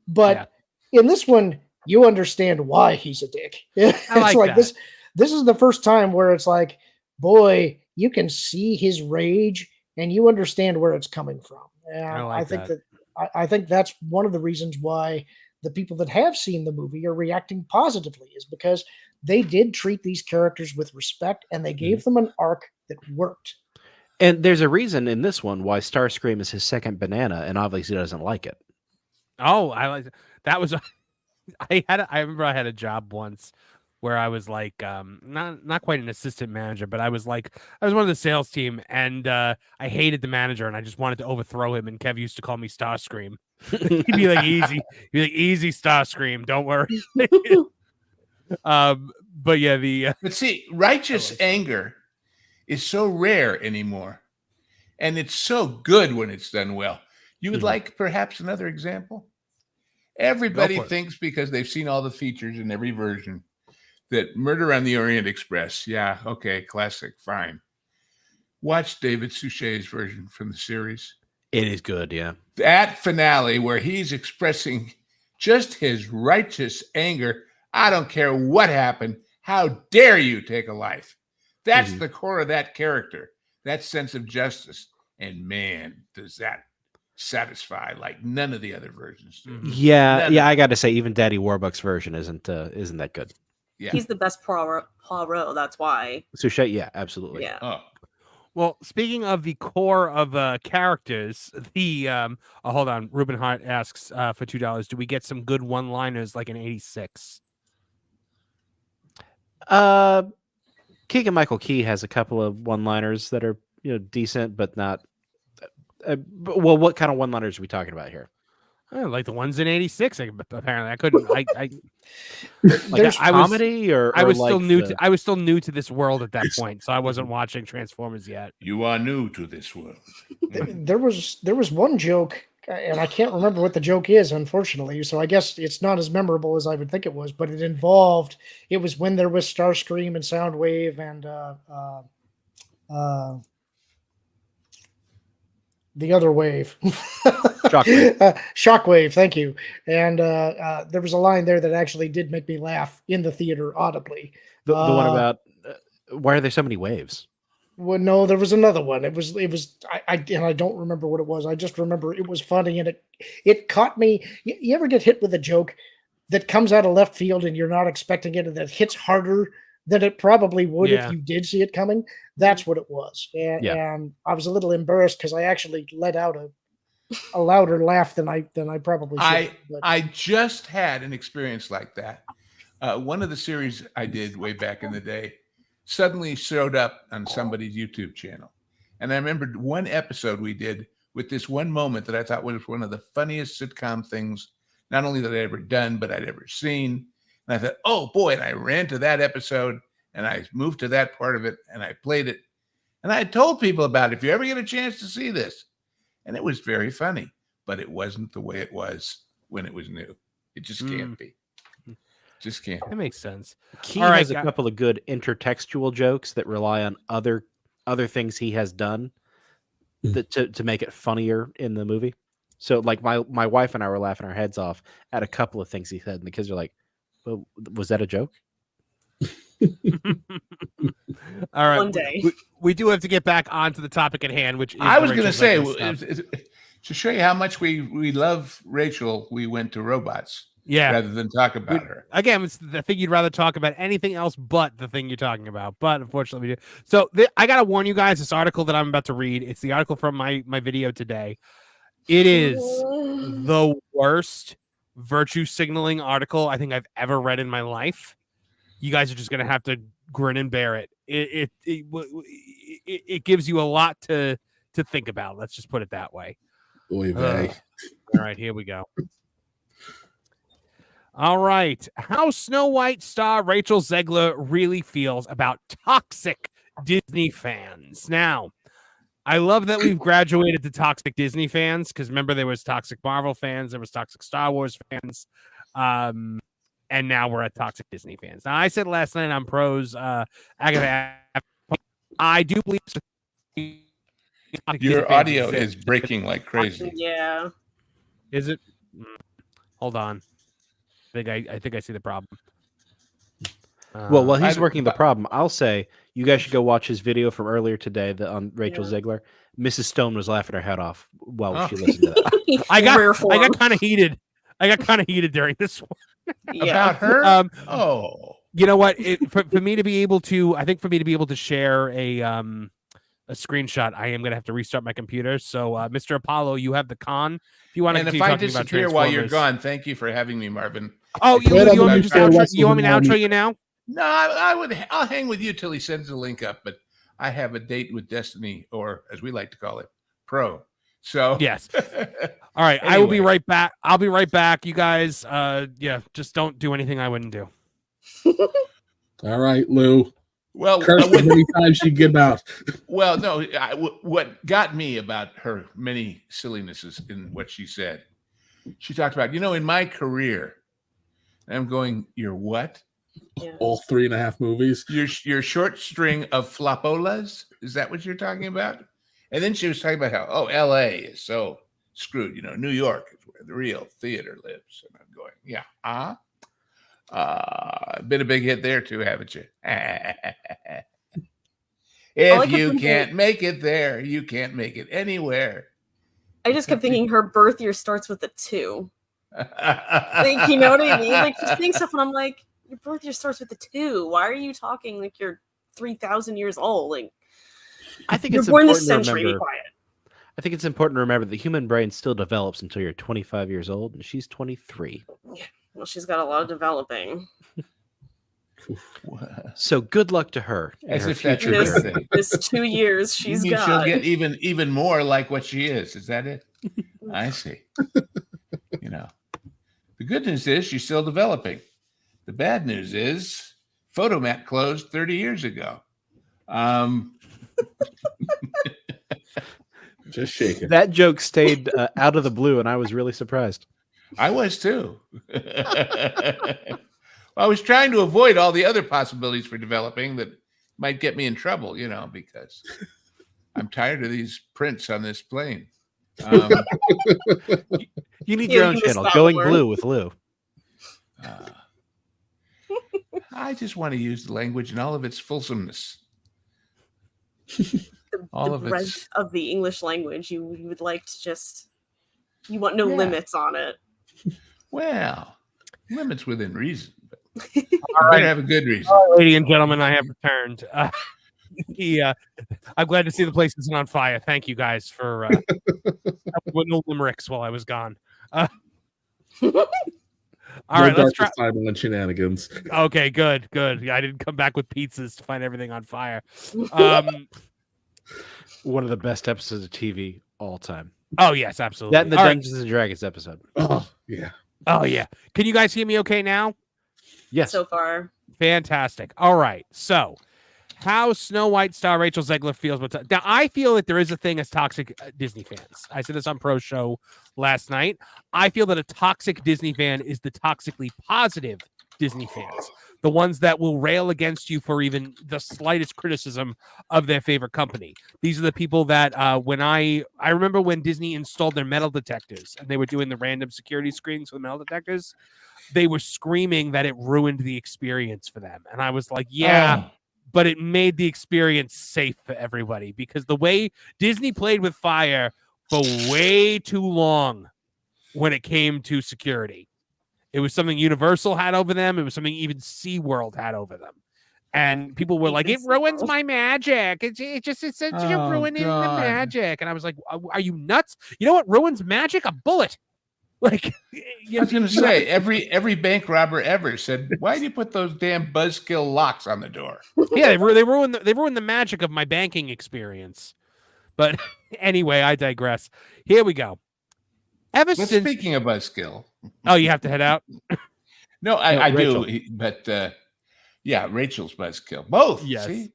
but in this one, you understand why he's a dick. It's like that. This is the first time where it's like, boy, you can see his rage and you understand where it's coming from. And I think that's one of the reasons why the people that have seen the movie are reacting positively, is because they did treat these characters with respect and they gave them an arc that worked. And there's a reason in this one why Starscream is his second banana, and obviously doesn't like it. Oh, I like that. Was I remember I had a job once where I was like, not quite an assistant manager, but I was one of the sales team, and I hated the manager, and I just wanted to overthrow him. And Kev used to call me Starscream. He'd be like, easy, Starscream, don't worry. But yeah, but see, righteous anger is so rare anymore, and it's so good when it's done well. You would like perhaps another example? Everybody thinks, because they've seen all the features in every version, that Murder on the Orient Express, yeah, okay, classic, fine. Watch David Suchet's version from the series. It is good, yeah. That finale where he's expressing just his righteous anger. I don't care what happened. How dare you take a life? That's the core of that character, that sense of justice. And man, does that satisfy like none of the other versions do. Yeah, I got to say, even Daddy Warbucks' version isn't that good. Yeah, he's the best Poirot. That's why. Suchet, yeah, absolutely. Yeah. Oh. Well, speaking of the core of characters, hold on. Ruben Hart asks for $2. Do we get some good one-liners like in '86? Keegan-Michael Key has a couple of one-liners that are decent, but not. Well, what kind of one-liners are we talking about here? Like the ones in '86. Apparently, I couldn't. I was still new to this world at that point, so I wasn't watching Transformers yet. You are new to this world. There was one joke, and I can't remember what the joke is, unfortunately. So I guess it's not as memorable as I would think it was. But it was when there was Starscream and Soundwave and the other wave. Shockwave. Shockwave, thank you. And there was a line there that actually did make me laugh in the theater audibly. The one about why are there so many waves? Well, no, there was another one. I don't remember what it was. I just remember it was funny and it caught me. You ever get hit with a joke that comes out of left field and you're not expecting it, and that hits harder than it probably would if you did see it coming? That's what it was. And I was a little embarrassed because I actually let out a louder laugh than I probably should. I just had an experience like that. One of the series I did way back in the day suddenly showed up on somebody's YouTube channel. And I remembered one episode we did with this one moment that I thought was one of the funniest sitcom things, not only that I'd ever done, but I'd ever seen. And I thought, oh boy, and I ran to that episode and I moved to that part of it and I played it. And I told people about it, if you ever get a chance to see this. And it was very funny, but it wasn't the way it was when it was new. It just can't be. Just can't. That makes sense. Key has a couple of good intertextual jokes that rely on other things he has done to make it funnier in the movie. So like my wife and I were laughing our heads off at a couple of things he said, and the kids are like, well, was that a joke? All right. One day. We do have to get back onto the topic at hand, which is I was going to say, to show you how much we love Rachel, we went to robots. Yeah. Rather than talk about her. Again, it's the thing you'd rather talk about anything else but the thing you're talking about. But unfortunately, we do. So I got to warn you guys, this article that I'm about to read, it's the article from my video today. It is the worst virtue signaling article I think I've ever read in my life. You guys are just going to have to grin and bear it. It gives you a lot to think about. Let's just put it that way. Oy vey. All right, here we go. All right. How Snow White star Rachel Zegler really feels about toxic Disney fans. Now, I love that we've graduated to toxic Disney fans, because remember there was toxic Marvel fans, there was toxic Star Wars fans, and now we're at toxic Disney fans. Now, I said last night on Pros, Agatha, I do believe your audio is breaking like crazy. Yeah. Is it? Hold on. I think I see the problem. Well, while he's working the problem, I'll say you guys should go watch his video from earlier today on Rachel Zegler. Mrs. Stone was laughing her head off while she listened to that. I got kind of heated. I got kind of heated during this one. About her? You know what? For me to be able to, I think for me to be able to share a screenshot, I am going to have to restart my computer. So, Mr. Apollo, you have the con. If you want to and if continue I talking about disappear while you're gone, thank you for having me, Marvin. Oh, you want me to outro you now? No, I'll hang with you till he sends the link up. But I have a date with Destiny, or as we like to call it, Pro. So yes. All right, anyway. I will be right back. I'll be right back, you guys. Just don't do anything I wouldn't do. All right, Lou. Well, how many times you give out? Well, no. What got me about her many sillinesses in what she said, she talked about, in my career, and I'm going, you're what? Yeah. All 3.5 movies. Your short string of flopolas. Is that what you're talking about? And then she was talking about how, L.A. is so screwed. New York is where the real theater lives. And I'm going, yeah, been a big hit there too, haven't you? If you can't make it there, you can't make it anywhere. I just kept thinking her birth year starts with a 2. Like, you know what I mean? Like, just saying stuff, and I'm like, your birth year starts with a 2. Why are you talking like you're 3,000 years old? Like, I think you're it's born this important century. To Be remember. quiet. I think it's important to remember the human brain still develops until you're 25 years old, and she's 23. Yeah. Well, she's got a lot of developing. So good luck to her. As if that's your birthday. This 2 years she's got. She'll get even more like what she is. Is that it? I see. The good news is she's still developing. The bad news is Photomat closed 30 years ago. Just shaking. That joke stayed out of the blue, and I was really surprised. I was too. I was trying to avoid all the other possibilities for developing that might get me in trouble, because I'm tired of these prints on this plane. You need your own channel, Going Blue with Lou. I just want to use the language in all of its fulsomeness. The breadth of the English language. You would like to just, you want no limits on it. Well, limits within reason. But all right, have a good reason. Ladies and gentlemen, I have returned. I'm glad to see the place isn't on fire. Thank you guys for with no limericks while I was gone. All right, let's try Simon and shenanigans. Okay, good. I didn't come back with pizzas to find everything on fire. One of the best episodes of TV all time. Oh yes, absolutely. That and the Dungeons and Dragons episode. Oh yeah. Oh yeah. Can you guys hear me okay now? Yes. So far. Fantastic. All right. So, how Snow White star Rachel Zegler feels about now, I feel that there is a thing as toxic Disney fans. I said this on Pro Show last night. I feel that a toxic Disney fan is the toxically positive Disney fans, the ones that will rail against you for even the slightest criticism of their favorite company. These are the people that when I remember when Disney installed their metal detectors and they were doing the random security screenings for the metal detectors, they were screaming that it ruined the experience for them. And I was like, yeah, but it made the experience safe for everybody, because the way Disney played with fire for way too long when it came to security. It was something Universal had over them. It was something even SeaWorld had over them. And people were like, it ruins my magic. It's ruining the magic. And I was like, are you nuts? You know what ruins magic? A bullet. Like, I was going to say, every bank robber ever said, why do you put those damn buzzkill locks on the door? Yeah, they ruined the magic of my banking experience. But anyway, I digress. Here we go. Speaking of buzzkill. Oh, you have to head out? No, I do. But yeah, Rachel's buzzkill. Both. Yes. See?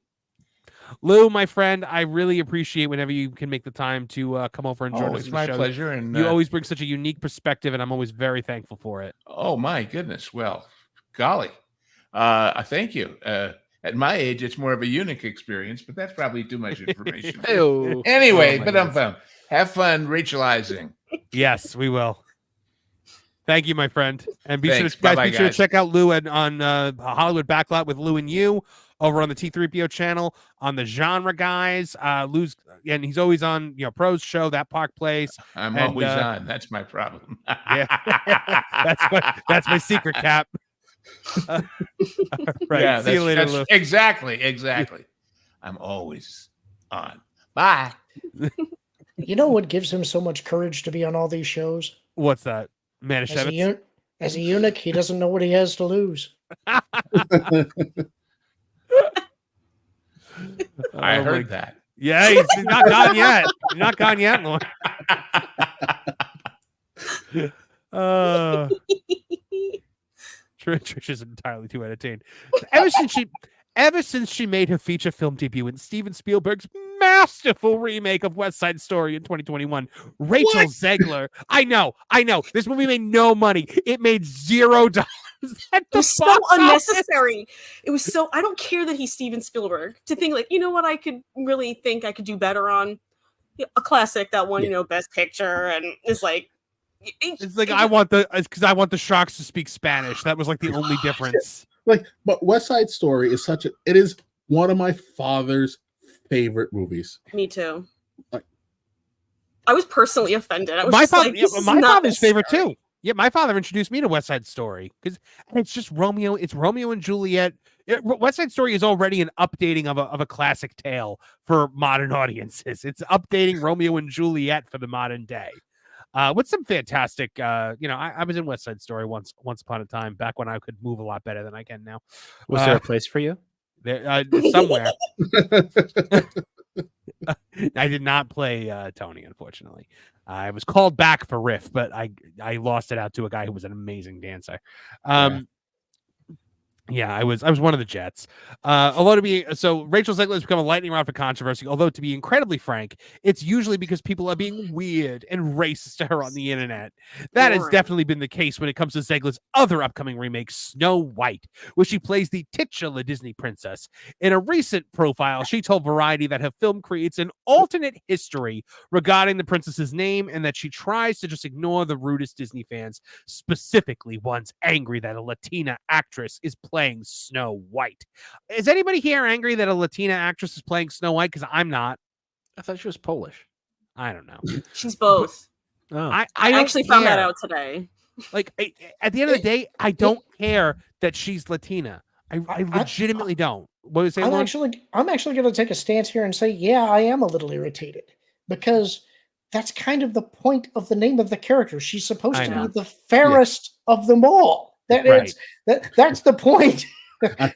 Lou, my friend, I really appreciate whenever you can make the time to come over and join us. It's in my the show. pleasure. And you always bring such a unique perspective, and I'm always very thankful for it. Oh my goodness! Well, golly, thank you. At my age, it's more of a unique experience, but that's probably too much information. Anyway, but I'm fun. Have fun Rachelizing. Yes, we will. Thank you, my friend. And be Thanks. sure Bye-bye, to check out Lou on Hollywood Backlot with Lou and You over on the T3PO channel, on the Genre Guys. Lou's, and he's always on Pro's show, That Park Place. I'm always on. That's my problem. Yeah, that's my secret, Cap. Right. Yeah, see you later, Lou. Exactly. I'm always on. Bye. You know what gives him so much courage to be on all these shows? What's that? Manischewitz? As a eunuch, he doesn't know what he has to lose. I heard that. Yeah, he's not gone yet. He's not gone yet, Lord. Trish is entirely too entertained. Ever since she made her feature film debut in Steven Spielberg's masterful remake of West Side Story in 2021, Rachel Zegler. I know. This movie made no money. It made $0. It was so unnecessary. It was so. I don't care that he's Steven Spielberg. To think like, you know what, I could really think I could do better on a classic that won, Best Picture, and it's like. It's like I want the sharks to speak Spanish. That was like the only difference. But West Side Story is it is one of my father's favorite movies. Me too. I was personally offended. I was my father's favorite too. Yeah, my father introduced me to West Side Story and it's just Romeo. It's Romeo and Juliet. West Side Story is already an updating of a classic tale for modern audiences. It's updating Romeo and Juliet for the modern day. With some fantastic, I was in West Side Story once upon a time, back when I could move a lot better than I can now. Was there a place for you? There, somewhere. I did not play Tony, unfortunately. I was called back for Riff, but I lost it out to a guy who was an amazing dancer. Yeah, I was one of the Jets. So Rachel Zegler has become a lightning rod for controversy. Although, to be incredibly frank, it's usually because people are being weird and racist to her on the internet. That has definitely been the case when it comes to Zegler's other upcoming remake, Snow White, where she plays the titular Disney princess. In a recent profile, she told Variety that her film creates an alternate history regarding the princess's name, and that she tries to just ignore the rudest Disney fans, specifically ones angry that a Latina actress is playing Snow White. Is anybody here angry that a Latina actress is playing Snow White? Because I'm not. I thought she was Polish. I don't know. She's both. Oh. I actually found that out today. Like, at the end of the day, I don't care that she's Latina. I legitimately don't. What was I'm actually going to take a stance here and say, yeah, I am a little irritated, because that's kind of the point of the name of the character. She's supposed to be the fairest of them all. That's the point.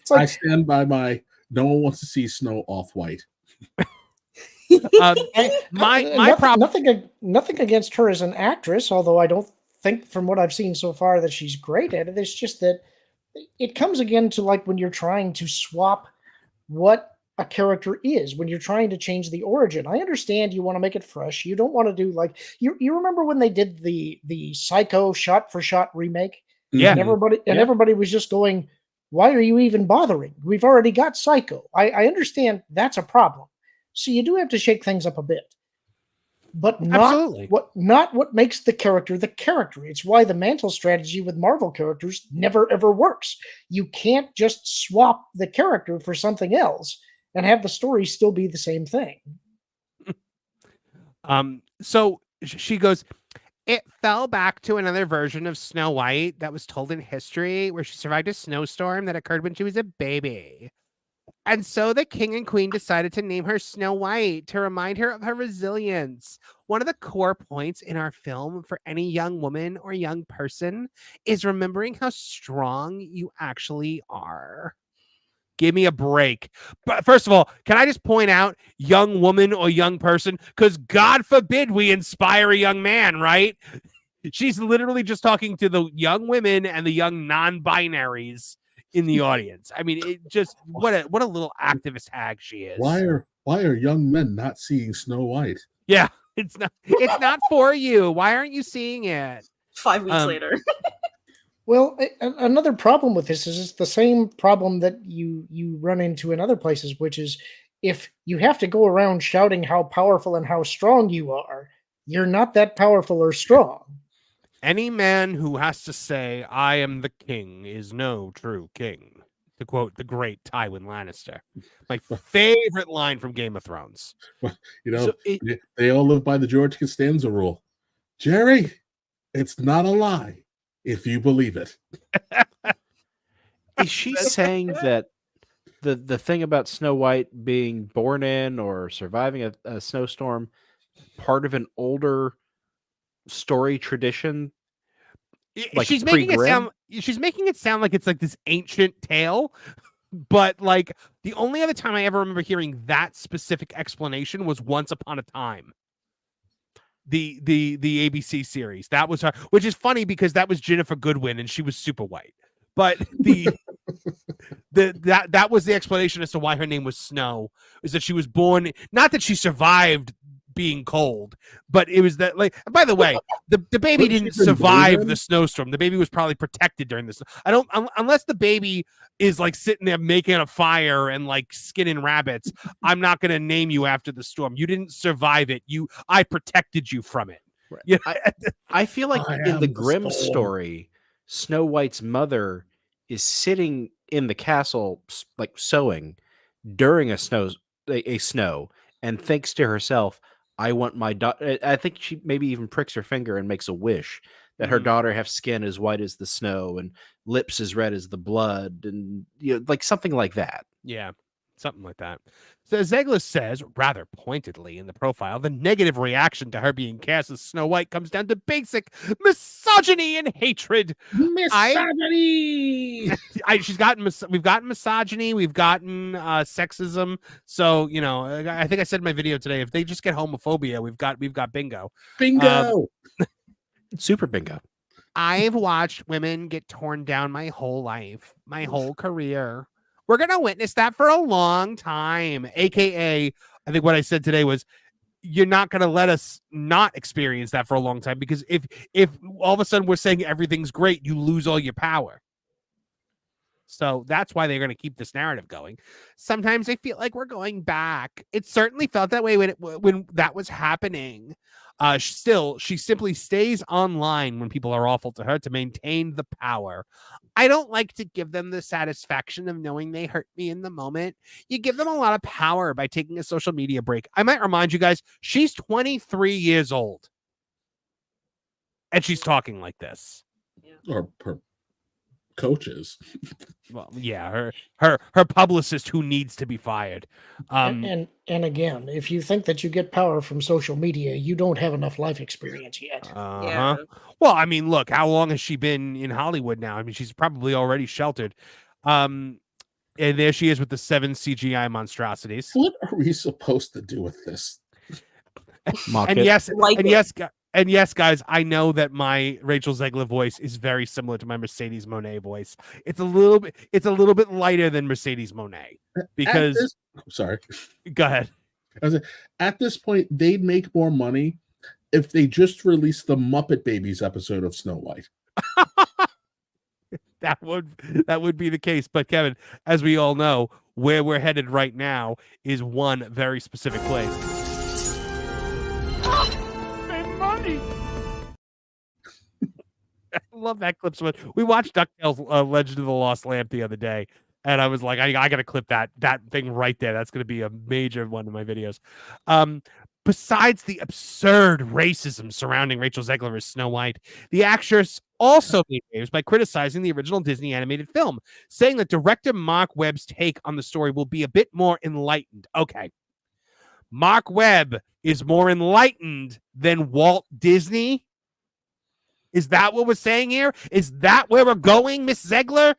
I stand by my. No one wants to see Snow Off-White. My problem. Nothing against her as an actress, although I don't think, from what I've seen so far, that she's great at it. It's just that it comes again to like when you're trying to swap what a character is, when you're trying to change the origin. I understand you want to make it fresh. You don't want to do like you remember when they did the Psycho shot for shot remake. Yeah. And everybody was just going, why are you even bothering? We've already got Psycho. I understand that's a problem. So you do have to shake things up a bit. But not what makes the character the character. It's why the mantle strategy with Marvel characters never ever works. You can't just swap the character for something else and have the story still be the same thing. So she goes, it fell back to another version of Snow White that was told in history, where she survived a snowstorm that occurred when she was a baby. And so the king and queen decided to name her Snow White to remind her of her resilience. One of the core points in our film for any young woman or young person is remembering how strong you actually are. Give me a break. But first of all, can I just point out young woman or young person? Because God forbid we inspire a young man, right? She's literally just talking to the young women and the young non-binaries in the audience. I mean, it just what a little activist hag she is. Why are young men not seeing Snow White? Yeah, it's not for you. Why aren't you seeing it? 5 weeks later. Well, another problem with this is it's the same problem that you run into in other places, which is if you have to go around shouting how powerful and how strong you are, you're not that powerful or strong. Any man who has to say, "I am the king," is no true king, to quote the great Tywin Lannister. My favorite line from Game of Thrones. Well, they all live by the George Costanza rule. Jerry, it's not a lie if you believe it. Is she saying that the thing about Snow White being born in or surviving a snowstorm part of an older story tradition? Like she's making it sound like it's like this ancient tale, but like the only other time I ever remember hearing that specific explanation was Once Upon a Time. The ABC series. That was her, which is funny because that was Jennifer Goodwin and she was super white. But that was the explanation as to why her name was Snow, is that she was born, not that she survived being cold, but it was that, like, by the way, the baby didn't survive the snowstorm. The baby was probably protected during this. Unless the baby is like sitting there making a fire and like skinning rabbits, I'm not going to name you after the storm. You didn't survive it. I protected you from it. Right. Yeah. I feel like in the Grimm story, Snow White's mother is sitting in the castle, like sewing during a snow and thinks to herself, I want my daughter. I think she maybe even pricks her finger and makes a wish that her daughter have skin as white as the snow and lips as red as the blood, and like something like that. Yeah, something like that. So Zegler says, rather pointedly in the profile, the negative reaction to her being cast as Snow White comes down to basic misogyny and hatred. Misogyny! We've gotten misogyny, we've gotten sexism. So, I think I said in my video today, if they just get homophobia, we've got bingo. Bingo! Super bingo. I've watched women get torn down my whole life, my whole career. We're going to witness that for a long time. AKA, I think what I said today was, you're not going to let us not experience that for a long time, because if all of a sudden we're saying everything's great, you lose all your power. So that's why they're going to keep this narrative going. Sometimes I feel like we're going back. It certainly felt that way when that was happening. Still, she simply stays online when people are awful to her to maintain the power. I don't like to give them the satisfaction of knowing they hurt me in the moment. You give them a lot of power by taking a social media break. I might remind you guys, she's 23 years old. And she's talking like this. Or her coaches. Well, yeah, her publicist who needs to be fired. And again, if you think that you get power from social media, you don't have enough life experience yet. Yeah. Well, I mean, look, how long has she been in Hollywood now? I mean, she's probably already sheltered. And there she is with the 7 CGI monstrosities. What are we supposed to do with this? And yes, guys, I know that my Rachel Zegler voice is very similar to my Mercedes Monet voice. It's a little bit lighter than Mercedes Monet because. Sorry. Go ahead. At this point, they'd make more money if they just released the Muppet Babies episode of Snow White. That would be the case. But Kevin, as we all know, where we're headed right now is one very specific place. Money. I love that clip so much. We watched DuckTales Legend of the Lost Lamp the other day, and I was like, I got to clip that thing right there. That's going to be a major one of my videos. Besides the absurd racism surrounding Rachel Zegler as Snow White, the actress also made waves by criticizing the original Disney animated film, saying that director Mark Webb's take on the story will be a bit more enlightened. Okay. Mark Webb is more enlightened than Walt Disney? Is that what we're saying here? Is that where we're going, Miss Zegler?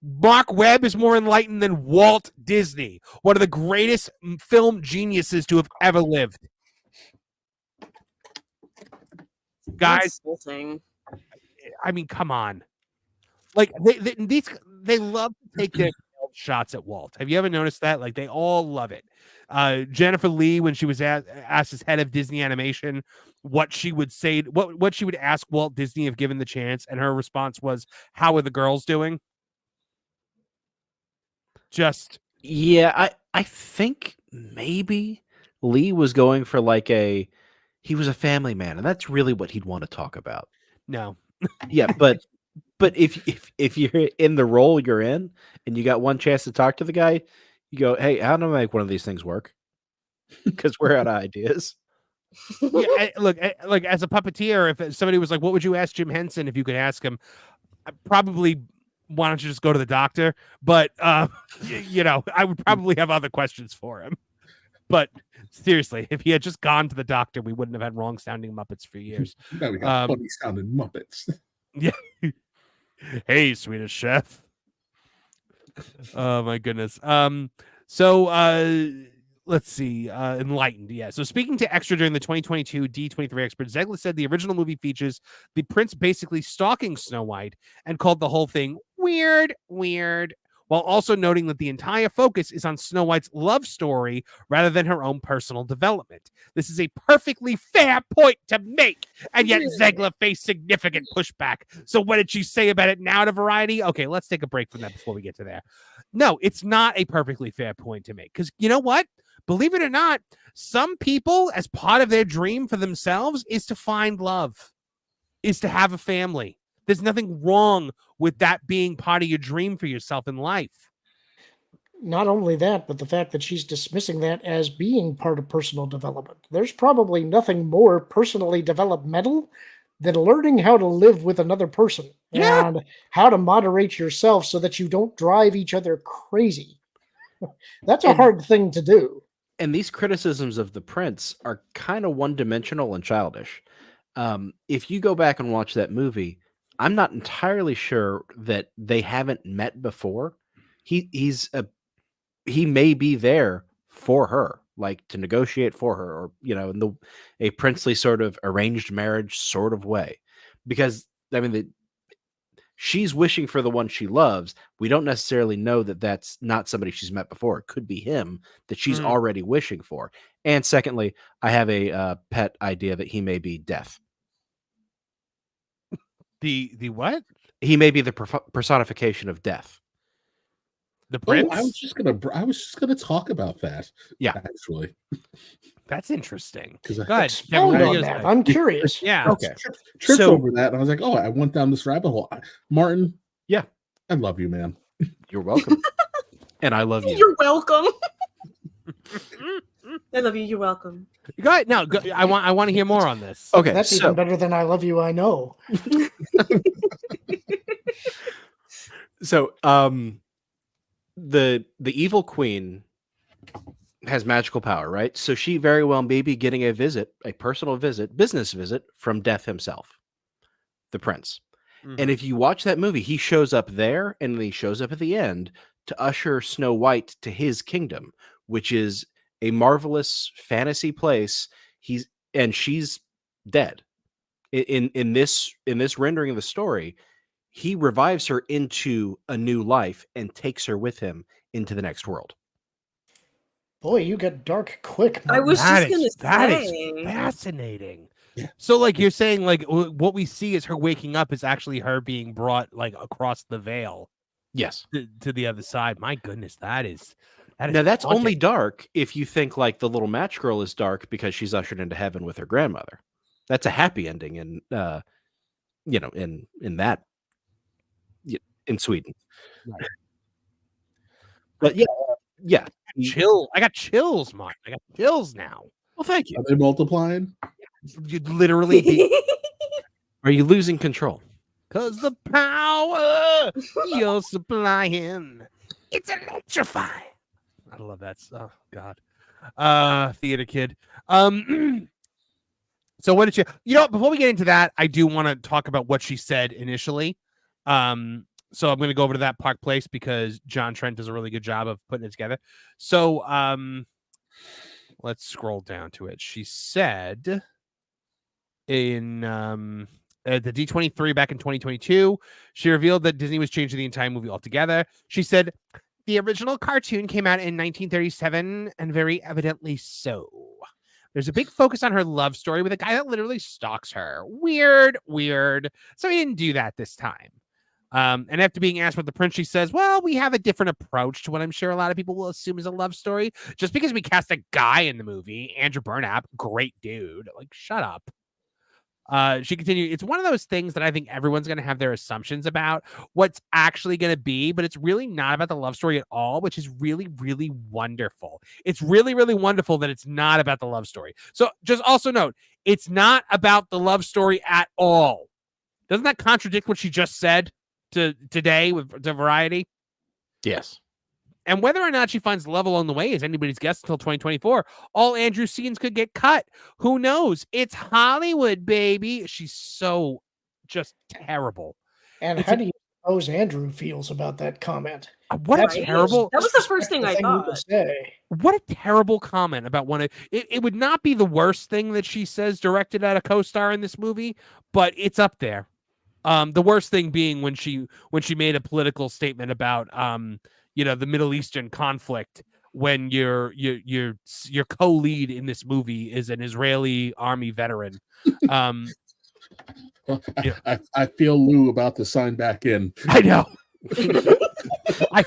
Mark Webb is more enlightened than Walt Disney, one of the greatest film geniuses to have ever lived. Guys, That's the thing. I mean, come on. Like, they love to take their shots at Walt. Have you ever noticed that? Like they all love it. Jennifer Lee, when she was asked as head of Disney Animation, what she would say, what she would ask Walt Disney if given the chance, and her response was, "How are the girls doing?" I think maybe Lee was going for like he was a family man, and that's really what he'd want to talk about. No. Yeah, but if you're in the role you're in and you got one chance to talk to the guy, you go, "Hey, how do I make one of these things work?" Because we're out of ideas. Yeah, look, as a puppeteer, if somebody was like, "What would you ask Jim Henson if you could ask him?" Probably, why don't you just go to the doctor? But I would probably have other questions for him. But seriously, if he had just gone to the doctor, we wouldn't have had wrong sounding Muppets for years. Now we got funny sounding Muppets. Yeah. Hey, Swedish chef. Oh my goodness. Let's see. Enlightened. Yeah. So speaking to Extra during the 2022 D23 Expert, Zegler said the original movie features the prince basically stalking Snow White and called the whole thing weird, while also noting that the entire focus is on Snow White's love story rather than her own personal development. This is a perfectly fair point to make, and yet Zegler faced significant pushback. So what did she say about it now to Variety? Okay, let's take a break from that before we get to there. No, it's not a perfectly fair point to make, because you know what? Believe it or not, some people, as part of their dream for themselves, is to find love, is to have a family. There's nothing wrong with that being part of your dream for yourself in life. Not only that, but the fact that she's dismissing that as being part of personal development. There's probably nothing more personally developmental than learning how to live with another person and how to moderate yourself so that you don't drive each other crazy. That's a hard thing to do. And these criticisms of the prince are kind of one-dimensional and childish. If you go back and watch that movie, I'm not entirely sure that they haven't met before. He may be there for her, like to negotiate for her, or in a princely sort of arranged marriage sort of way. Because I mean, she's wishing for the one she loves. We don't necessarily know that that's not somebody she's met before. It could be him that she's already wishing for. And secondly, I have a pet idea that he may be death. The what? He may be the personification of death. The prince? I was just gonna talk about that. Yeah, actually, that's interesting. Because I'm curious. Yeah. Okay. Tripped over that, and I was like, "Oh, I went down this rabbit hole." Martin, yeah, I love you, man. You're welcome, and I love you. You're welcome. I love you. You're welcome. Go ahead. No, I want to hear more on this. Okay, that's even better than I love you. I know. So, the evil queen has magical power, right? So she very well may be getting a personal visit, business visit from Death himself, the prince. Mm-hmm. And if you watch that movie, he shows up there, and he shows up at the end to usher Snow White to his kingdom, which is a marvelous fantasy place. She's dead. In this rendering of the story, he revives her into a new life and takes her with him into the next world. Boy, you get dark quick. I was just going to say. That is fascinating. Yeah. So, like, you're saying, like, what we see is her waking up is actually her being brought, like, across the veil. Yes. To the other side. My goodness, that is now that's only dark if you think like the little match girl is dark because she's ushered into heaven with her grandmother. That's a happy ending in that in Sweden. Right. But yeah. I got chills, Mark. I got chills now. Well, thank you. Are they multiplying? You'd literally be. Are you losing control? Because the power you're supplying, it's electrifying. I love that. Oh, God. Theater kid. So what did before we get into that, I do want to talk about what she said initially. So I'm going to go over to that Park Place because John Trent does a really good job of putting it together. So let's scroll down to it. She said in the D23 back in 2022. She revealed that Disney was changing the entire movie altogether. She said, the original cartoon came out in 1937, and very evidently so. There's a big focus on her love story with a guy that literally stalks her. Weird. So he didn't do that this time. And after being asked about the prince, she says, well, we have a different approach to what I'm sure a lot of people will assume is a love story. Just because we cast a guy in the movie, Andrew Burnap, great dude. Like, shut up. She continued, it's one of those things that I think everyone's going to have their assumptions about what's actually going to be, but it's really not about the love story at all, which is really, really wonderful. It's really, really wonderful that it's not about the love story. So just also note, it's not about the love story at all. Doesn't that contradict what she just said today to Variety? Yes. And whether or not she finds love along the way is anybody's guess until 2024. All Andrew's scenes could get cut. Who knows? It's Hollywood, baby. She's so just terrible. And how do you suppose Andrew feels about that comment? What a terrible... That was the first thing I thought. What a terrible comment about one of... It would not be the worst thing that she says directed at a co-star in this movie, but it's up there. The worst thing being when she made a political statement about... the Middle Eastern conflict, when your co-lead in this movie is an Israeli army veteran. Well, I feel Lou about to sign back in. I know. I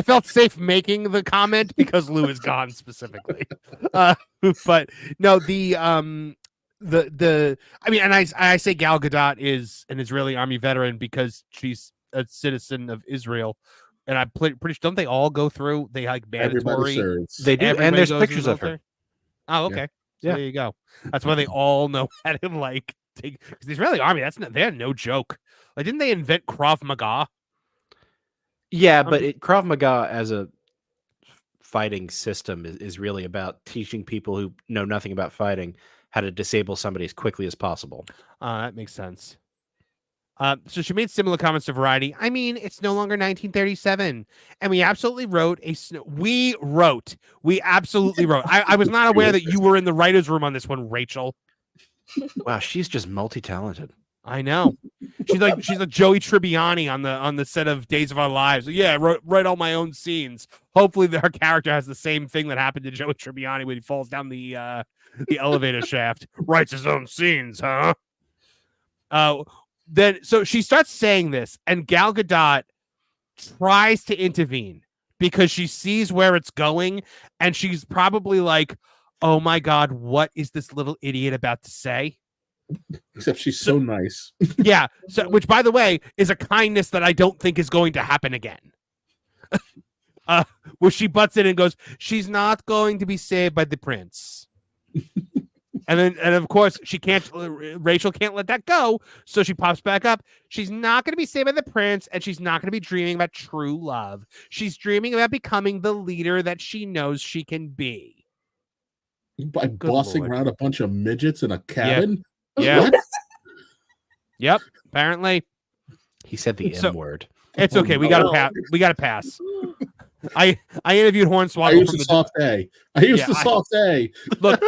felt safe making the comment because Lou is gone specifically. But no, I say Gal Gadot is an Israeli army veteran because she's a citizen of Israel. And I'm pretty sure, don't they all go through? They like mandatory. They do, and there's pictures of her. Oh, okay. So there you go. That's why they all know how to like take. Because the Israeli army, they're no joke. Like, didn't they invent Krav Maga? Yeah, but Krav Maga as a fighting system is really about teaching people who know nothing about fighting how to disable somebody as quickly as possible. That makes sense. So she made similar comments to Variety. I mean, it's no longer 1937, and we absolutely wrote we absolutely wrote. I was not aware that you were in the writers' room on this one, Rachel. Wow, she's just multi-talented. I know. She's like Joey Tribbiani on the set of Days of Our Lives. Yeah, write all my own scenes. Hopefully, her character has the same thing that happened to Joey Tribbiani when he falls down the elevator shaft. Writes his own scenes, huh? Then so she starts saying this, and Gal Gadot tries to intervene because she sees where it's going, and she's probably like, oh my God, what is this little idiot about to say? Except she's so nice. Yeah. So, which, by the way, is a kindness that I don't think is going to happen again. Where she butts in and goes, she's not going to be saved by the prince. And of course, Rachel can't let that go. So she pops back up. She's not going to be saved by the prince, and she's not going to be dreaming about true love. She's dreaming about becoming the leader that she knows she can be. By bossing around a bunch of midgets in a cabin? Yeah. What? Yep. Apparently. He said the M word. It's okay. We got to pass. I interviewed Hornswoggle. I used the soft A. The soft A. Look,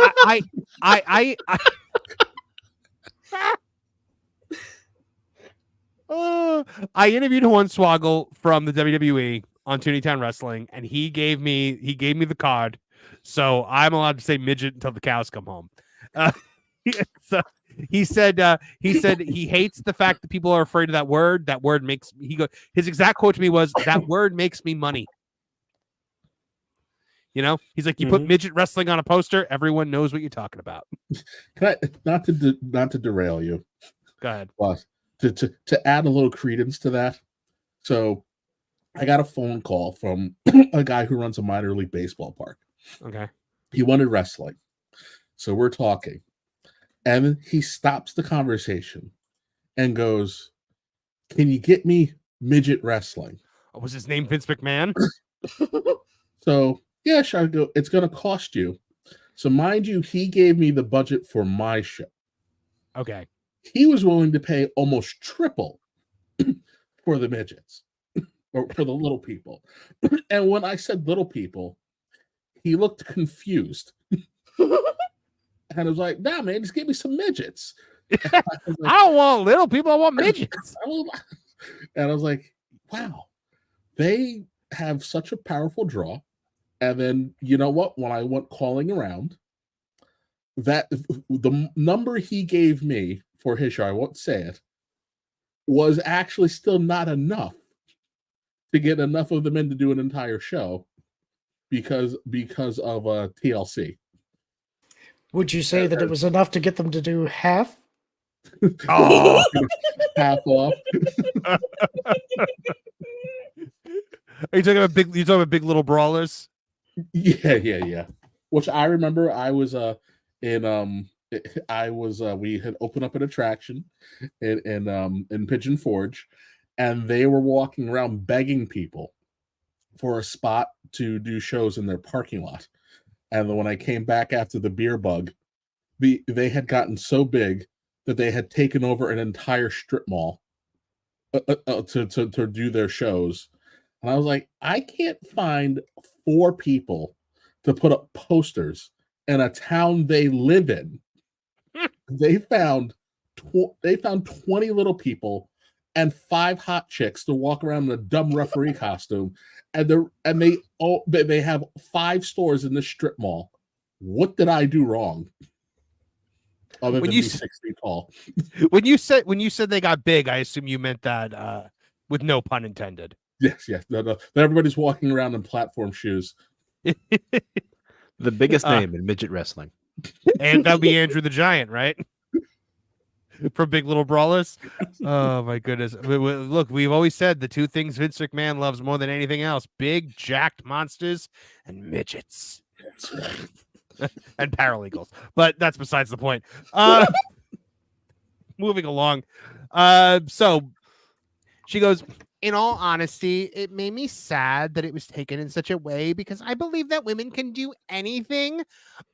I interviewed Hornswoggle from the WWE on Tooney Town Wrestling, and he gave me the card, so I'm allowed to say midget until the cows come home. So he said he hates the fact that people are afraid of that word. That word makes his exact quote to me was, "That word makes me money." You know, he's like, you put midget wrestling on a poster, everyone knows what you're talking about. Not to derail you. Go ahead. But to add a little credence to that. So I got a phone call from a guy who runs a minor league baseball park. Okay. He wanted wrestling. So we're talking. And he stops the conversation and goes, "Can you get me midget wrestling?" Oh, was his name Vince McMahon? So yeah, sure. I go, it's going to cost you. So mind you, he gave me the budget for my show. Okay. He was willing to pay almost triple for the midgets or for the little people. And when I said little people, he looked confused. And I was like, nah, man, just give me some midgets. I don't want little people. I want midgets. And I was like, wow, they have such a powerful draw. And then, you know what? When I went calling around, that the number he gave me for his show, I won't say it, was actually still not enough to get enough of them in to do an entire show because of TLC. Would you say that it was enough to get them to do half? Oh, half off. Are you talking about big? You talking about Big Little Brawlers? Yeah. Which I remember, I was we had opened up an attraction in Pigeon Forge, and they were walking around begging people for a spot to do shows in their parking lot. And then when I came back after the beer bug, they had gotten so big that they had taken over an entire strip mall to do their shows. And I was like, I can't find 4 people to put up posters in a town they live in. They found 20 little people and 5 hot chicks to walk around in a dumb referee costume, and they have 5 stores in this strip mall. What did I do wrong? Other than be 6 feet tall. When you said they got big, I assume you meant that with no pun intended. Yes. No. Everybody's walking around in platform shoes. The biggest name in midget wrestling. And that'll be Andrew the Giant, right? From Big Little Brawlers. Oh my goodness. Look, we've always said the 2 things Vince McMahon loves more than anything else: big, jacked monsters and midgets. And paralegals. But that's besides the point. Moving along. So she goes, in all honesty, it made me sad that it was taken in such a way because I believe that women can do anything,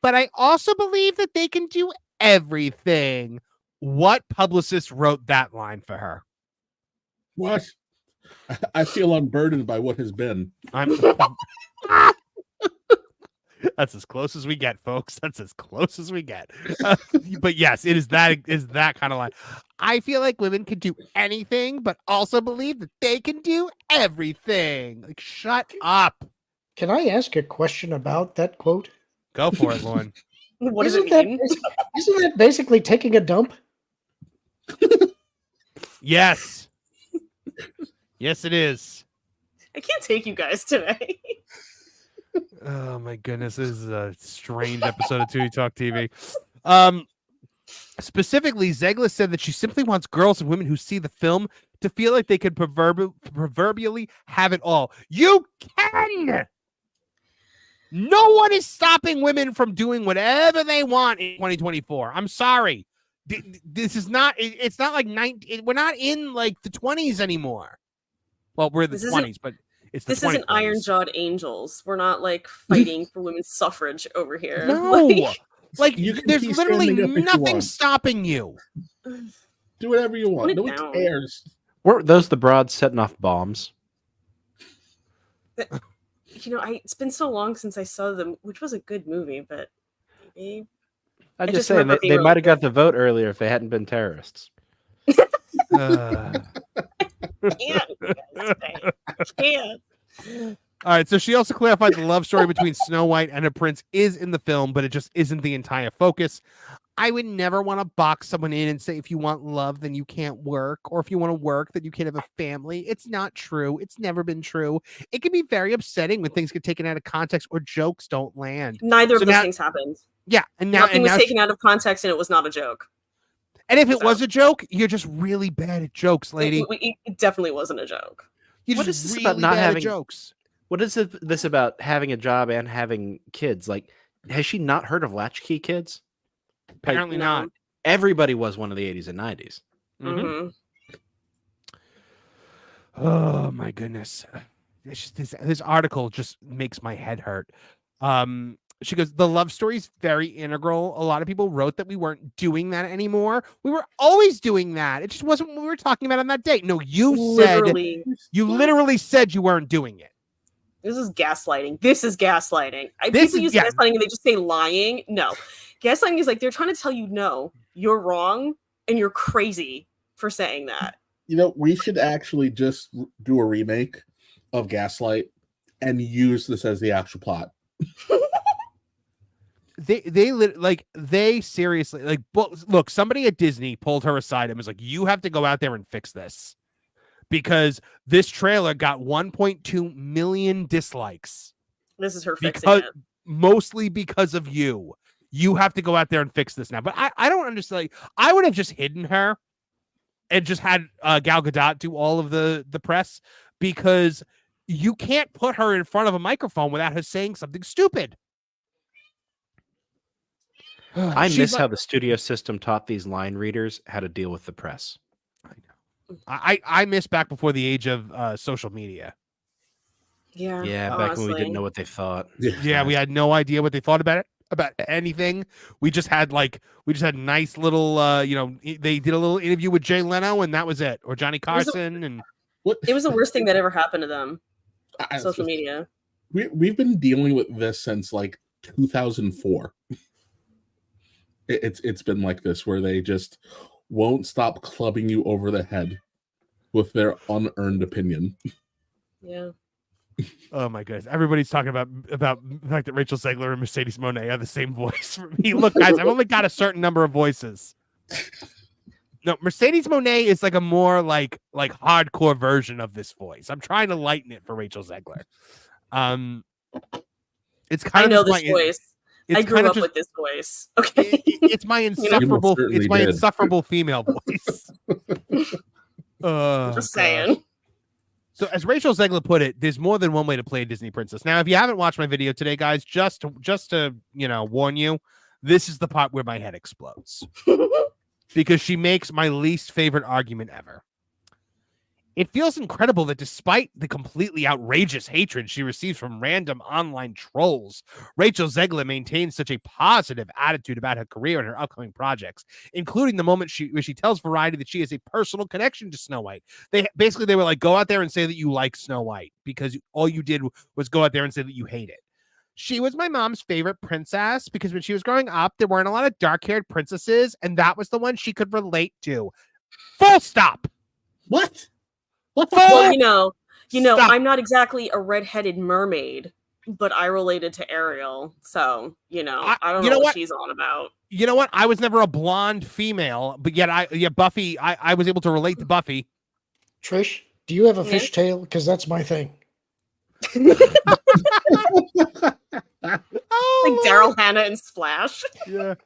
but I also believe that they can do everything. What publicist wrote that line for her? What? I feel unburdened by what has been. That's as close as we get, folks. That's as close as we get. But yes, it is that kind of line. I feel like women can do anything, but also believe that they can do everything. Like, shut up. Can I ask a question about that quote? Go for it, Lauren. What does it mean? Isn't that basically taking a dump? Yes. Yes, it is. I can't take you guys today. Oh my goodness, this is a strange episode of Tooney Talk TV. Specifically, Zegler said that she simply wants girls and women who see the film to feel like they could proverbially have it all. You can! No one is stopping women from doing whatever they want in 2024. I'm sorry. This is not, it's not like we're not in like the 20s anymore. Well, we're in the 20s, but it's the this isn't iron-jawed angels. We're not like fighting for women's suffrage over here. No, like there's literally nothing stopping you. Do whatever you want. No one cares. Weren't those the broads setting off bombs? You know, it's been so long since I saw them, which was a good movie, but maybe I'm just saying they might have got the vote earlier if they hadn't been terrorists. Can't. All right, so she also clarified the love story between Snow White and a prince is in the film, but it just isn't the entire focus. I would never want to box someone in and say, if you want love, then you can't work, or if you want to work, then you can't have a family. It's not true. It's never been true. It can be very upsetting when things get taken out of context or jokes don't land. Neither of those things happened. Yeah, and now nothing was taken out of context, and it was not a joke. And if it was a joke, you're just really bad at jokes, lady. It definitely wasn't a joke. What is this about not having jokes? What is this about having a job and having kids? Like, has she not heard of latchkey kids? Apparently not. Everybody was one of the 80s and 90s. Mm-hmm. Oh my goodness. It's just, this article just makes my head hurt. She goes, the love story is very integral. A lot of people wrote that we weren't doing that anymore. We were always doing that. It just wasn't what we were talking about on that date. No, you literally said you weren't doing it. This is gaslighting. People use gaslighting and they just say lying. No. Gaslighting is like they're trying to tell you, no, you're wrong. and you're crazy for saying that. You know, we should actually just do a remake of Gaslight and use this as the actual plot. They seriously, like, look, somebody at Disney pulled her aside and was like, you have to go out there and fix this, because this trailer got 1.2 million dislikes. This is her fixing it. Mostly because of you. You have to go out there and fix this now. But I don't understand. Like, I would have just hidden her and just had Gal Gadot do all of the press, because you can't put her in front of a microphone without her saying something stupid. I miss how the studio system taught these line readers how to deal with the press. I know. I miss back before the age of social media. Yeah. Yeah, back when we didn't know what they thought. Yeah, we had no idea what they thought about anything. We just had nice little they did a little interview with Jay Leno and that was it, or Johnny Carson. It was the worst thing that ever happened to them. Social media. We've been dealing with this since like 2004. It's been like this, where they just won't stop clubbing you over the head with their unearned opinion. Yeah. Oh my goodness! Everybody's talking about the fact that Rachel Zegler and Mercedes Moné are the same voice for me. Look, guys, I've only got a certain number of voices. No, Mercedes Moné is like a more like hardcore version of this voice. I'm trying to lighten it for Rachel Zegler. It's kind of I know this voice. I grew up with this voice. Okay, it's my insufferable. It's my insufferable female voice. Just saying. So, as Rachel Zegler put it, there's more than one way to play a Disney princess. Now, if you haven't watched my video today, guys, just to warn you, this is the part where my head explodes, because she makes my least favorite argument ever. It feels incredible that despite the completely outrageous hatred she receives from random online trolls, Rachel Zegler maintains such a positive attitude about her career and her upcoming projects, including the moment where she tells Variety that she has a personal connection to Snow White. They were like, go out there and say that you like Snow White, because all you did was go out there and say that you hate it. She was my mom's favorite princess because when she was growing up, there weren't a lot of dark-haired princesses, and that was the one she could relate to. Full stop. What? Well, I'm not exactly a redheaded mermaid, but I related to Ariel, so I don't know what she's on about. You know what? I was never a blonde female, but yet Buffy. I was able to relate to Buffy. Trish, do you have a fishtail? Because that's my thing. Like Daryl Hannah and Splash. Yeah.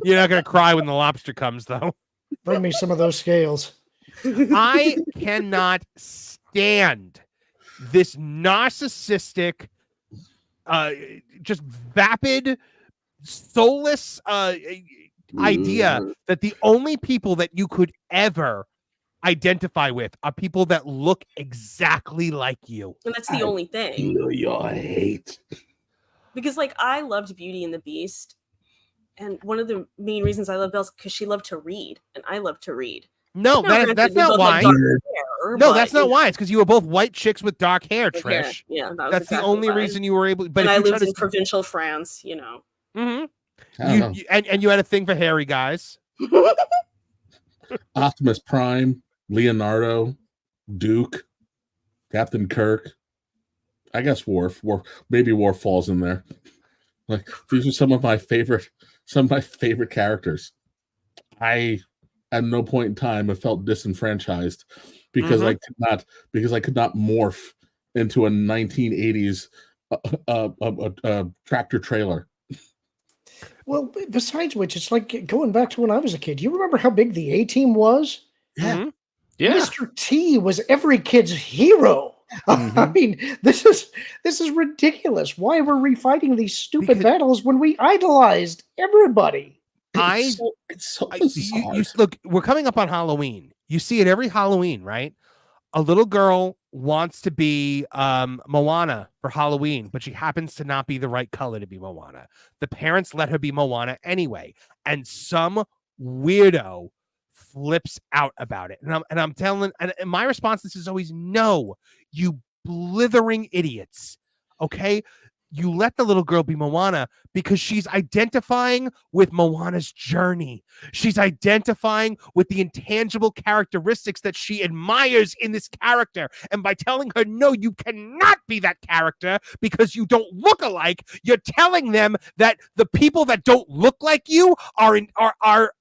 You're not gonna cry when the lobster comes, though. Bring me some of those scales. I cannot stand this narcissistic, just vapid, soulless idea that the only people that you could ever identify with are people that look exactly like you. And that's the only thing. Feel your hate. Because I loved Beauty and the Beast, and one of the main reasons I love Belle is because she loved to read, and I love to read. No, that's not why. That's not why. It's because you were both white chicks with dark hair, Trish. Yeah, that's exactly the only reason you were able. But I lived in provincial France, Mm-hmm. And you had a thing for hairy guys. Optimus Prime, Leonardo, Duke, Captain Kirk. I guess Worf. Maybe Worf falls in there. Like, these are some of my favorite characters. I at no point in time I felt disenfranchised because I could not morph into a 1980s tractor trailer. Well, besides which, it's like going back to when I was a kid. You remember how big the A-Team was? Yeah. Mm-hmm. Yeah. Mr. T was every kid's hero. I mean, this is ridiculous. Why we're refighting these stupid battles when we idolized everybody? It's so bizarre. Look, we're coming up on Halloween. You see it every Halloween, right? A little girl wants to be Moana for Halloween, but she happens to not be the right color to be Moana. The parents let her be Moana anyway, and some weirdo flips out about it. And I'm telling, and my response to this is always, no, you blithering idiots. Okay? you let the little girl be Moana because she's identifying with Moana's journey. She's identifying with the intangible characteristics that she admires in this character. And by telling her, no, you cannot be that character because you don't look alike, you're telling them that the people that don't look like you are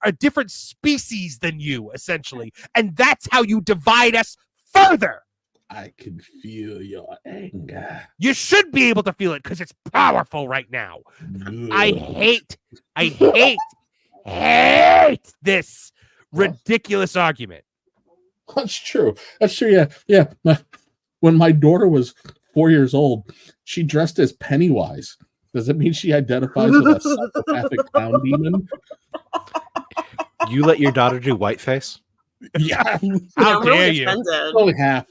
a different species than you, essentially. And that's how you divide us further. I can feel your anger. You should be able to feel it because it's powerful right now. Good. I hate this ridiculous argument. That's true. Yeah. When my daughter was 4 years old, she dressed as Pennywise. Does it mean she identifies with a psychopathic clown demon? You let your daughter do whiteface? Yeah. How I'm dare really you? offended. Only half.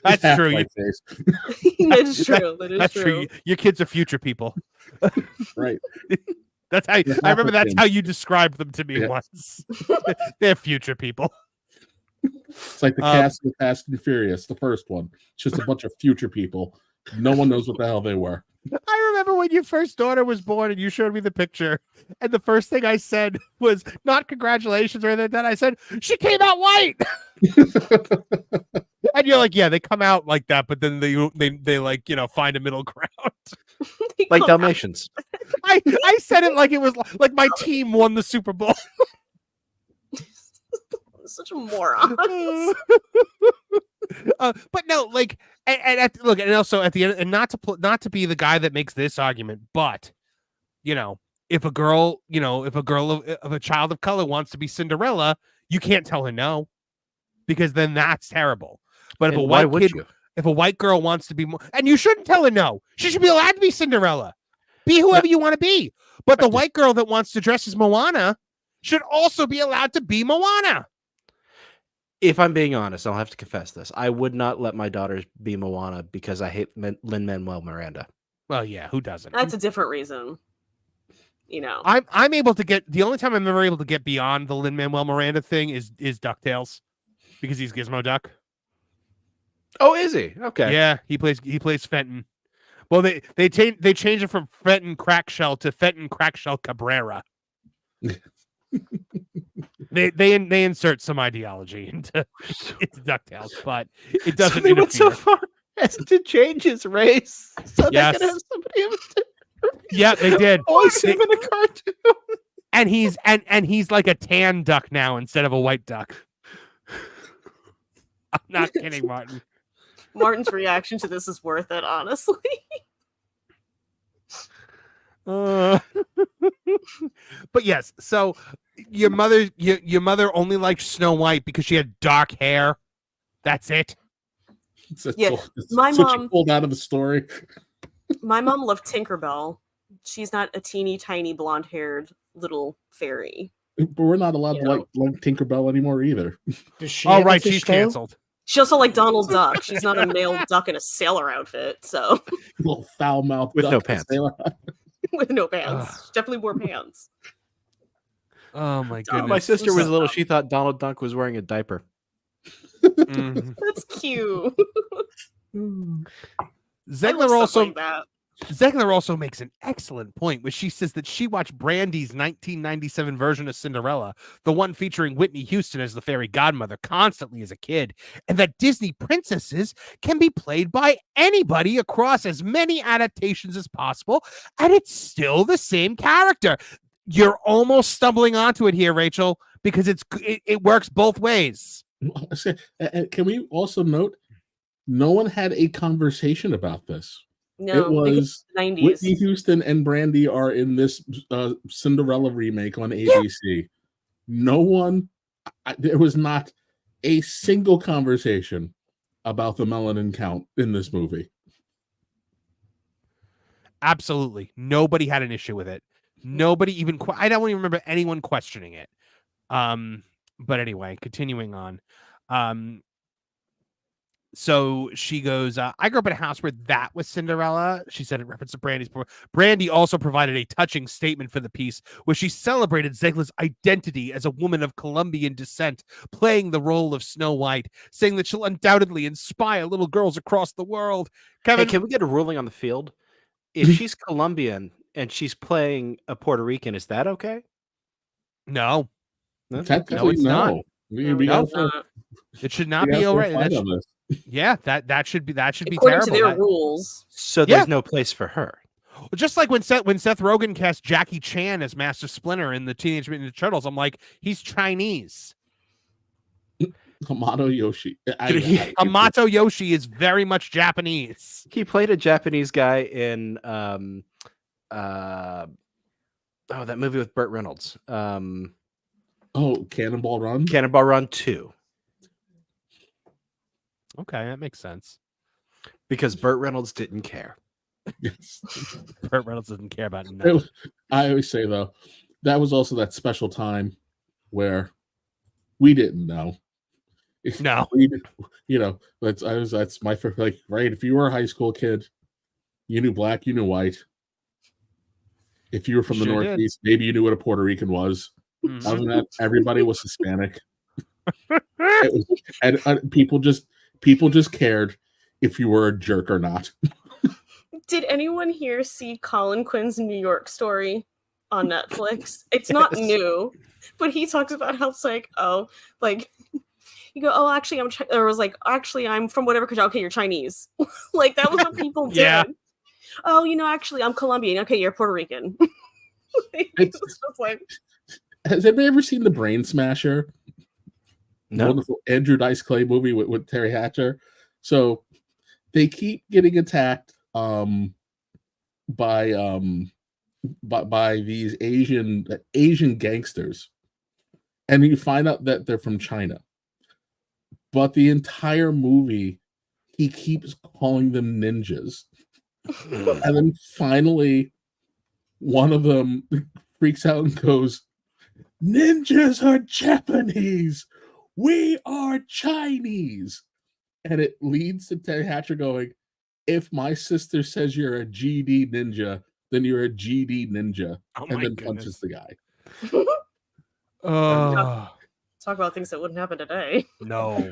That's Half true. whiteface. That is true. That is That's true. true. Your kids are future people. Right. That's how Yeah, I remember. That's African. how you described them to me Yeah. once. They're future people. It's like the cast of Fast and Furious, the first one. It's just a bunch of future people. No one knows what the hell they were. I remember when your first daughter was born and you showed me the picture, and the first thing I said was not congratulations or anything like that. I said she came out white. And you're like, yeah, they come out like that, but then they like, find a middle ground. Like Dalmatians. I said it like it was like my team won the Super Bowl. Such a moron. But no, like, and also at the end, and not to be the guy that makes this argument, but if a girl of a child of color wants to be Cinderella, you can't tell her no, because then that's terrible. But if if a white girl wants to be more, and you shouldn't tell her no, she should be allowed to be Cinderella. Be whoever you want to be. But the white girl that wants to dress as Moana should also be allowed to be Moana. If I'm being honest, I'll have to confess this. I would not let my daughters be Moana because I hate Lin-Manuel Miranda. Well, yeah, who doesn't? That's a different reason. I'm able to get, the only time I'm ever able to get beyond the Lin-Manuel Miranda thing is DuckTales, because he's Gizmo Duck. Oh, is he? Okay. Yeah, he plays Fenton. Well, they changed it from Fenton Crackshell to Fenton Crackshell Cabrera. They insert some ideology into DuckTales, but it doesn't. So they went so far as to change his race, so they could have somebody else. Yeah, they did. Always him in a cartoon, and he's like a tan duck now instead of a white duck. I'm not kidding, Martin. Martin's reaction to this is worth it, honestly. But yes, so your mother only liked Snow White because she had dark hair. That's it. My mom pulled out of the story. My mom loved Tinkerbell. She's not a teeny tiny blonde-haired little fairy. But we're not allowed to like Tinkerbell anymore either. Oh, right, she's canceled. She also liked Donald Duck. She's not a male duck in a sailor outfit, so little foul mouth with no pants. With no pants. Definitely wore pants. Oh my goodness! My sister was little. She thought Donald Duck was wearing a diaper. That's cute. Zegler also makes an excellent point, where she says that she watched Brandy's 1997 version of Cinderella, the one featuring Whitney Houston as the fairy godmother, constantly as a kid, and that Disney princesses can be played by anybody across as many adaptations as possible, and it's still the same character. You're almost stumbling onto it here, Rachel, because it works both ways. Can we also note, no one had a conversation about this. No, it was 90s. Whitney Houston and Brandy are in this Cinderella remake on ABC. Yeah. No one, there was not a single conversation about the melanin count in this movie. Absolutely. Nobody had an issue with it. Nobody even, I don't even remember anyone questioning it. But anyway, continuing on. So she goes, I grew up in a house where that was Cinderella. She said in reference to Brandy's. Brandy also provided a touching statement for the piece where she celebrated Zegler's identity as a woman of Colombian descent, playing the role of Snow White, saying that she'll undoubtedly inspire little girls across the world. Kevin, hey, can we get a ruling on the field? if she's Colombian and she's playing a Puerto Rican, is that okay? No, Technically, it's not. We No, got it should not be all right. this. Yeah, that should be According terrible. to their rules. So there's no place for her. Just like when Seth Rogen cast Jackie Chan as Master Splinter in the Teenage Mutant Ninja Turtles, I'm like, he's Chinese. Hamato Yoshi. Hamato Yoshi is very much Japanese. He played a Japanese guy in that movie with Burt Reynolds. Cannonball Run? Cannonball Run 2. Okay, that makes sense. Because Burt Reynolds didn't care. Yes. Burt Reynolds doesn't care about nothing. I always say, though, that was also that special time where we didn't know. No. That's my first, like, right? If you were a high school kid, you knew black, you knew white. If you were from the Northeast, maybe you knew what a Puerto Rican was. Mm-hmm. Other than that, everybody was Hispanic. and people just cared if you were a jerk or not. Did anyone here see Colin Quinn's New York Story on Netflix? It's not new, but he talks about how it's like, you go, actually, I'm from whatever country. Okay, you're Chinese. Like, that was what people did. Yeah. Oh, actually, I'm Colombian. Okay, you're Puerto Rican. It's just like, has anybody ever seen The Brain Smasher? No. Wonderful Andrew Dice Clay movie with Terry Hatcher. So they keep getting attacked by these Asian gangsters, and you find out that they're from China. But the entire movie, he keeps calling them ninjas. And then finally, one of them freaks out and goes, "Ninjas are Japanese. We are Chinese." And it leads to Terry Hatcher going, "If my sister says you're a GD ninja, then you're a GD ninja." And then punches the guy. Talk about things that wouldn't happen today. No.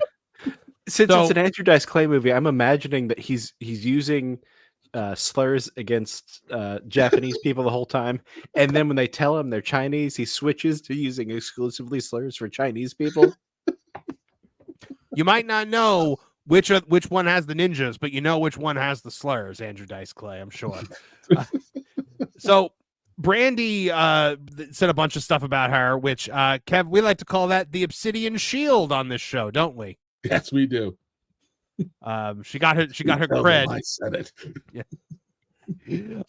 Since it's an Andrew Dice Clay movie, I'm imagining that he's using slurs against Japanese people the whole time, and then when they tell him they're Chinese, he switches to using exclusively slurs for Chinese people. You might not know which one has the ninjas, but you know which one has the slurs. Andrew Dice Clay, I'm sure. So Brandy said a bunch of stuff about her, which Kev, we like to call that the Obsidian Shield on this show, don't we? Yes, we do. She got her cred. I said it. Yeah.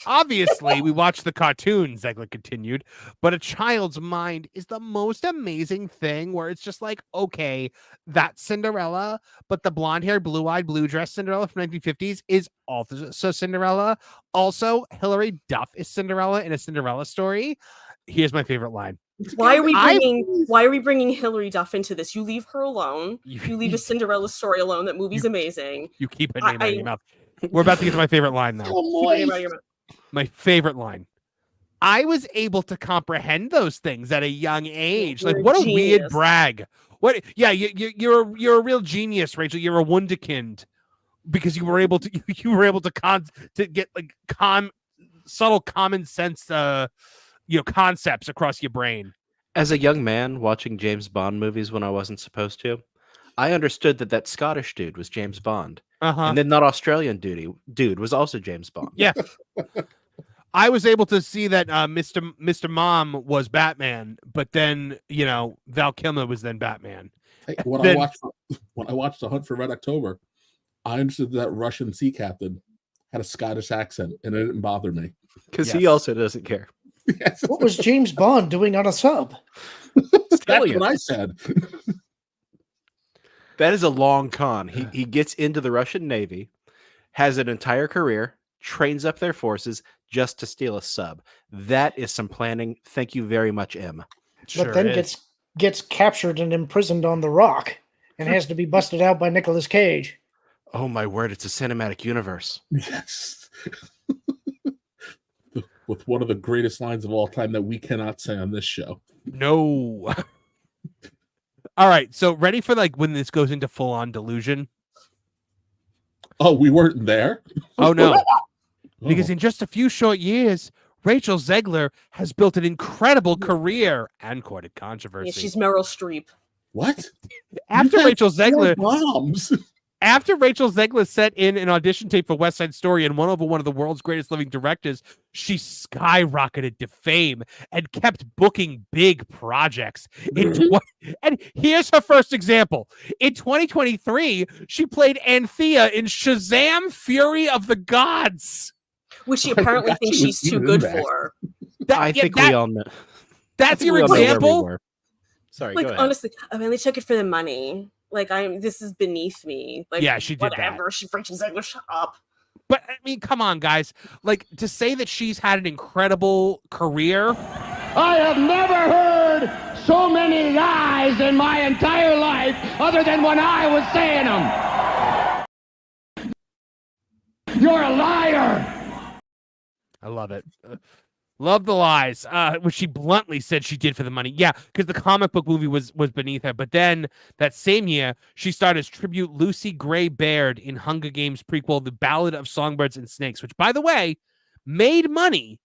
Obviously, we watched the cartoon, Zegler continued, but a child's mind is the most amazing thing where it's just like, okay, that's Cinderella, but the blonde-haired, blue-eyed, blue-dressed Cinderella from 1950s is also Cinderella. Also, Hilary Duff is Cinderella in a Cinderella story. Here's my favorite line. Why are we bringing Hilary Duff into this? You leave her alone. You leave a Cinderella story alone. That movie's amazing. You keep her name out of your mouth. We're about to get to my favorite line now. My favorite line. I was able to comprehend those things at a young age. Like, what a weird brag. What? Yeah, you're a real genius, Rachel. You're a wunderkind because you were able to get like subtle common sense concepts across your brain. As a young man watching James Bond movies when I wasn't supposed to, I understood that Scottish dude was James Bond. And then that Australian dude was also James Bond. Yeah. I was able to see that Mr. Mom was Batman, but then, Val Kilmer was then Batman. Hey, when I watched The Hunt for Red October, I understood that Russian sea captain had a Scottish accent, and it didn't bother me. Because he also doesn't care. Yes. What was James Bond doing on a sub? That's what I said. That is a long con. He gets into the Russian Navy, has an entire career, trains up their forces just to steal a sub. That is some planning. Thank you very much, M. But then gets captured and imprisoned on the Rock and has to be busted out by Nicolas Cage. Oh my word, it's a cinematic universe. Yes. With one of the greatest lines of all time that we cannot say on this show. No. All right, so ready for when this goes into full-on delusion? Oh, we weren't there? Oh, no. because in just a few short years, Rachel Zegler has built an incredible career and courted controversy. Yeah, she's Meryl Streep. What? After Rachel Zegler bombs. After Rachel Zegler sent in an audition tape for West Side Story and won over one of the world's greatest living directors, she skyrocketed to fame and kept booking big projects. And here's her first example. In 2023, she played Anthea in Shazam! Fury of the Gods, which she apparently thinks she's too good for. I think we all know. That's your example? Sorry, like, go ahead. honestly, I only took it for the money. Like, this is beneath me. Like, yeah, she did whatever. that. She freaking said, shut up. But I mean, come on, guys. Like, to say that she's had an incredible career. I have never heard so many lies in my entire life, other than when I was saying them. You're a liar. I love it. Love the lies, which she bluntly said she did for the money. Yeah, because the comic book movie was beneath her. But then that same year, she starred as tribute Lucy Gray Baird in Hunger Games prequel, The Ballad of Songbirds and Snakes, which, by the way, made money,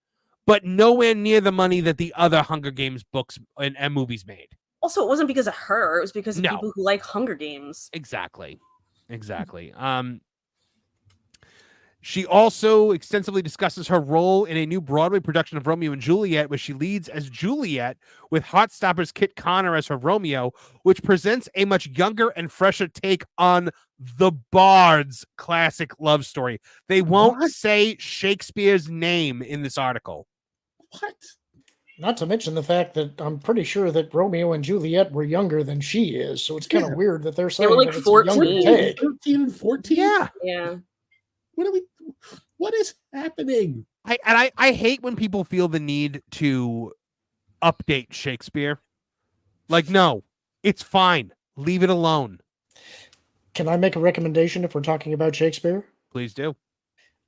but nowhere near the money that the other Hunger Games books and movies made. Also, it wasn't because of her. It was because of people who like Hunger Games. Exactly. She also extensively discusses her role in a new Broadway production of Romeo and Juliet, where she leads as Juliet with Heartstopper's Kit Connor as her Romeo, which presents a much younger and fresher take on the Bard's classic love story. They won't say Shakespeare's name in this article. What? Not to mention the fact that I'm pretty sure that Romeo and Juliet were younger than she is, so it's kind of weird that they're saying they were like that 14. it's a younger take. 13 and 14? Yeah. What is happening? I hate when people feel the need to update Shakespeare. Like, no, it's fine. Leave it alone. Can I make a recommendation if we're talking about Shakespeare? Please do.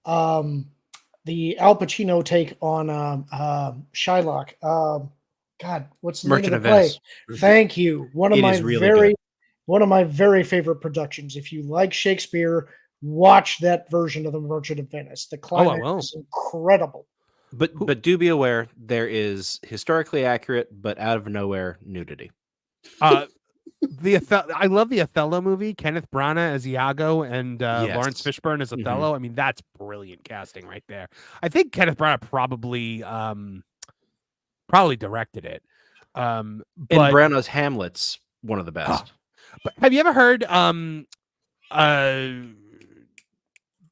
The Al Pacino take on Shylock. God, what's the Merchant name of of the play? Venice. Thank you. One of It my is really one of my very favorite productions. If you like Shakespeare, watch that version of the Merchant of Venice. The climax is incredible. But do be aware there is historically accurate but out of nowhere nudity. I love the Othello movie. Kenneth Branagh as Iago and Lawrence Fishburne as Othello. I mean, that's brilliant casting right there. I think Kenneth Branagh probably directed it. And Branagh's Hamlet's one of the best. But have you ever heard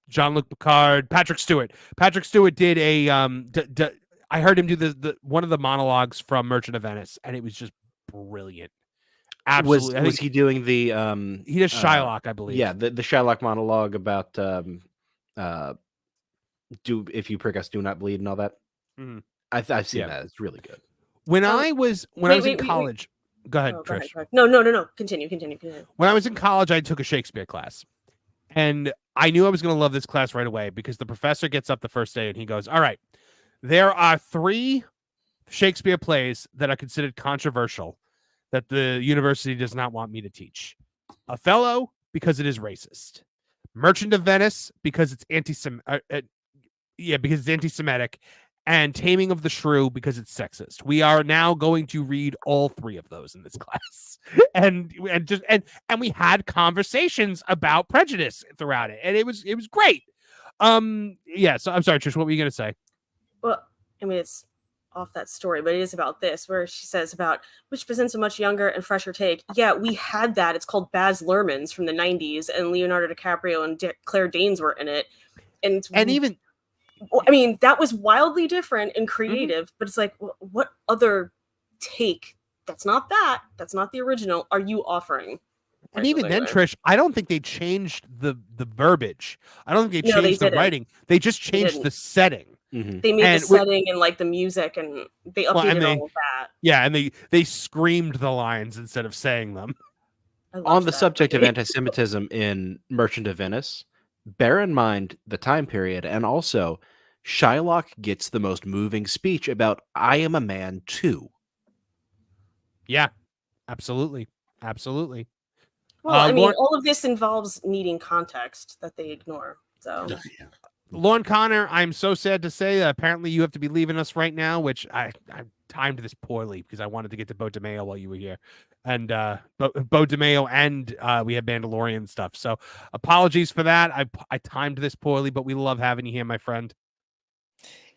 Jean-Luc Picard, Patrick Stewart? Patrick Stewart did a I heard him do the one of the monologues from Merchant of Venice, and it was just brilliant. Absolutely. Was he doing the he does Shylock, I believe. Yeah, the Shylock monologue about if you prick us, do not bleed and all that. Mhm. I've seen that. It's really good. When I was in college, go ahead, Trish. Go ahead. No. Continue. When I was in college, I took a Shakespeare class. And I knew I was going to love this class right away because the professor gets up the first day and he goes, all right, there are 3 Shakespeare plays that are considered controversial that the university does not want me to teach. Othello, because it is racist. Merchant of Venice, because it's anti-Semitic. And Taming of the Shrew, because it's sexist. We are now going to read all 3 of those in this class, and we had conversations about prejudice throughout it, and it was great. Yeah. So I'm sorry, Trish, what were you going to say? Well, I mean, it's off that story, but it is about this, where she says about which presents a much younger and fresher take. Yeah, we had that. It's called Baz Luhrmann's from the 90s, and Leonardo DiCaprio and Claire Danes were in it, and even. I mean, that was wildly different and creative, but it's like, what other take that's not the original are you offering? And even then, Trish, I don't think they changed the verbiage. I don't think they changed the writing. They just changed the setting. Mm-hmm. They made the setting and like the music, and they updated all of that. Yeah, and they screamed the lines instead of saying them. On the subject of anti-Semitism in Merchant of Venice, bear in mind the time period, and also Shylock gets the most moving speech about "I am a man too." Yeah, absolutely. Well, I mean, all of this involves needing context that they ignore. So Lauren Connor, I'm so sad to say that apparently you have to be leaving us right now, which I timed this poorly because I wanted to get to Beau Demayo while you were here. And Beau Demayo and we had Mandalorian stuff. So apologies for that. I timed this poorly, but we love having you here, my friend.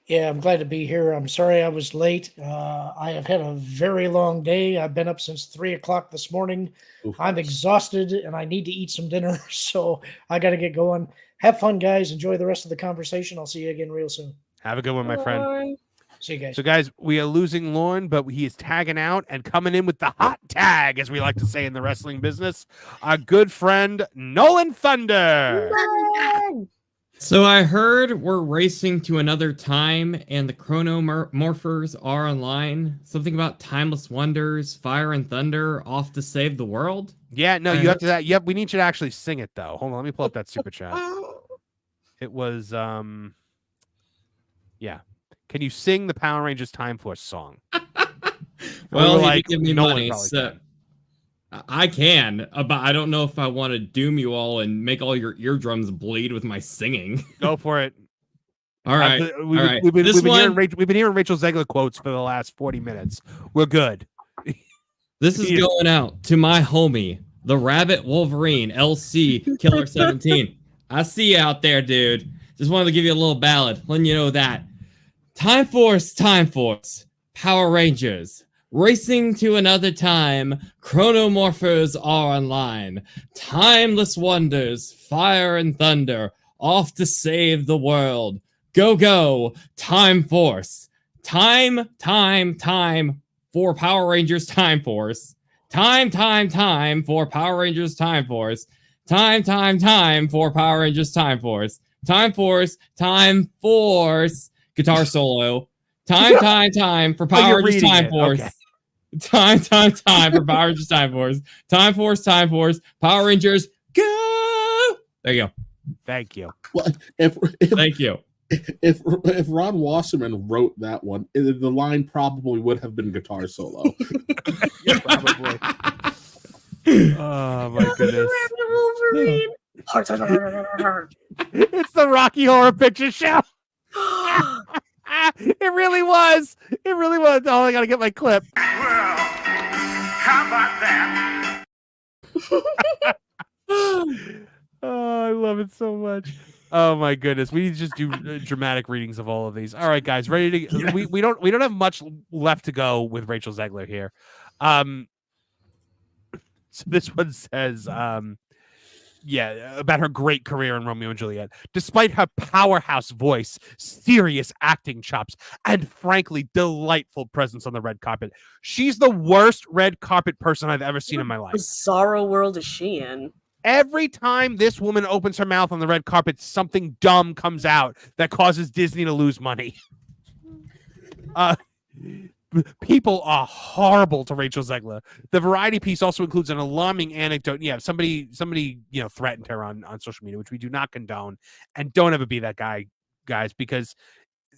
Yeah, I'm glad to be here. I'm sorry I was late. I have had a very long day. I've been up since 3 o'clock this morning. Oof. I'm exhausted and I need to eat some dinner. So I got to get going. Have fun, guys. Enjoy the rest of the conversation. I'll see you again real soon. Have a good one, my friend. See you guys. So, guys, we are losing Lauren, but he is tagging out and coming in with the hot tag, as we like to say in the wrestling business. Our good friend, Nolan Thunder. So I heard we're racing to another time and the chronomorphers are online. Something about timeless wonders, fire and thunder, off to save the world. Yeah, no, you have to. Yep, we need you to actually sing it though. Hold on, let me pull up that super chat. It was, yeah. Can you sing the Power Rangers Time Force song? Well, you like, give me no money, so I can, but I don't know if I want to doom you all and make all your eardrums bleed with my singing. Go for it. All right. We've been hearing Rachel Zegler quotes for the last 40 minutes. We're good. This is going out to my homie, the Rabbit Wolverine, LC Killer 17. I see you out there, dude. Just wanted to give you a little ballad, letting you know that. Time Force, Power Rangers. Racing to another time, chronomorphers are online. Timeless wonders, fire and thunder, off to save the world. Go, go, Time Force. Time for Power Rangers Time Force. Time for Power Rangers Time Force. Time for Power Rangers Time Force. Time Force. Guitar solo. Time for Power Rangers Time Force. Okay. Time for Power Rangers Time Force. Time Force. Power Rangers, go! There you go. Thank you. Well, thank you. If Ron Wasserman wrote that one, the line probably would have been guitar solo. Yeah, probably. Oh my goodness. It's the Rocky Horror Picture Show. It really was. Oh, I gotta get my clip. Well, how about that? Oh, I love it so much. Oh my goodness, we need to just do dramatic readings of all of these. All right, guys, ready to? Yes. We don't have much left to go with Rachel Zegler here. So this one says, about her great career in Romeo and Juliet. Despite her powerhouse voice, serious acting chops, and frankly delightful presence on the red carpet, she's the worst red carpet person I've ever seen in my life. What bizarro world is she in? Every time this woman opens her mouth on the red carpet, something dumb comes out that causes Disney to lose money. People are horrible to Rachel Zegler. The Variety piece also includes an alarming anecdote. Yeah, somebody threatened her on social media, which we do not condone, and don't ever be that guy, guys, because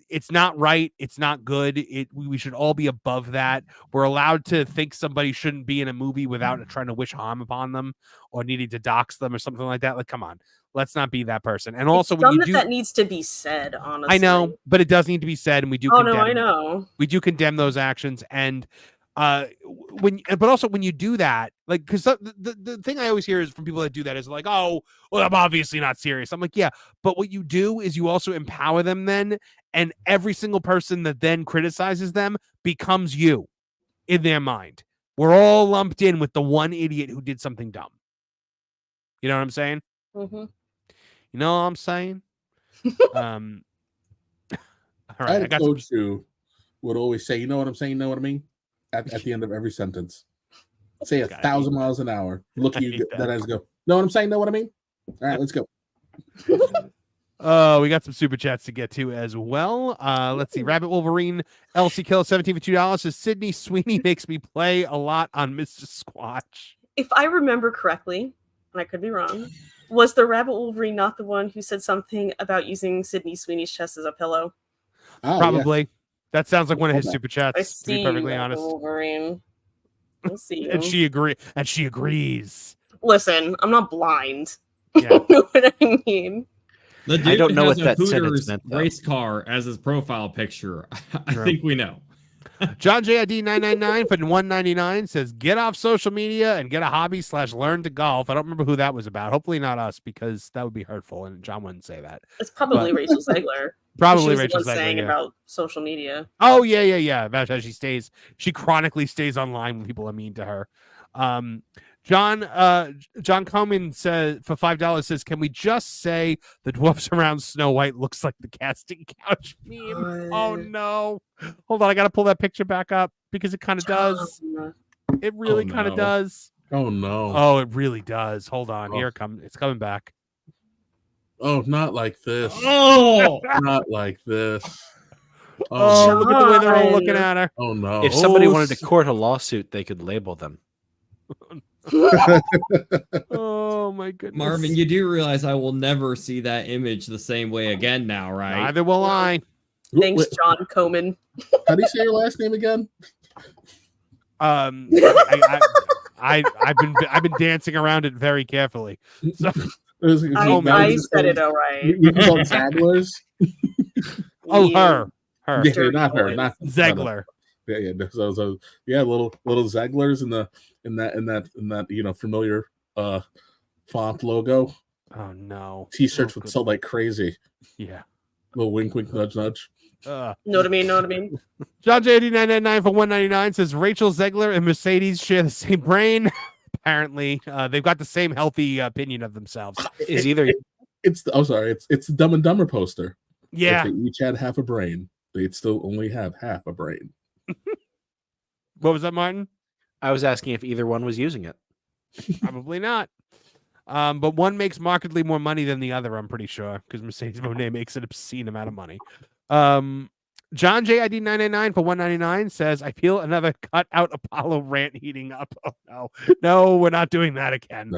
it's not right. It's not good. We should all be above that. We're allowed to think somebody shouldn't be in a movie without trying to wish harm upon them or needing to dox them or something like that. Like, come on, let's not be that person. And also, when you do, that needs to be said. Honestly, I know, but it does need to be said, and we do. Oh no, I know. We do condemn those actions, and but also when you do that, like, because the thing I always hear is from people that do that is like, oh, well, I'm obviously not serious. I'm like, yeah, but what you do is you also empower them then, and every single person that then criticizes them becomes you in their mind. We're all lumped in with the one idiot who did something dumb. You know what I'm saying? Mm-hmm. You know what I'm saying? All right, I had a coach who would always say, you know what I'm saying? You know what I mean? At the end of every sentence. Say 1,000 miles an hour. Look at you, that as go. Know what I'm saying? Know what I mean? All right, let's go. We got some super chats to get to as well. Let's see. Rabbit Wolverine, LC Killer 17 for $2 says Sydney Sweeney makes me play a lot on Mr. Squatch. If I remember correctly, and I could be wrong, was the Rabbit Wolverine not the one who said something about using Sydney Sweeney's chest as a pillow? Oh, probably. Yeah. That sounds like one of his Okay. super chats, to be perfectly honest. Wolverine. We'll see. And she agrees. Listen, I'm not blind. Yeah. You know what I mean? The dude I don't know has what a that sentence Hooters meant, though. race car as his profile picture. I True. think we know. John JID 999 for 199 says, "Get off social media and get a hobby / learn to golf." I don't remember who that was about. Hopefully not us, because that would be hurtful, and John wouldn't say that. It's probably But- Rachel Zegler. Probably she was Rachel the one Zegler, saying yeah. about social media. Oh yeah. About how she chronically stays online when people are mean to her. John Coman says for $5 says, "Can we just say the dwarfs around Snow White looks like the casting couch meme?" Oh no. Hold on, I gotta pull that picture back up because it kind of does. It really kind of does. Oh no. Oh, it really does. Hold on. Oh. Here it comes. It's coming back. Oh, not like this. Oh, Not like this. Oh, look at the way they're all John. looking at her. Oh no. If somebody Oh, wanted to court a lawsuit, they could label them. Oh my goodness. Marvin, you do realize I will never see that image the same way again now, right? Neither will I. Thanks, Wait, John Coman. how do you say your last name again? I've been dancing around it very carefully. So, I said it all right. We call it Zaglers. her. Yeah, not her. Not Zegler. Yeah. So yeah, little Zeglers in that familiar font logo. Oh no. T-shirts would sell like crazy. Yeah. Little wink, wink, nudge, nudge. Know what I mean? John J8999 for 199 says, "Rachel Zegler and Mercedes share the same brain." Apparently, they've got the same healthy opinion of themselves. It's the Dumb and Dumber poster. Yeah. If they each had half a brain, they'd still only have half a brain. What was that, Martin? I was asking if either one was using it. Probably not. But one makes markedly more money than the other, I'm pretty sure, because Mercedes Monet makes an obscene amount of money. John JID 999 for 199 says, "I feel another cut out Apollo rant heating up." Oh no, we're not doing that again.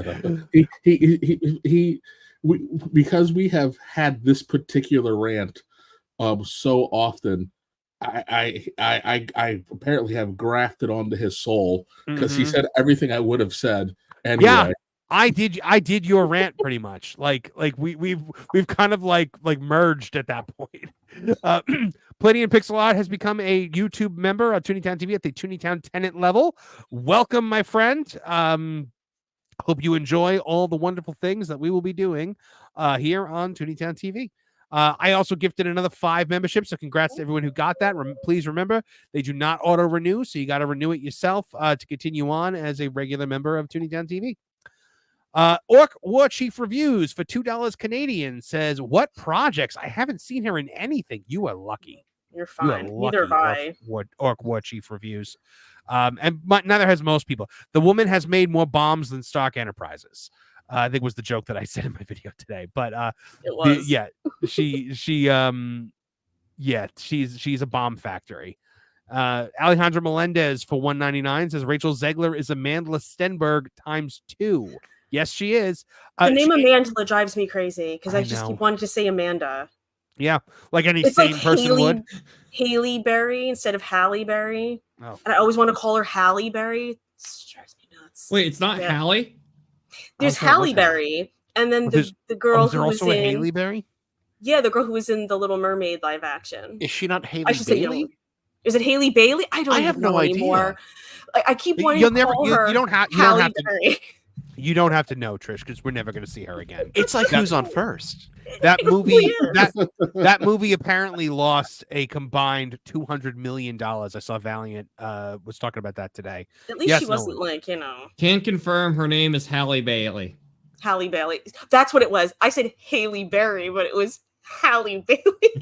Because we have had this particular rant so often. I apparently have grafted onto his soul because he said everything I would have said anyway. Yeah, I did your rant pretty much. Like we've kind of like merged at that point. Plenty and Pixel Art has become a YouTube member of Tooney Town TV at the Tooney Town tenant level. Welcome, my friend. Hope you enjoy all the wonderful things that we will be doing here on Tooney Town TV. I also gifted another 5 memberships, so congrats to everyone who got that. Please remember, they do not auto-renew, so you got to renew it yourself to continue on as a regular member of Tooney Town TV. Orc War Chief Reviews for $2 Canadian says, "What projects? I haven't seen her in anything. You are lucky." You're fine. Neither have I. Orc War Chief Reviews. Neither has most people. The woman has made more bombs than Stark Enterprises. I think was the joke that I said in my video today. But it was. She's a bomb factory. Alejandro Melendez for $199 says, "Rachel Zegler is Amandla Stenberg ×2. Yes, she is. The name Amandla drives me crazy because I just know. keep wanting to say Amanda. Yeah, like any It's sane like person would. Haley Berry instead of Halle Berry. Oh. And I always want to call her Halle Berry. It drives me nuts. Wait, it's not Hallie? There's Halle Berry, and then the girl who was also a in Haley Berry. Yeah, the girl who was in the Little Mermaid live action. Is she not Haley I should say, Bailey? Is it Haley Bailey? I I have even know no idea. anymore. I keep wanting You'll to never. call You her don't have. You Halle don't have to. Berry. You don't have to know, Trish, because we're never going to see her again. It's like who's on first. That It movie. really is. That movie apparently lost a combined $200 million. I saw Valiant was talking about that today. At least Yes, she wasn't Nolan. Can confirm her name is Halle Bailey. Halle Bailey. That's what it was. I said Haley Berry, but it was Halle Bailey.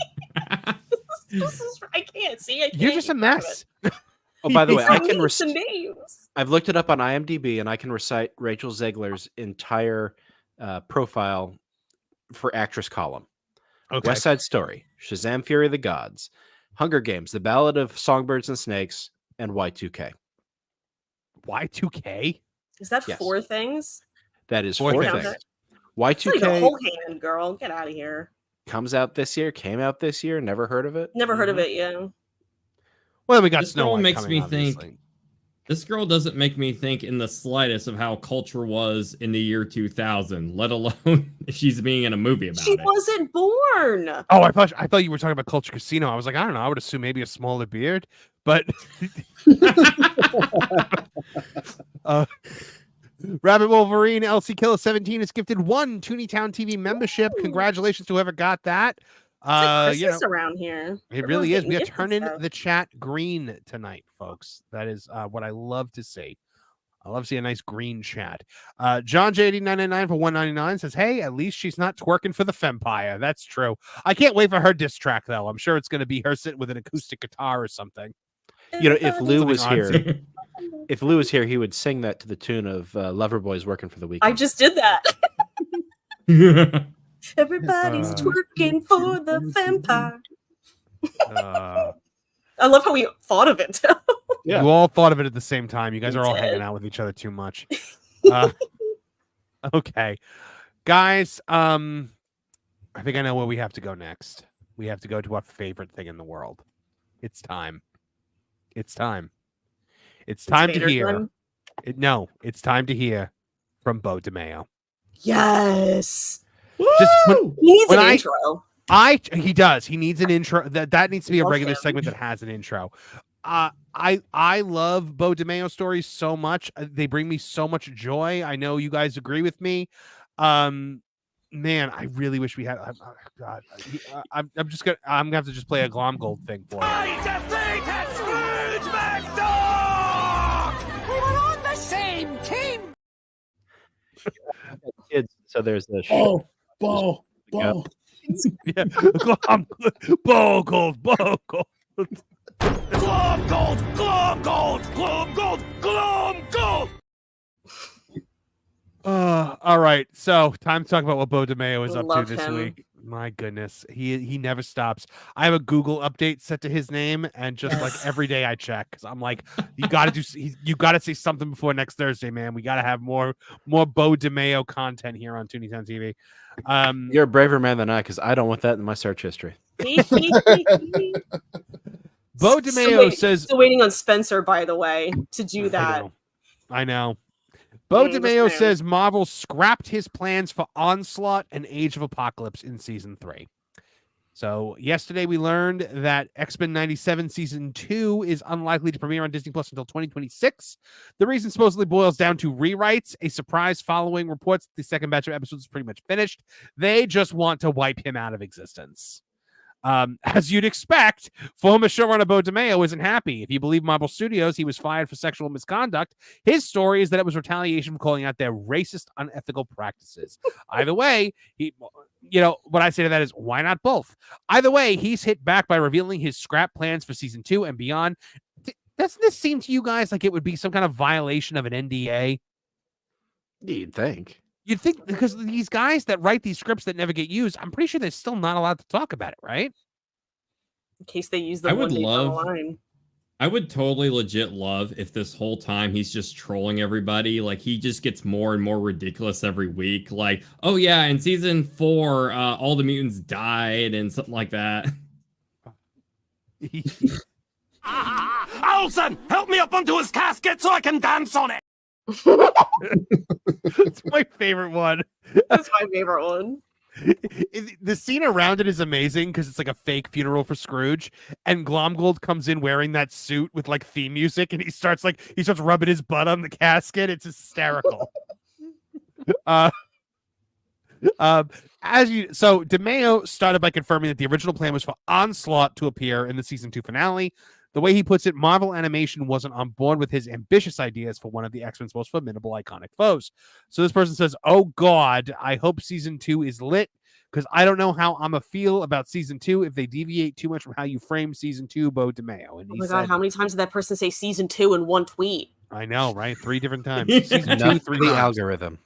I can't see. You're just a mess. Oh, by the way, I can some names. I've looked it up on IMDb, and I can recite Rachel Zegler's entire profile for actress column. Okay. West Side Story, Shazam! Fury of the Gods, Hunger Games, The Ballad of Songbirds and Snakes, and Y2K. Y2K? Is that Yes. 4 things? That is Four 4 things. things. It's like a Y2K whole hand, girl. Get out of here. comes out this year, came out this year, never heard of it. Never heard of it, yeah. Well, we got This Snow one White makes coming, me think- obviously. This girl doesn't make me think in the slightest of how culture was in the year 2000, let alone she's being in a movie about She it. wasn't born. Oh, I thought you were talking about Culture Casino. I was like, I don't know. I would assume maybe a smaller beard, but Rabbit Wolverine LC Killer 17 is gifted 1 Tooney Town TV membership. Congratulations to whoever got that. It's like Christmas around here. It really is. We are turning the chat green tonight, folks. That is what I love to see. I love to see a nice green chat. John J8999 for 199 says, hey, at least she's not twerking for the Fempire. That's true. I can't wait for her diss track, though. I'm sure it's going to be her sitting with an acoustic guitar or something. You know, if Lou was here, he would sing that to the tune of Loverboy's Working for the Weekend. I just did that. Everybody's twerking for the vampire. I love how we thought of it. Yeah. You all thought of it at the same time. You guys are all hanging out with each other too much. Okay. Guys, I think I know where we have to go next. We have to go to our favorite thing in the world. It's time. It's time. It's time to hear. It's time to hear from Beau Demayo. Yes. He needs an intro. He does. He needs an intro. That needs to be a regular segment that has an intro. I love Beau Demayo stories so much. They bring me so much joy. I know you guys agree with me. Man, I really wish we had. God, I'm gonna have to just play a Glomgold thing for We were on the same team. Kids, so there's the Beau. Yeah, Beau Gold. All right, so time to talk about what Beau Demayo is up to this week. My goodness, he never stops. I have a Google update set to his name, and just like every day I check because I'm like, you got to say something before next Thursday, man. We got to have more Beau Demayo content here on Tooney Town TV. You're a braver man than I, because I don't want that in my search history. Beau Demayo says, still waiting on Spencer, by the way, to do that. I know. Beau Demayo says Marvel scrapped his plans for Onslaught and Age of Apocalypse in season 3. So yesterday we learned that X-Men 97 season 2 is unlikely to premiere on Disney Plus until 2026. The reason supposedly boils down to rewrites, a surprise following reports that the second batch of episodes is pretty much finished. They just want to wipe him out of existence. As you'd expect, former showrunner Beau Demayo isn't happy. If you believe Marvel Studios, he was fired for sexual misconduct. His story is that it was retaliation for calling out their racist, unethical practices. Either way, what I say to that is, why not both? Either way, he's hit back by revealing his scrap plans for season 2 and beyond. Doesn't this seem to you guys like it would be some kind of violation of an NDA? You'd think. You'd think, because these guys that write these scripts that never get used, I'm pretty sure they're still not allowed to talk about it, right? In case they use them one day down the line. I would totally legit love if this whole time he's just trolling everybody. Like, he just gets more and more ridiculous every week. Like, oh yeah, in season 4, all the mutants died and something like that. Olsen, help me up onto his casket so I can dance on it. It's my favorite one. That's my favorite one. The scene around it is amazing because it's like a fake funeral for Scrooge, and Glomgold comes in wearing that suit with like theme music, and he starts rubbing his butt on the casket. It's hysterical. So Demayo started by confirming that the original plan was for Onslaught to appear in the season 2 finale. The way he puts it, Marvel Animation wasn't on board with his ambitious ideas for one of the X-Men's most formidable iconic foes. So this person says, oh God, I hope season 2 is lit, because I don't know how I'm going to feel about season 2 if they deviate too much from how you frame season 2, Beau Demayo. And oh my God, how many times did that person say season 2 in one tweet? I know, right? 3 different times. Season 2, 3 the times. algorithm.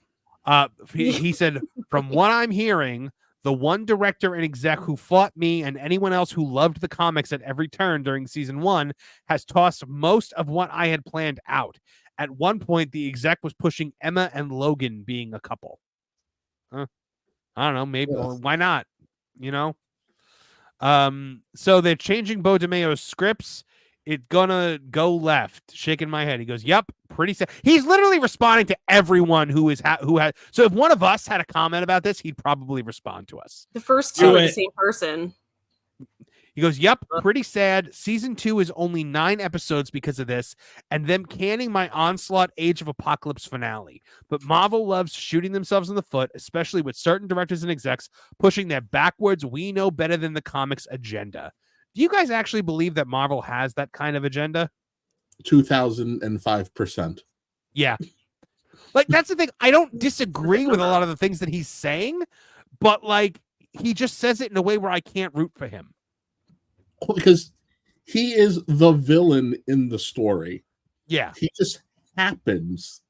He said, from what I'm hearing, the one director and exec who fought me and anyone else who loved the comics at every turn during season 1 has tossed most of what I had planned out. At one point, the exec was pushing Emma and Logan being a couple. I don't know. Maybe why not? So they're changing Beau Demayo's scripts. it's gonna go left. Shaking my head. He goes, "Yep, pretty sad." He's literally responding to everyone who is who had. So if one of us had a comment about this, he'd probably respond to us. The first two are the same person. He goes, "Yep, pretty sad. Season 2 is only 9 episodes because of this, and them canning my Onslaught Age of Apocalypse finale. But Marvel loves shooting themselves in the foot, especially with certain directors and execs pushing their backwards, we know better than the comics agenda." Do you guys actually believe that Marvel has that kind of agenda? 2005%. Yeah. Like, that's the thing. I don't disagree with a lot of the things that he's saying, but like, he just says it in a way where I can't root for him. Because he is the villain in the story. Yeah. He just happens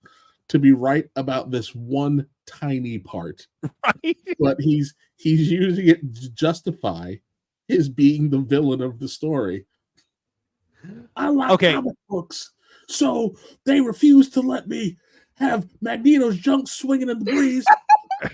to be right about this one tiny part. Right. But he's using it to justify his being the villain of the story. I like comic books, so they refuse to let me have Magneto's junk swinging in the breeze.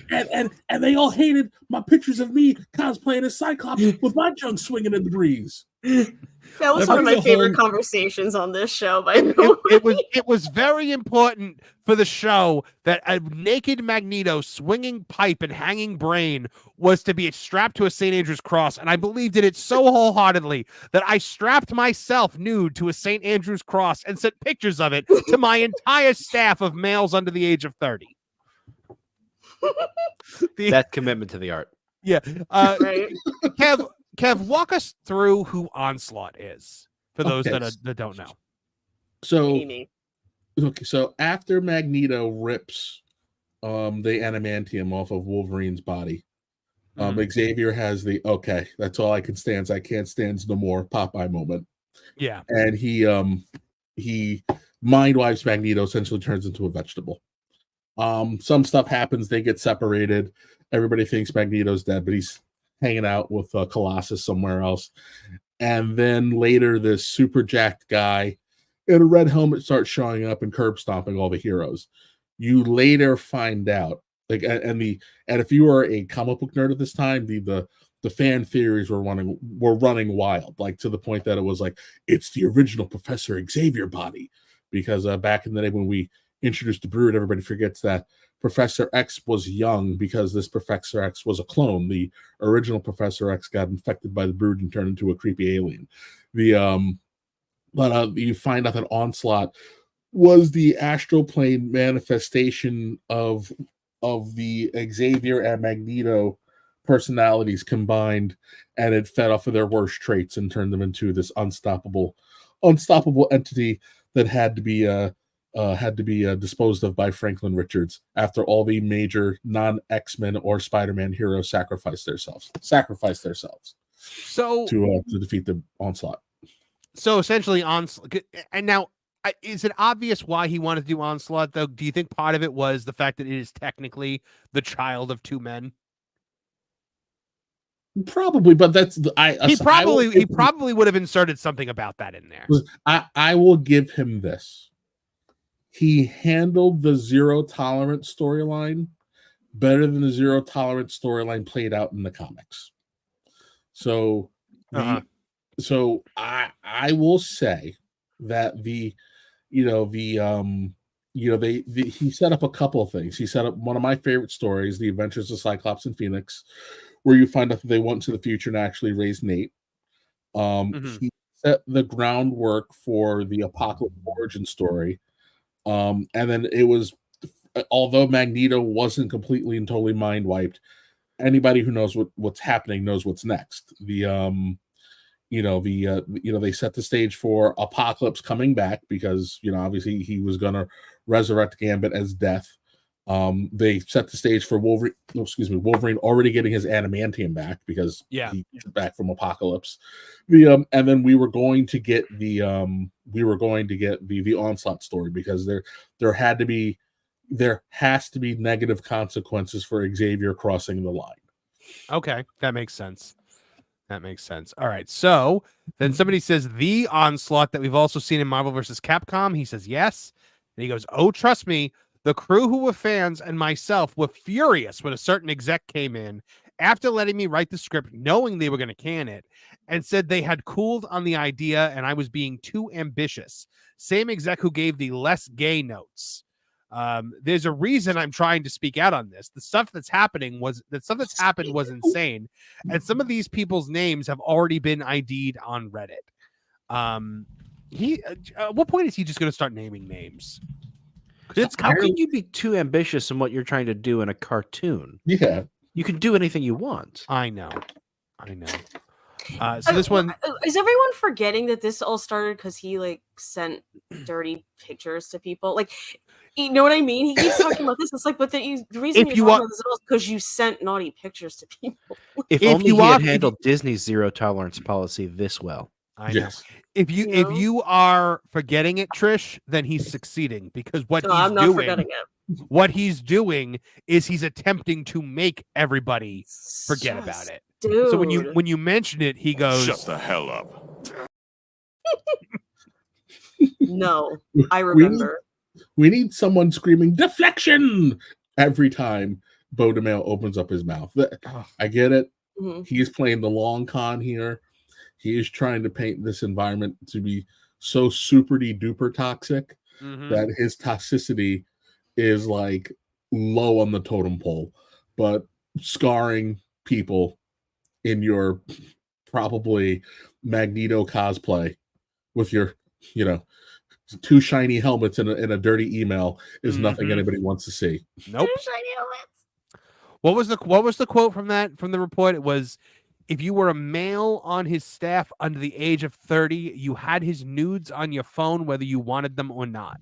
And they all hated my pictures of me cosplaying as Cyclops with my junk swinging in the breeze. That was one of my favorite conversations on this show. By the way, it was very important for the show that a naked Magneto swinging pipe and hanging brain was to be strapped to a St. Andrew's cross, and I believed in it so wholeheartedly that I strapped myself nude to a St. Andrew's cross and sent pictures of it to my entire staff of males under the age of 30. That commitment to the art. Yeah. Kev, walk us through who Onslaught is for those that don't know. So after Magneto rips the adamantium off of Wolverine's body, Xavier has the that's all I can stand. I can't stand no more Popeye moment. Yeah. And he mind wipes Magneto, essentially turns into a vegetable. Some stuff happens, they get separated. Everybody thinks Magneto's dead, but he's hanging out with Colossus somewhere else. And then later, this super jacked guy in a red helmet starts showing up and curb stomping all the heroes. You later find out, and if you were a comic book nerd at this time, the fan theories were running wild, like to the point that it was like it's the original Professor Xavier body, because back in the day when we introduced the Brood, everybody forgets that Professor X was young because this Professor X was a clone. The original Professor X got infected by the Brood and turned into a creepy alien. But you find out that Onslaught was the astral plane manifestation of the Xavier and Magneto personalities combined, and it fed off of their worst traits and turned them into this unstoppable entity that had to be disposed of by Franklin Richards after all the major non-X-Men or Spider-Man heroes sacrificed themselves so to defeat the Onslaught. So essentially, Onslaught. And now, is it obvious why he wanted to do Onslaught, though? Do you think part of it was the fact that it is technically the child of two men? Probably, but that's he probably would have inserted something about that in there. I will give him this. He handled the Zero Tolerance storyline better than the Zero Tolerance storyline played out in the comics. So, so I will say that he set up a couple of things. He set up one of my favorite stories, The Adventures of Cyclops and Phoenix, where you find out that they went to the future and actually raised Nate. He set the groundwork for the Apocalypse origin story. And then it was, although Magneto wasn't completely and totally mind wiped, anybody who knows what's happening knows what's next. They set the stage for Apocalypse coming back because obviously he was gonna resurrect Gambit as Death. They set the stage for Wolverine already getting his adamantium back because he came back from Apocalypse. And then we were going to get the Onslaught story because there has to be negative consequences for Xavier crossing the line. Okay, that makes sense. All right, so then somebody says the Onslaught that we've also seen in Marvel vs. Capcom. He says yes, and he goes, "Oh, trust me. The crew who were fans and myself were furious when a certain exec came in after letting me write the script, knowing they were going to can it, and said they had cooled on the idea and I was being too ambitious. Same exec who gave the less gay notes. There's a reason I'm trying to speak out on this. The stuff that's happened was insane, and some of these people's names have already been ID'd on Reddit. At what point is he just going to start naming names? How can you be too ambitious in what you're trying to do in a cartoon? Yeah, you can do anything you want. I know. So this one, is everyone forgetting that this all started because he like sent dirty pictures to people? Like, you know what I mean? He keeps talking about this. It's like, but the reason you're talking about this is because you sent naughty pictures to people. If only he had handled Disney's zero tolerance policy this well. I know. If you are forgetting it, Trish, then he's succeeding, because I'm not forgetting it. What he's doing is he's attempting to make everybody forget about it. Dude. So when you mention it, he goes, "Shut the hell up." No, I remember. We need someone screaming deflection every time Beau Demayo opens up his mouth. I get it. Mm-hmm. He's playing the long con here. He is trying to paint this environment to be so super-duper toxic that his toxicity is like low on the totem pole, but scarring people in your probably Magneto cosplay with your, two shiny helmets in a dirty email is nothing anybody wants to see. Nope. 2 shiny helmets. What was the quote from the report? It was, if you were a male on his staff under the age of 30, you had his nudes on your phone, whether you wanted them or not.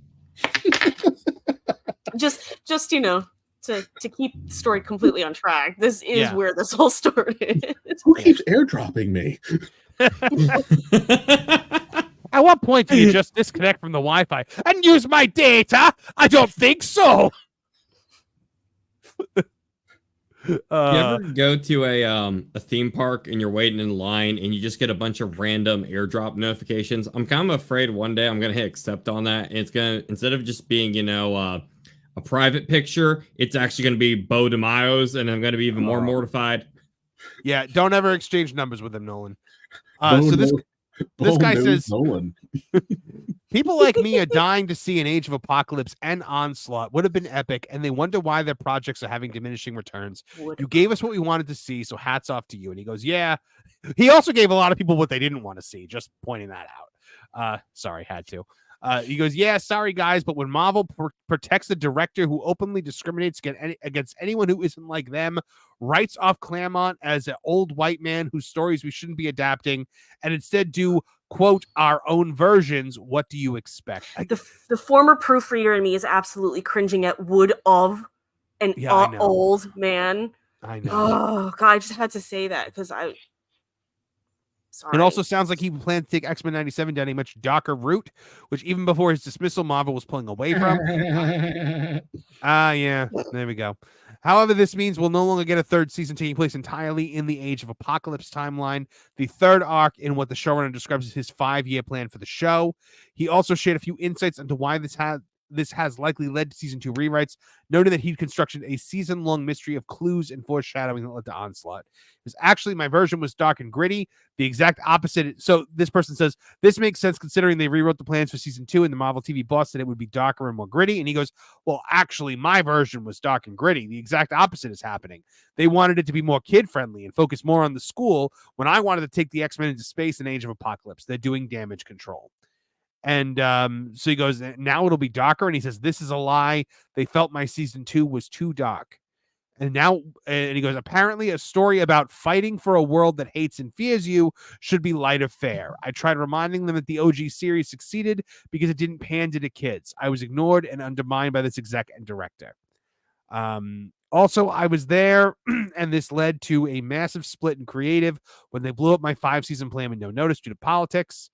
just to keep the story completely on track. This is where this whole started. Who keeps airdropping me? At what point do you just disconnect from the Wi-Fi and use my data? I don't think so. You ever go to a theme park and you're waiting in line and you just get a bunch of random airdrop notifications? I'm kind of afraid one day I'm gonna hit accept on that, and it's gonna, instead of just being a private picture, it's actually gonna be Beau Demayo's, and I'm gonna be even more mortified. Yeah, don't ever exchange numbers with him, Nolan. So this guy says, Nolan. people like me are dying to see an Age of Apocalypse and Onslaught. Would have been epic, and they wonder why their projects are having diminishing returns. You gave us what we wanted to see, so hats off to you. And he goes, yeah. He also gave a lot of people what they didn't want to see, just pointing that out. Sorry, had to. He goes, yeah, sorry, guys, but when Marvel protects the director who openly discriminates against anyone who isn't like them, writes off Claremont as an old white man whose stories we shouldn't be adapting, and instead do, quote, our own versions, what do you expect? The former proofreader in me is absolutely cringing at would of an old man. I know. Oh, God, I just had to say that because Sorry. It also sounds like he planned to take X-Men 97 down a much darker route, which even before his dismissal, Marvel was pulling away from. Yeah, there we go. However, this means we'll no longer get a third season taking place entirely in the Age of Apocalypse timeline, the third arc in what the showrunner describes as his 5-year plan for the show. He also shared a few insights into why this has likely led to season 2 rewrites, noting that he'd constructed a season-long mystery of clues and foreshadowing that led to Onslaught. Because actually, my version was dark and gritty, the exact opposite. So this person says, this makes sense considering they rewrote the plans for season 2 and the Marvel TV boss said it would be darker and more gritty. And he goes, well, actually, my version was dark and gritty. The exact opposite is happening. They wanted it to be more kid-friendly and focus more on the school when I wanted to take the X-Men into space in Age of Apocalypse. They're doing damage control. And so he goes, now it'll be darker. And he says, this is a lie. They felt my season 2 was too dark. And he goes, apparently a story about fighting for a world that hates and fears you should be light of fare. I tried reminding them that the OG series succeeded because it didn't pander to kids. I was ignored and undermined by this exec and director. Also, I was there, and this led to a massive split in creative when they blew up my 5-season plan with no notice due to politics.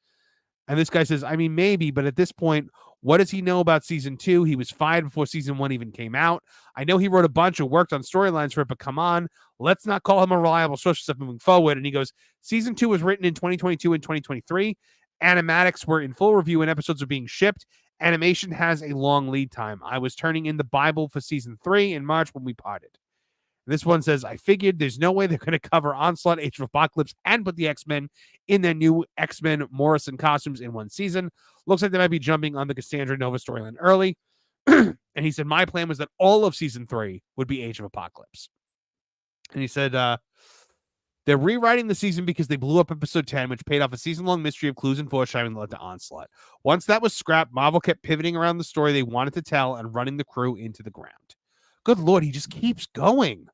And this guy says, I mean, maybe, but at this point, what does he know about season 2? He was fired before season 1 even came out. I know he wrote a bunch or worked on storylines for it, but come on, let's not call him a reliable source for stuff moving forward. And he goes, season 2 was written in 2022 and 2023. Animatics were in full review and episodes are being shipped. Animation has a long lead time. I was turning in the Bible for season 3 in March when we parted. This one says, I figured there's no way they're going to cover Onslaught, Age of Apocalypse, and put the X-Men in their new X-Men Morrison costumes in one season. Looks like they might be jumping on the Cassandra Nova storyline early. And he said, my plan was that all of season 3 would be Age of Apocalypse. And he said, they're rewriting the season because they blew up episode 10, which paid off a season-long mystery of clues and foreshadowing that led to Onslaught. Once that was scrapped, Marvel kept pivoting around the story they wanted to tell and running the crew into the ground. Good Lord, he just keeps going.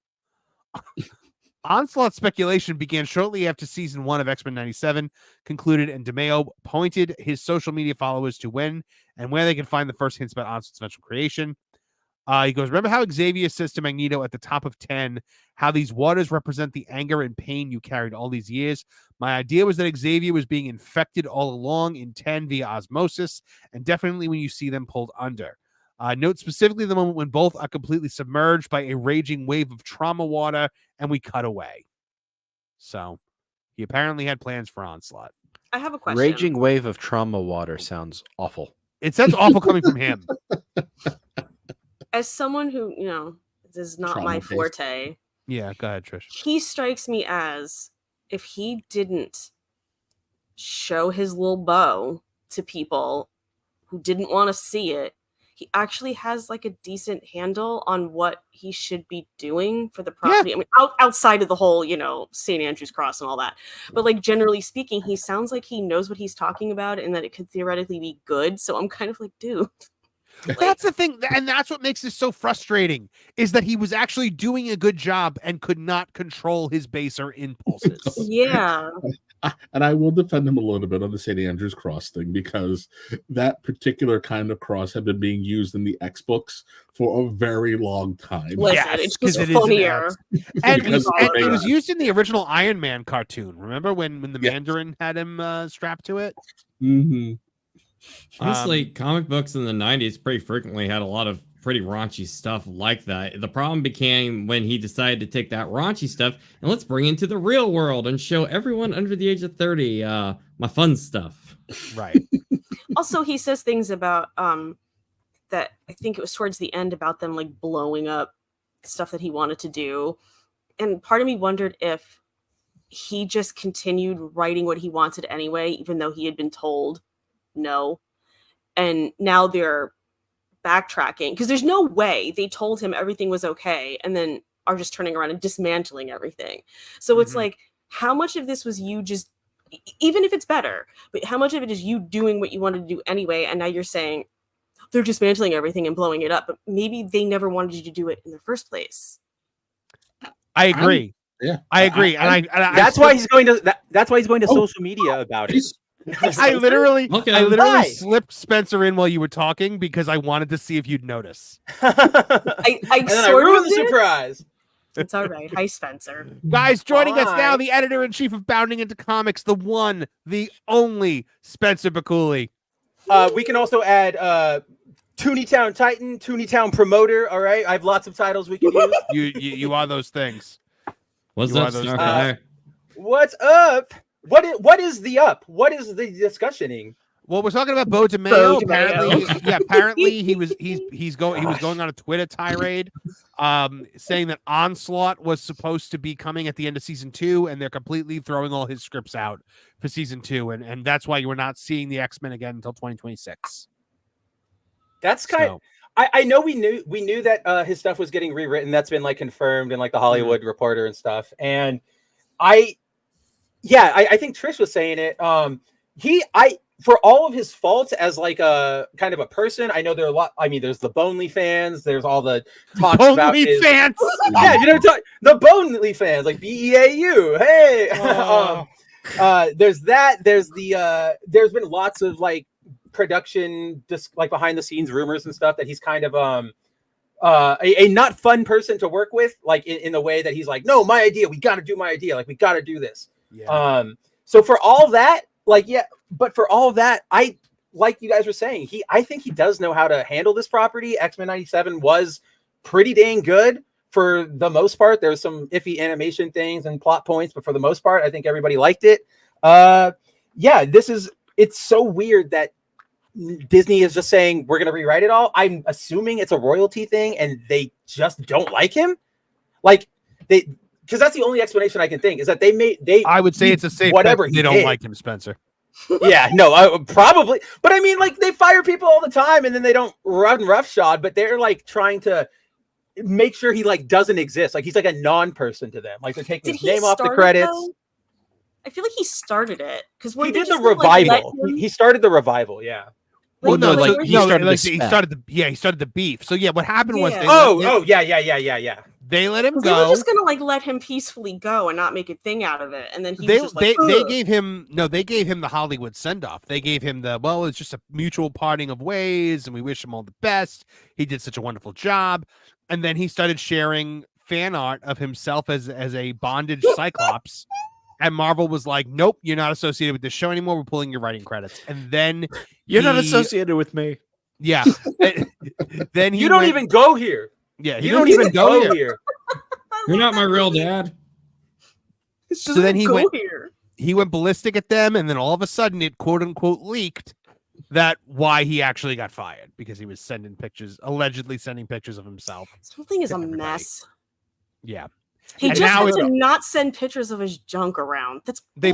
Onslaught speculation began shortly after season 1 of X-Men 97 concluded, and DeMeo pointed his social media followers to when and where they can find the first hints about Onslaught's eventual creation. He goes, remember how Xavier says to Magneto at the top of 10, how these waters represent the anger and pain you carried all these years? My idea was that Xavier was being infected all along in 10 via osmosis, and definitely when you see them pulled under. Note specifically the moment when both are completely submerged by a raging wave of trauma water, and we cut away. So he apparently had plans for Onslaught. I have a question. Raging wave of trauma water sounds awful. It sounds awful coming from him. As someone who, this is not my forte. Yeah, go ahead, Trish. He strikes me as, if he didn't show his little bow to people who didn't want to see it, he actually has like a decent handle on what he should be doing for the property. Yeah. I mean, outside of the whole, St. Andrew's Cross and all that. But like generally speaking, he sounds like he knows what he's talking about and that it could theoretically be good. So I'm kind of like, dude. That's the thing, and that's what makes this so frustrating, is that he was actually doing a good job and could not control his baser impulses. Yeah. And I will defend him a little bit on the St. Andrew's Cross thing, because that particular kind of cross had been being used in the X books for a very long time. Listen, it's just funnier. And it was used in the original Iron Man cartoon. Remember when the Mandarin had him strapped to it? Mm-hmm. Honestly, comic books in the 90s pretty frequently had a lot of pretty raunchy stuff like that. The problem became when he decided to take that raunchy stuff and let's bring it into the real world and show everyone under the age of 30 my fun stuff. Right. Also, he says things about that I think it was towards the end about them like blowing up stuff that he wanted to do. And part of me wondered if he just continued writing what he wanted anyway, even though he had been told no. And now they're backtracking because there's no way they told him everything was okay and then are just turning around and dismantling everything. So it's like, how much of this was you just, even if it's better, but how much of it is you doing what you wanted to do anyway? And now you're saying they're dismantling everything and blowing it up, but maybe they never wanted you to do it in the first place. I agree. I agree. And that's why he's going to, that's why he's going to social media about it. I literally slipped Spencer in while you were talking because I wanted to see if you'd notice. I ruined the surprise. It's all right. Hi, Spencer. Guys, joining us now, the editor-in-chief of Bounding Into Comics, the one, the only Spencer Bakuli. We can also add Tooney Town Titan, Tooney Town Promoter. All right, I have lots of titles we can use. You are those things. What's up, Starfire? What's up? What is the up? What is the discussioning? Well, we're talking about Beau Demayo. Apparently, he was going on a Twitter tirade, saying that Onslaught was supposed to be coming at the end of season 2, and they're completely throwing all his scripts out for season 2, and that's why you were not seeing the X-Men again until 2026. That's kind of. I know we knew that his stuff was getting rewritten. That's been like confirmed in like the Hollywood Reporter and stuff, and I think Trish was saying it. For all of his faults as like a kind of a person, I know there are a lot. I mean, there's the Bonely fans. There's all the talks about his fans. Yeah, the Bonely fans, like BEAU. Hey, there's that. There's the. There's been lots of like production, just like behind the scenes rumors and stuff that he's kind of a not fun person to work with, like in the way that he's like, no, my idea. We got to do my idea. Like we got to do this. Yeah. So for all that, but for all of that, I like you guys were saying, I think he does know how to handle this property. X-Men 97 was pretty dang good for the most part. There's some iffy animation things and plot points, but for the most part, I think everybody liked it. It's so weird that Disney is just saying we're going to rewrite it all. I'm assuming it's a royalty thing and they just don't like him. Like, because that's the only explanation I can think is that I would say it's a safe whatever bet they don't like him, Spencer. Yeah, no, probably. But I mean, like, they fire people all the time and then they don't run roughshod, but they're like trying to make sure he like doesn't exist. Like he's like a non-person to them. Like they're taking his name off the credits. I feel like he started it because he did the revival. He started the revival. Yeah. Well, no, like he started the beef. So yeah, what happened was yeah. They let him go. They were just gonna like let him peacefully go and not make a thing out of it, and then he was just like, they gave him the Hollywood send off. They gave him it's just a mutual parting of ways, and we wish him all the best. He did such a wonderful job, and then he started sharing fan art of himself as a bondage Cyclops. And Marvel was like, nope, you're not associated with this show anymore. We're pulling your writing credits. And then you're not associated with me. Yeah. Then you don't even go here. Yeah, you don't even go here. You're not my real dad. So then he went ballistic at them, and then all of a sudden it quote unquote leaked that why he actually got fired because he was allegedly sending pictures of himself. This whole thing is a mess. Yeah. He just had to not send pictures of his junk around. They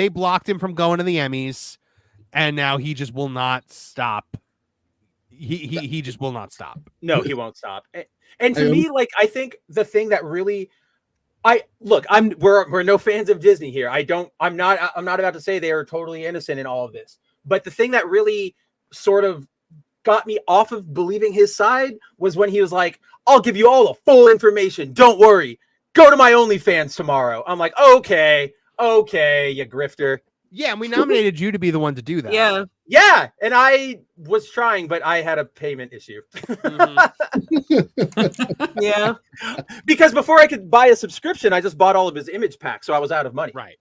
blocked him from going to the Emmys, and now he just will not stop. He just will not stop. No, he won't stop. And to me, like, I think the thing that really, we're no fans of Disney here. I'm not about to say they are totally innocent in all of this. But the thing that really sort of got me off of believing his side was when he was like, I'll give you all the full information. Don't worry. Go to my OnlyFans tomorrow. I'm like, okay, you grifter. Yeah, and we nominated you to be the one to do that. Yeah. Yeah, and I was trying, but I had a payment issue. Yeah. Because before I could buy a subscription, I just bought all of his image packs, so I was out of money. Right.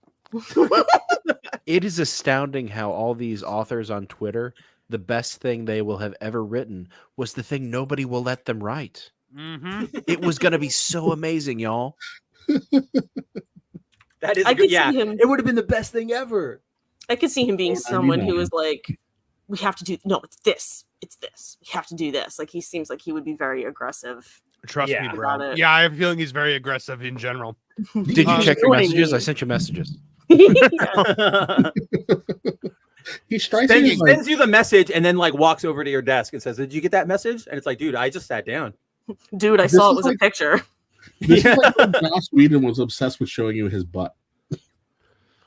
It is astounding how all these authors on Twitter, the best thing they will have ever written was the thing nobody will let them write. Mm-hmm. It was going to be so amazing, y'all. That is, it would have been the best thing ever. I could see him being someone who is like, we have to do, no, it's this. We have to do this. Like, he seems like he would be very aggressive. Trust me, bro. Yeah, I have a feeling he's very aggressive in general. Did you check your messages? I sent you messages. He strikes sends you the message and then like walks over to your desk and says, did you get that message? And it's like, dude, I just sat down. Dude, I saw it was a picture. This is like when Joss Whedon was obsessed with showing you his butt.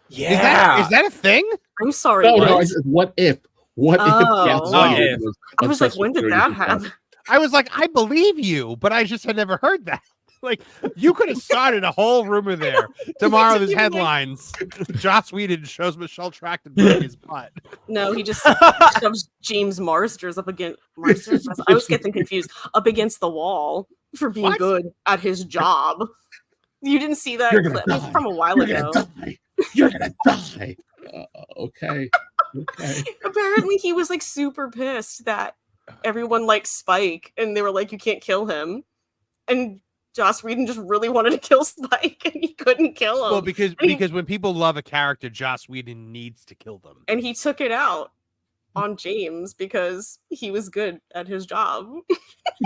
Yeah. Is that a thing? I'm sorry. No, I said, what if? I was like, when did that happen? I was like, I believe you, but I just had never heard that. Like, you could have started a whole rumor there. Tomorrow, there's headlines. Joss Whedon shows Michelle Trachtenberg his butt. No, he just shoves James Marsters up against. I was getting confused. Up against the wall for being good at his job. You didn't see that clip? It was from a while ago. You're gonna die. Okay. Apparently, he was like super pissed that everyone liked Spike, and they were like, "You can't kill him," and Joss Whedon just really wanted to kill Spike, and he couldn't kill him. Well, because when people love a character, Joss Whedon needs to kill them, and he took it out on James because he was good at his job.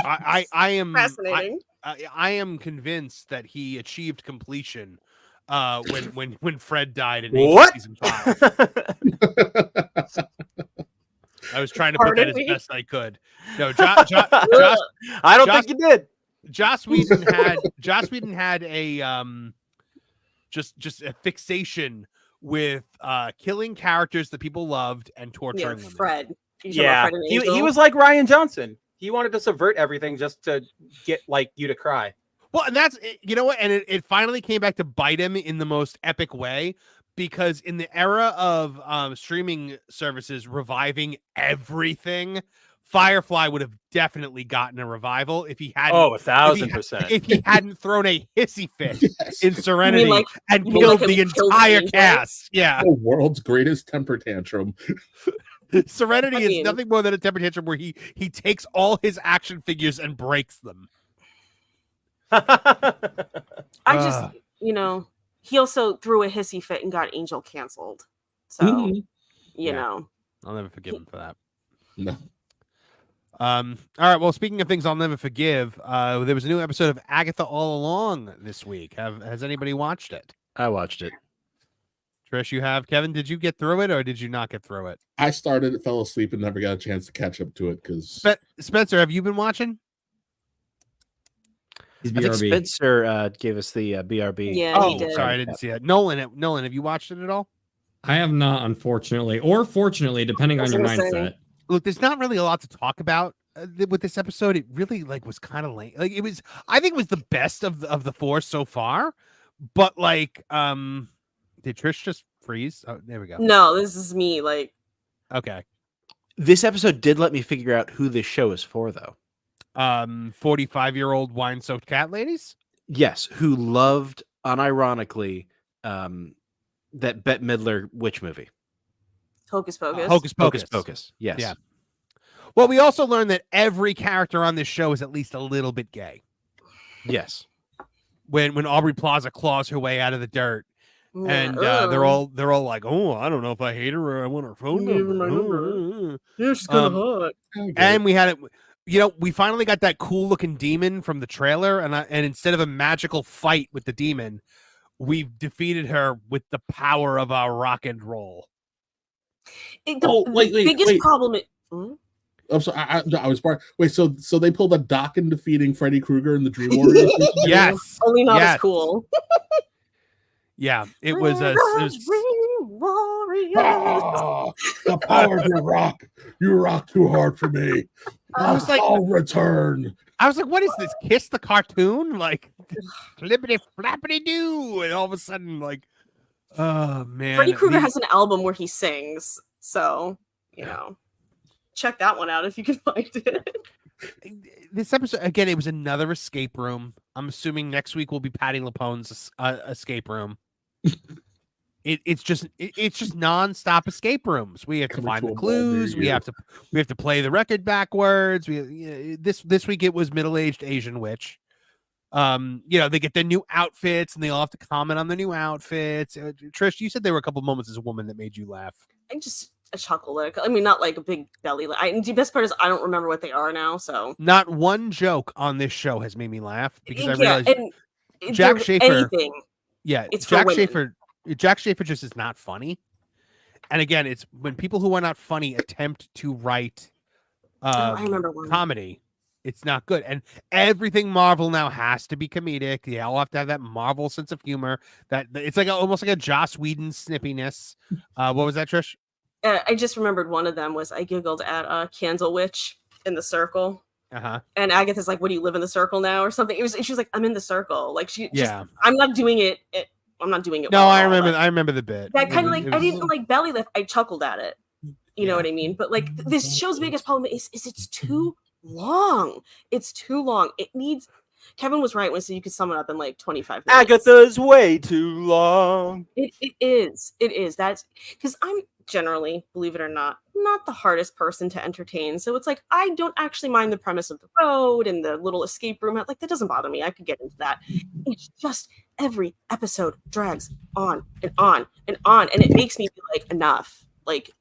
I am fascinating. I am convinced that he achieved completion when Fred died in season 5. I was trying to put that as best I could. No, Joss, I don't think you did. Joss Whedon had a just a fixation with killing characters that people loved and torturing them. Fred. Yeah, he was like Ryan Johnson. He wanted to subvert everything just to get like you to cry. Well, and that's, you know what, and it finally came back to bite him in the most epic way, because in the era of streaming services reviving everything, Firefly would have definitely gotten a revival if he hadn't. 1,000%. If he hadn't thrown a hissy fit in Serenity and killed the entire cast. Yeah. The world's greatest temper tantrum. Serenity is nothing more than a temper tantrum where he takes all his action figures and breaks them. I just, he also threw a hissy fit and got Angel canceled. So, you know. I'll never forgive him for that. No. All right. Well, speaking of things I'll never forgive, there was a new episode of Agatha All Along this week. Has anybody watched it? I watched it. Trish, you have. Kevin, did you get through it or did you not get through it? I started it, fell asleep, and never got a chance to catch up to it because Spencer, have you been watching? I think Spencer gave us the BRB. Yeah, he did. Sorry, I didn't see that. Nolan, have you watched it at all? I have not, unfortunately, or fortunately, depending on your mindset. Look, there's not really a lot to talk about with this episode. It really was kind of lame. Like I think it was the best of the four so far. But did Trish just freeze? Oh, there we go. No, this is me. Okay. This episode did let me figure out who this show is for, though. 45-year-old wine-soaked cat ladies. Yes, who loved unironically that Bette Midler witch movie. Hocus Pocus. Hocus Pocus. Hocus Pocus. Yes. Yeah. Well, we also learned that every character on this show is at least a little bit gay. Yes. When Aubrey Plaza claws her way out of the dirt, and they're all like, "Oh, I don't know if I hate her or I want her phone number." Yeah, she's kind of hot. And we had it. We finally got that cool looking demon from the trailer, and instead of a magical fight with the demon, we've defeated her with the power of our rock and roll. Biggest problem. I'm sorry, I was part. Wait, so they pulled a Doc in defeating Freddy Krueger in the Dream Warriors? Yes, only not as cool. Yeah, it was a. The power of your rock. You rock too hard for me. I was like, I'll return. I was like, what is this? Kiss the cartoon? Like, flippity flappity doo. And all of a sudden, oh, man. Freddy Krueger has an album where he sings. So, check that one out if you can find it. This episode, again, it was another escape room. I'm assuming next week will be Patty LaPone's escape room. It's just nonstop escape rooms. We have to find the clues. We have to play the record backwards. This week it was middle-aged Asian witch. They get their new outfits and they all have to comment on the new outfits. Trish, you said there were a couple moments as a woman that made you laugh. Just a chuckle. I mean, not like a big belly. The best part is I don't remember what they are now. So not one joke on this show has made me laugh because I realized Jack Schaefer. Anything. Yeah, it's Jack Schaefer just is not funny. And again, it's when people who are not funny attempt to write I remember one. comedy, it's not good. And everything Marvel now has to be comedic. They all have to have that Marvel sense of humor. That it's almost like a Joss Whedon snippiness. What was that, Trish? I just remembered one of them was I giggled at Candle Witch in the circle. Uh-huh. And Agatha's like, "What do you live in the circle now?" or something. She was like, "I'm in the circle." Like I'm not doing it. I'm not doing it. No, I remember the bit. That kind of I didn't like belly lift. I chuckled at it. You know what I mean? But this show's biggest problem is it's too long. It's too long. It needs. Kevin was right when so you could sum it up in 25 minutes. Agatha's way too long. It is. That's because I'm generally, believe it or not the hardest person to entertain. So it's I don't actually mind the premise of the road and the little escape room. That doesn't bother me. I could get into that. It's just every episode drags on and on and on, and it makes me be enough.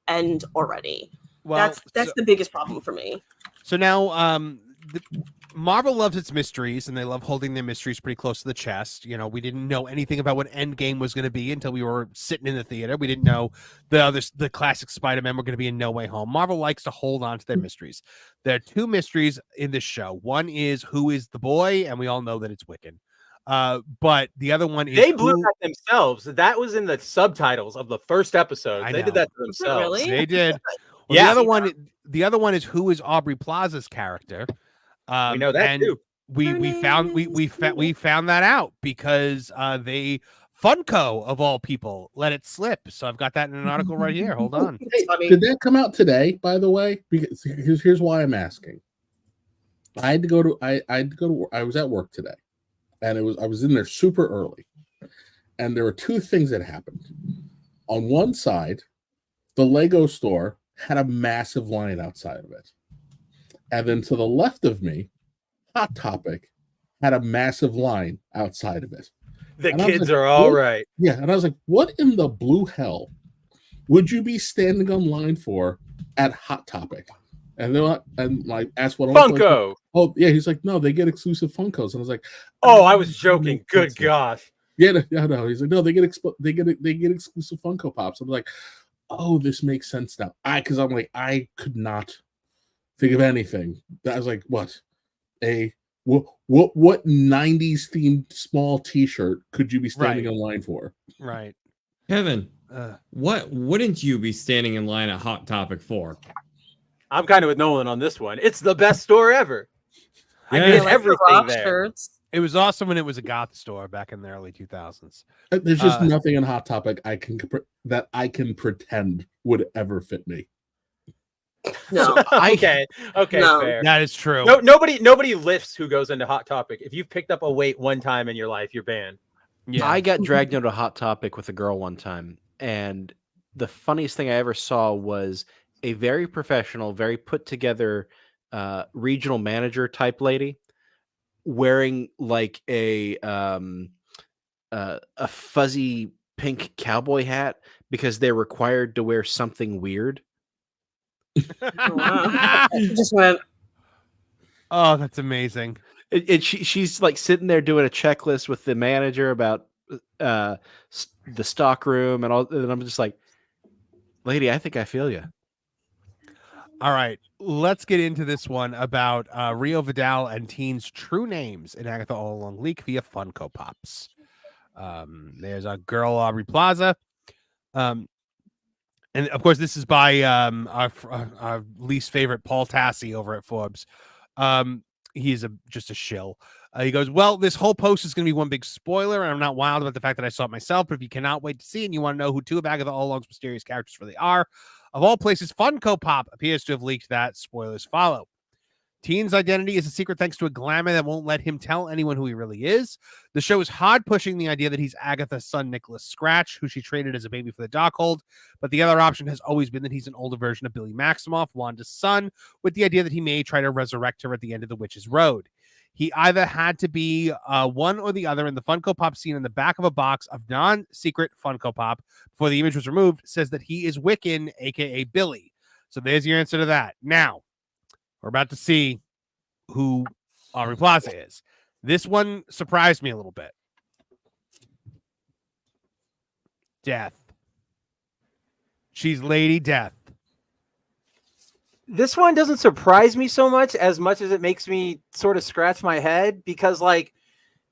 End already. Well, that's the biggest problem for me. So now, Marvel loves its mysteries, and they love holding their mysteries pretty close to the chest. We didn't know anything about what Endgame was going to be until we were sitting in the theater. We didn't know the classic Spider-Man were going to be in No Way Home. Marvel likes to hold on to their mysteries. There are two mysteries in this show. One is who is the boy, and we all know that it's Wiccan. But the other one is they blew that themselves. That was in the subtitles of the first episode. They did that to themselves. Really? They did. Well, yeah. The other one is who is Aubrey Plaza's character. We know that too. We found that out because they Funko of all people let it slip. So I've got that in an article right here. Hold on. Hey, did that come out today? By the way, because here's why I'm asking. I was at work today, and I was in there super early, and there were two things that happened. On one side, the Lego store had a massive line outside of it. And then to the left of me, Hot Topic had a massive line outside of it. The kids are all right. Yeah. And I was like, what in the blue hell would you be standing on line for at Hot Topic? And they're like, and like asked what Funko. Like, oh yeah, he's like, no, they get exclusive Funkos, and I was like, oh, I was joking. Good gosh. Yeah, no. He's like, no, they get exclusive Funko Pops. I'm like, oh, this makes sense now. Because I'm like, I could not think of anything. I was like, what 90s themed small T-shirt could you be standing in line for? Right, Kevin. What wouldn't you be standing in line at Hot Topic for? I'm kind of with Nolan on this one. It's the best store ever. Yeah. I get everything there. Shirts. it was awesome when it was a goth store back in the early 2000s. There's just nothing in Hot Topic I can pretend would ever fit me. No. Okay, No. fair. That is true. No, nobody lifts who goes into Hot Topic. If you've picked up a weight one time in your life, you're banned. Yeah. I got dragged into a Hot Topic with a girl one time, and the funniest thing I ever saw was a very professional, very put together regional manager type lady wearing like a fuzzy pink cowboy hat because they're required to wear something weird. Oh, wow. Just went. Oh, that's amazing. She's like sitting there doing a checklist with the manager about the stock room and all, and I'm just like, lady, I think I feel you. All right, let's get into this one about Rio Vidal and teens' true names in Agatha All Along leak via Funko Pops. There's a girl, Aubrey Plaza. And of course, this is by our least favorite Paul Tassi over at Forbes. He's just a shill. He goes, well, this whole post is going to be one big spoiler, and I'm not wild about the fact that I saw it myself, but if you cannot wait to see and you want to know who two of Agatha All Along's mysterious characters really are, of all places, Funko Pop appears to have leaked that. Spoilers follow. Teen's identity is a secret thanks to a glamour that won't let him tell anyone who he really is. The show is hard pushing the idea that he's Agatha's son, Nicholas Scratch, who she traded as a baby for the Darkhold. But the other option has always been that he's an older version of Billy Maximoff, Wanda's son, with the idea that he may try to resurrect her at the end of the Witch's Road. He either had to be one or the other, and the Funko Pop scene in the back of a box of non-secret Funko Pop before the image was removed says that he is Wiccan, a.k.a. Billy. So there's your answer to that. Now, we're about to see who Aubrey Plaza is. This one surprised me a little bit. Death. She's Lady Death. This one doesn't surprise me so much as it makes me sort of scratch my head because, like,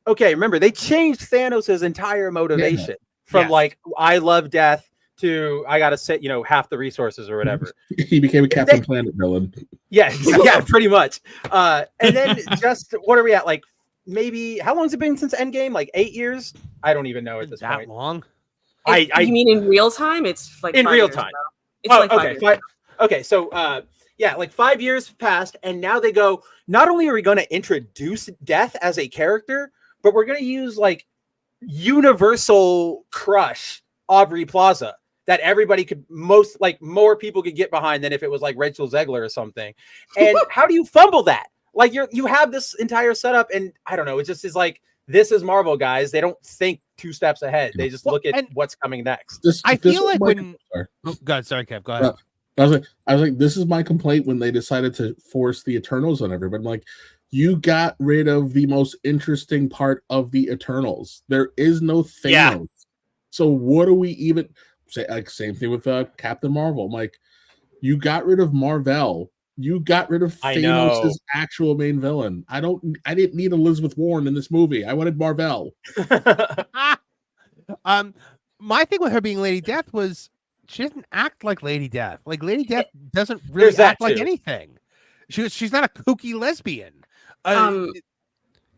okay, remember, they changed Thanos' entire motivation from like, I love death to I gotta set, half the resources or whatever. He became a Captain Planet villain. Yeah, pretty much. And then just what are we at? Like, maybe how long has it been since Endgame? Like 8 years? I don't even know at this point. That long? You mean in real time? It's like in 5 real years time. now. It's like 5 years. Okay, so like 5 years passed, and now they go, not only are we going to introduce Death as a character, but we're going to use like universal crush Aubrey Plaza that everybody could more people could get behind than if it was like Rachel Zegler or something. And how do you fumble that? Like you have this entire setup, and I don't know, it just is like, this is Marvel, guys. They don't think 2 steps ahead. They just look at what's coming next. I feel like when God, sorry, Kev, go ahead. I was like, this is my complaint when they decided to force the Eternals on everybody. I'm like, you got rid of the most interesting part of the Eternals. There is no Thanos. Yeah. So what do we even say? Like, same thing with Captain Marvel. I'm like, you got rid of Marvel. You got rid of Thanos' actual main villain. I didn't need Elizabeth Warren in this movie. I wanted Marvel. My thing with her being Lady Death was she doesn't act like Lady Death. Like, Lady Death doesn't really act like anything. She's not a kooky lesbian.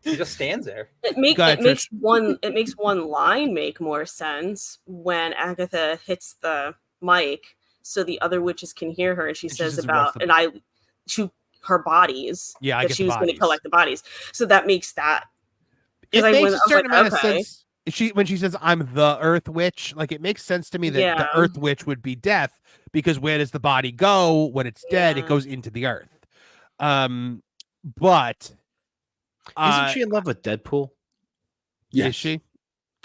She just stands there. It makes one line make more sense when Agatha hits the mic so the other witches can hear her, and she says about her bodies. Yeah, that she was going to collect the bodies. So that makes that. It makes a certain amount of sense. When she says I'm the Earth Witch, like, it makes sense to me that the Earth Witch would be Death, because where does the body go when it's dead? It goes into the earth. But isn't she in love with Deadpool? Yes. Is she?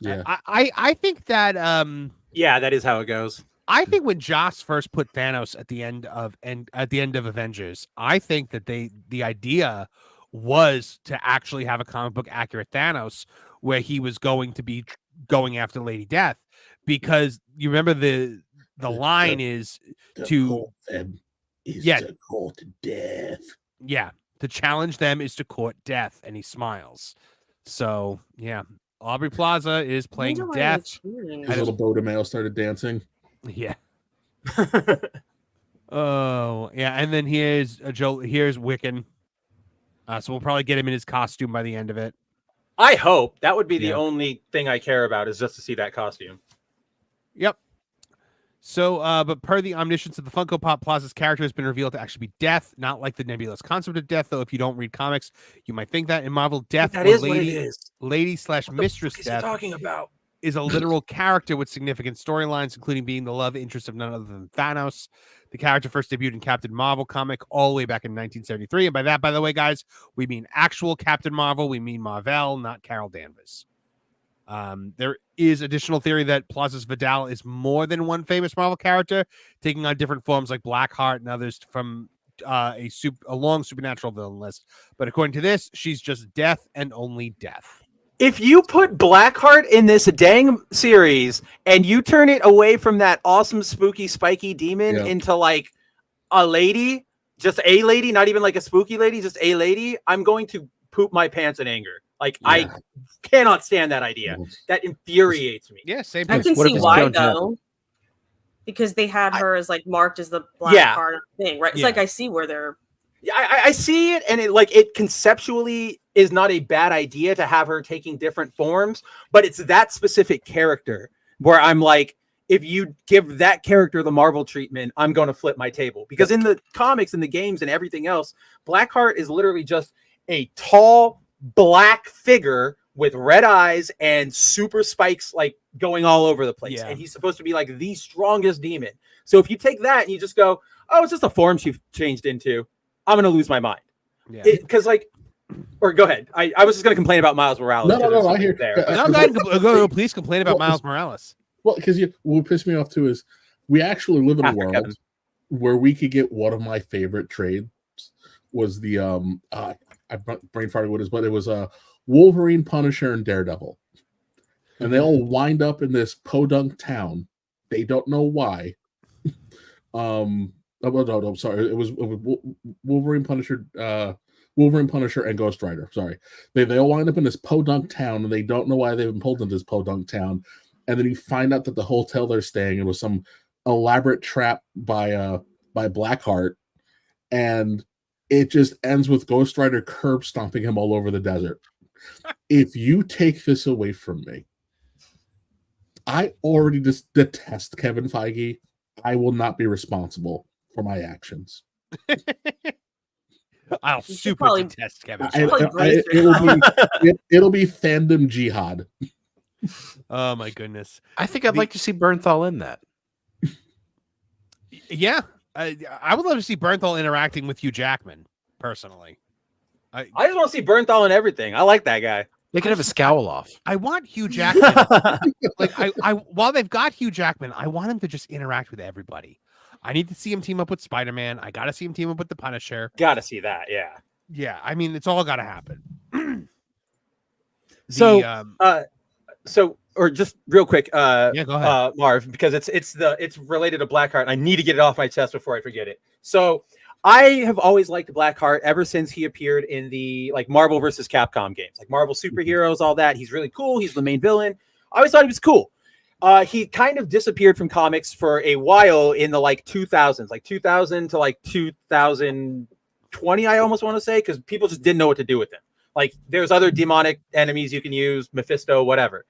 Yeah. I think that that is how it goes. I think when Joss first put Thanos at the end of Avengers, I think that the idea was to actually have a comic book accurate Thanos where he was going to be going after Lady Death, because you remember the line is to court death. Yeah, to challenge them is to court death, and he smiles. So yeah, Aubrey Plaza is playing Death. His little Beau Demayo started dancing. Yeah. Oh yeah, and then here's Wiccan. So we'll probably get him in his costume by the end of it. I hope that would be the only thing I care about, is just to see that costume. Yep. So, but per the omniscience of the Funko Pop, Plaza's character has been revealed to actually be Death, not like the nebulous concept of Death, though if you don't read comics, you might think that. In Marvel, Death, that is what it is. Lady/Mistress Death, talking about? is a literal character with significant storylines, including being the love interest of none other than Thanos. The character first debuted in Captain Marvel comic all the way back in 1973. And by that, by the way, guys, we mean actual Captain Marvel. We mean Marvel, not Carol Danvers. There is additional theory that Plaza's Vidal is more than one famous Marvel character, taking on different forms like Blackheart and others from a long supernatural villain list. But according to this, she's just Death and only Death. If you put Blackheart in this dang series and you turn it away from that awesome, spooky, spiky demon into like a lady, just a lady, not even like a spooky lady, just a lady, I'm going to poop my pants in anger. Like, I cannot stand that idea. That infuriates me. Yeah, same. I can see why, though. Because they had her as like marked as the Blackheart thing, right? It's like, I see where they're... Yeah, I see it, and it conceptually is not a bad idea to have her taking different forms, but it's that specific character where I'm like, if you give that character the Marvel treatment, I'm going to flip my table. Because in the comics and the games and everything else, Blackheart is literally just a tall black figure with red eyes and super spikes like going all over the place. And he's supposed to be like the strongest demon. So if you take that and you just go, oh, it's just a form she changed into, I'm going to lose my mind. Yeah. Because or go ahead. I was just going to complain about Miles Morales. No, I hear there. No, please complain about Miles Morales. Well, because what pissed me off too is we actually live in a world where we could get one of my favorite trades was the I brain farted what it is, but it was Wolverine, Punisher, and Daredevil, and they all wind up in this podunk town. They don't know why. No, I'm sorry. It was Wolverine, Punisher, and Ghost Rider. Sorry, they all wind up in this podunk town, and they don't know why they've been pulled into this podunk town. And then you find out that the hotel they're staying in was some elaborate trap by Blackheart, and it just ends with Ghost Rider curb stomping him all over the desert. If you take this away from me, I already just detest Kevin Feige. I will not be responsible for my actions. I'll super detest Kevin. It'll be fandom jihad. Oh my goodness! I think I'd like to see Bernthal in that. Yeah, I would love to see Bernthal interacting with Hugh Jackman personally. I just want to see Bernthal in everything. I like that guy. They could have a scowl off. I want Hugh Jackman. I while they've got Hugh Jackman, I want him to just interact with everybody. I need to see him team up with Spider-Man. I got to see him team up with the Punisher. Got to see that, yeah. Yeah, I mean, it's all got to happen. Or just real quick, go ahead. Marv, because it's related to Blackheart, and I need to get it off my chest before I forget it. So I have always liked Blackheart ever since he appeared in the like Marvel versus Capcom games, like Marvel superheroes, all that. He's really cool. He's the main villain. I always thought he was cool. He kind of disappeared from comics for a while in the like 2000s, like 2000 to like 2020, I almost want to say, because people just didn't know what to do with him. Like there's other demonic enemies you can use, Mephisto, whatever.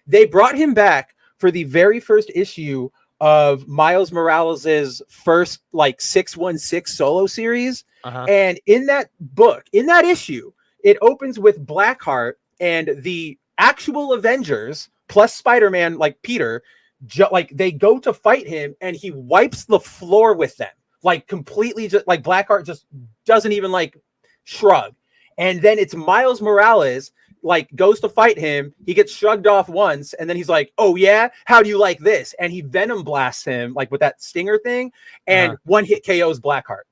They brought him back for the very first issue of Miles Morales's first like 616 solo series. And in that book, in that issue, it opens with Blackheart and the actual Avengers plus Spider-Man, like Peter, like they go to fight him and he wipes the floor with them, like completely, just like Blackheart just doesn't even like shrug. And then it's Miles Morales like goes to fight him. He gets shrugged off once, and then he's like, "Oh yeah, how do you like this?" And he venom blasts him like with that stinger thing, and one hit KOs Blackheart.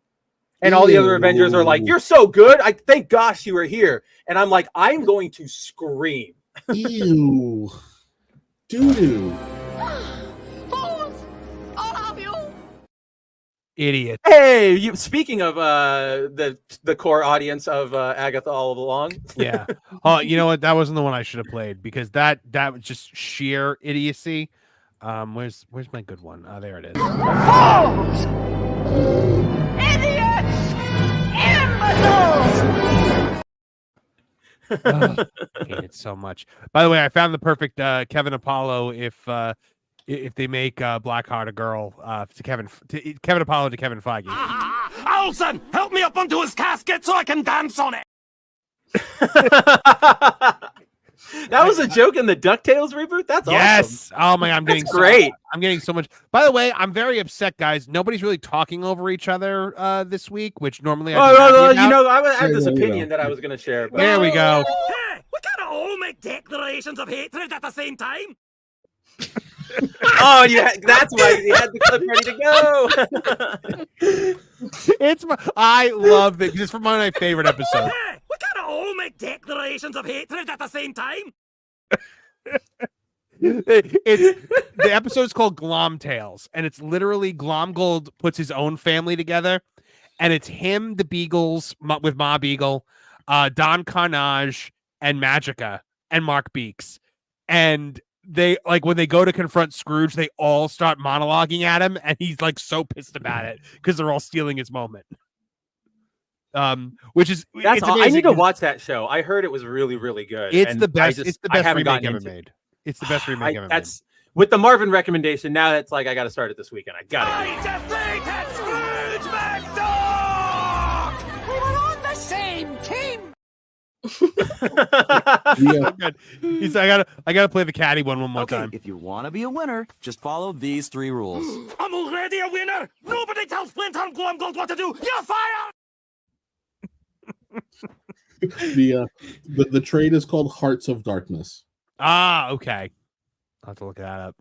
And all the other Avengers are like, "You're so good! I thank gosh you were here." And I'm like, I'm going to scream. Ew, doo-doo. Idiot. Hey, speaking of the core audience of Agatha all along. Yeah. Oh, you know what? That wasn't the one I should have played because that was just sheer idiocy. Where's my good one? Oh, there it is. Fools! Idiots! Imbeciles! I hate it so much. By the way, I found the perfect Kevin Apollo if they make Blackheart a girl to Kevin Apollo to Kevin Feige. Olsen, help me up onto his casket so I can dance on it. That was a joke in the DuckTales reboot. That's yes. awesome. Oh my! I'm getting great. I'm getting so much. By the way, I'm very upset, guys. Nobody's really talking over each other this week, which normally I had this opinion that I was going to share. But... There we go. Hey, we can't all make declarations of hatred at the same time. Oh, that's why you had the clip ready to go. I love it. It's from one of my favorite episodes. Hey, we can't all make declarations of hatred at the same time. The episode is called Glom Tales, and it's literally Glomgold puts his own family together, and it's him, the Beagles with Ma Beagle, Don Carnage, and Magica, and Mark Beeks, and they like when they go to confront Scrooge, they all start monologuing at him, and he's like so pissed about it because they're all stealing his moment. Which is I need to watch that show. I heard it was really, really good. It's the best. It's the best remake ever made. It's the best remake ever made. With the Marvin recommendation. Now it's like I got to start it this weekend. I got it. Scrooge McDuck! We were on the same team. He's I gotta play the caddy one more time. If you want to be a winner, just follow these 3 rules. I'm already a winner. Nobody tells Splinter and Glomgold what to do. You're fired. The trade is called Hearts of Darkness. Ah, okay. I'll have to look that up.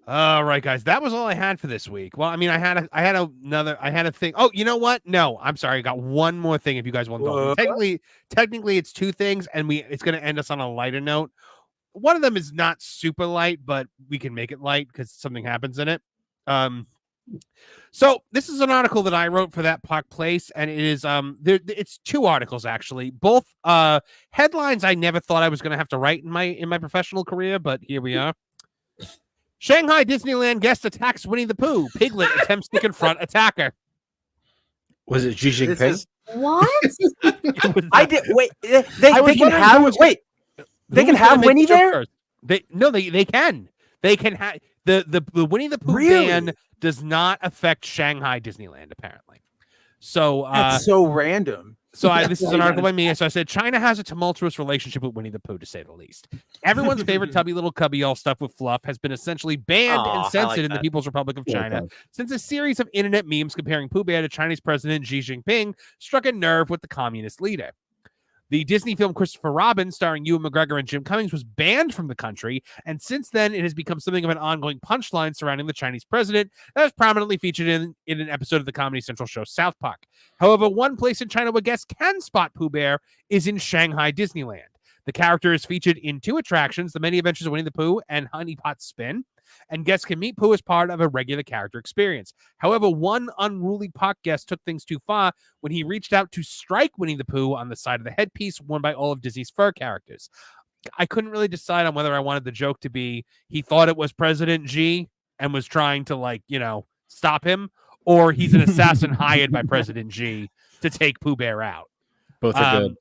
All right, guys. That was all I had for this week. Well, I mean, I had a thing. Oh, you know what? No, I'm sorry. I got one more thing if you guys want to go. Technically it's 2 things, and it's going to end us on a lighter note. One of them is not super light, but we can make it light because something happens in it. So this is an article that I wrote for That Park Place, and it is it's 2 articles actually, both headlines I never thought I was going to have to write in my professional career, but here we are. Shanghai Disneyland guest attacks Winnie the Pooh. Piglet attempts to confront attacker. Was it Xi Jinping? What? I did. Wait, they can have. Wait, they can have Winnie there. They can. They can have the Winnie the Pooh ban does not affect Shanghai Disneyland apparently. So that's so random. So this is an article by me. So I said China has a tumultuous relationship with Winnie the Pooh, to say the least. Everyone's favorite tubby little cubby all stuffed with fluff has been essentially banned and censored in the People's Republic of China since a series of internet memes comparing Pooh Bear to Chinese President Xi Jinping struck a nerve with the communist leader. The Disney film Christopher Robin, starring Ewan McGregor and Jim Cummings, was banned from the country, and since then it has become something of an ongoing punchline surrounding the Chinese president that was prominently featured in an episode of the Comedy Central show South Park. However, one place in China where guests can spot Pooh Bear is in Shanghai Disneyland. The character is featured in 2 attractions, The Many Adventures of Winnie the Pooh and Honey Pot Spin, and guests can meet Pooh as part of a regular character experience. However, one unruly park guest took things too far when he reached out to strike Winnie the Pooh on the side of the headpiece worn by all of Disney's fur characters. I couldn't really decide on whether I wanted the joke to be he thought it was President Xi and was trying to, stop him, or he's an assassin hired by President Xi to take Pooh Bear out. Both are good.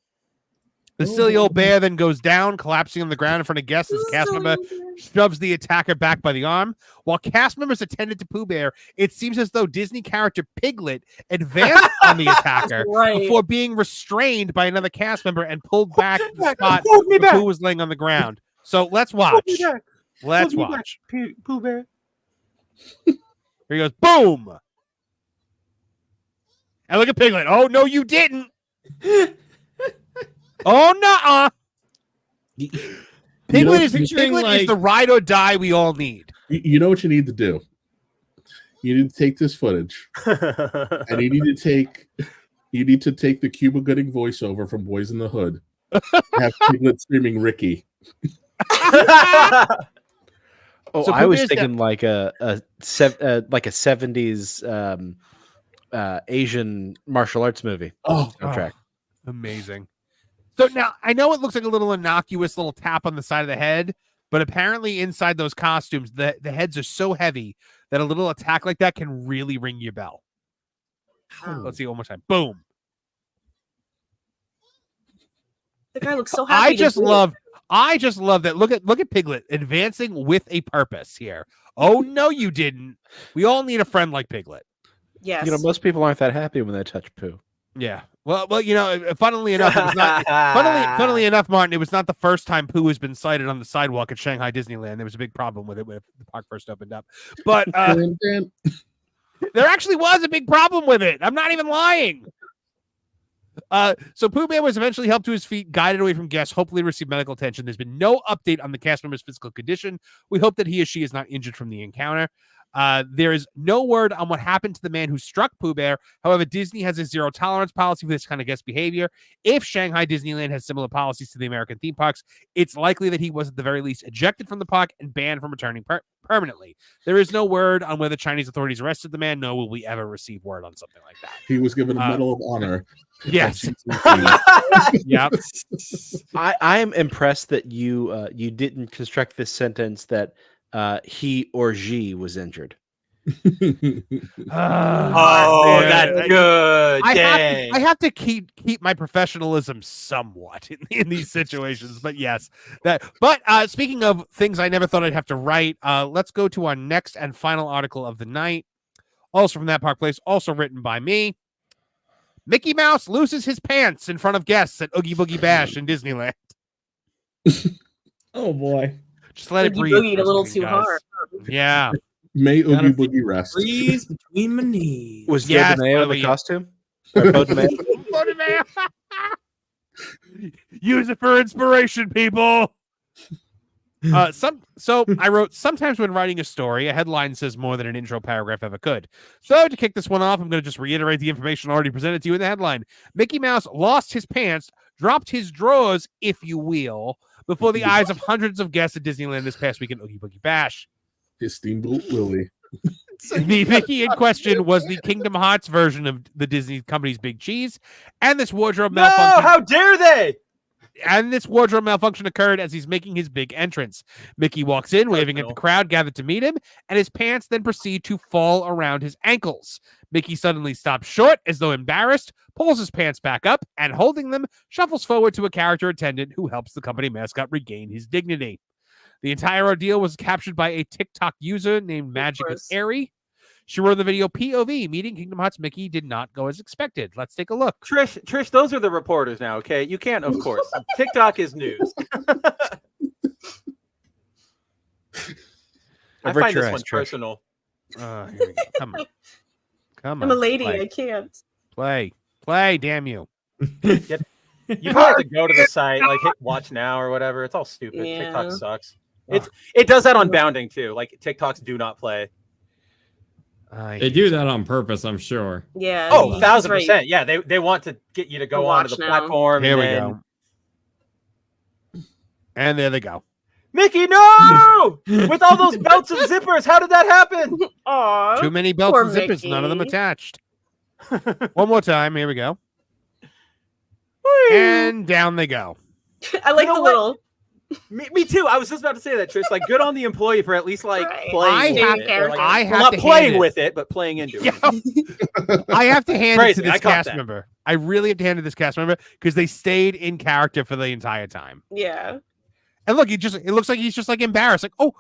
The silly old bear then goes down, collapsing on the ground in front of guests as a cast member shoves the attacker back by the arm. While cast members attended to Pooh Bear, it seems as though Disney character Piglet advanced on the attacker before being restrained by another cast member and pulled back to the spot where Pooh was laying on the ground. So let's watch. Let's watch. Pooh Bear. Here he goes. Boom. And look at Piglet. Oh, no, you didn't. Oh, no. Piglet is like... the ride or die we all need. You know what you need to do? You need to take this footage and you need to take the Cuba Gooding voiceover from Boys in the Hood. Have Piglet screaming Ricky. So I was thinking like a 70s Asian martial arts movie. Soundtrack. Amazing. So now I know it looks like a little innocuous little tap on the side of the head, but apparently inside those costumes, the heads are so heavy that a little attack like that can really ring your bell. Let's see it one more time. Boom. The guy looks so happy. I just love that. Look at Piglet advancing with a purpose here. Oh no, you didn't. We all need a friend like Piglet. Yes. Most people aren't that happy when they touch poo. Yeah. Well, funnily enough, it was not. funnily enough, Martin, it was not the first time poo has been sighted on the sidewalk at Shanghai Disneyland. There was a big problem with it when the park first opened up. But there actually was a big problem with it. I'm not even lying. So Pooh Bear was eventually helped to his feet, guided away from guests, hopefully received medical attention. There's been no update on the cast member's physical condition. We hope that he or she is not injured from the encounter. There is no word on what happened to the man who struck Pooh Bear. However, Disney has a zero tolerance policy for this kind of guest behavior. If Shanghai Disneyland has similar policies to the American theme parks, it's likely that he was at the very least ejected from the park and banned from returning permanently. There is no word on whether Chinese authorities arrested the man, nor will we ever receive word on something like that. He was given a Medal of Honor. Yes. Yep. I am impressed that you didn't construct this sentence that he or she was injured. That's good. I have to keep my professionalism somewhat in these situations, but yes, that. But speaking of things I never thought I'd have to write, let's go to our next and final article of the night. Also from That Park Place, also written by me. Mickey Mouse loses his pants in front of guests at Oogie Boogie Bash in Disneyland. Oh boy! Just let it breathe. Boogied a little too hard. Yeah. May Oogie Boogie rest. Breeze between my knees. Was Beau Demayo in the costume? Or Beau Demayo? Beau Demayo. Use it for inspiration, people. So I wrote, sometimes when writing a story, a headline says more than an intro paragraph ever could. So to kick this one off, I'm going to just reiterate the information already presented to you in the headline. Mickey Mouse lost his pants, dropped his drawers, if you will, before the eyes of hundreds of guests at Disneyland this past weekend, Oogie Boogie Bash. His Steamboat Willie. The Mickey in question was the Kingdom Hearts version of the Disney company's Big Cheese, and this wardrobe malfunction. How dare they! And this wardrobe malfunction occurred as he's making his big entrance. Mickey walks in, waving at the crowd gathered to meet him, and his pants then proceed to fall around his ankles. Mickey suddenly stops short, as though embarrassed, pulls his pants back up, and holding them, shuffles forward to a character attendant who helps the company mascot regain his dignity. The entire ordeal was captured by a TikTok user named Magic with Airy. She wrote the video POV, meeting Kingdom Hearts Mickey did not go as expected. Let's take a look. Trish, those are the reporters now, okay? You can't, of course. TikTok is news. I find this one personal. Here we go. Come on. I'm a lady. Play. I can't. Play, damn you. You probably have to go to the site, like hit watch now or whatever. It's all stupid. Yeah. TikTok sucks. It does that on bounding too. Like TikToks do not play. They do that on purpose, I'm sure. Yeah. Oh, 1,000%. Yeah, they want to get you to go onto the platform. Here we go. And there they go. Mickey, no! With all those belts and zippers, how did that happen? Aww, too many belts and zippers, Mickey. None of them attached. One more time. Here we go. And down they go. I like the little. Me too. I was just about to say that, Trish. Like, good on the employee for at least like playing. I have not to playing with it, but playing into it. I have to hand it to this cast member. I really have to hand it to this cast member because they stayed in character for the entire time. Yeah. And look, it looks like he's just like embarrassed. Like, oh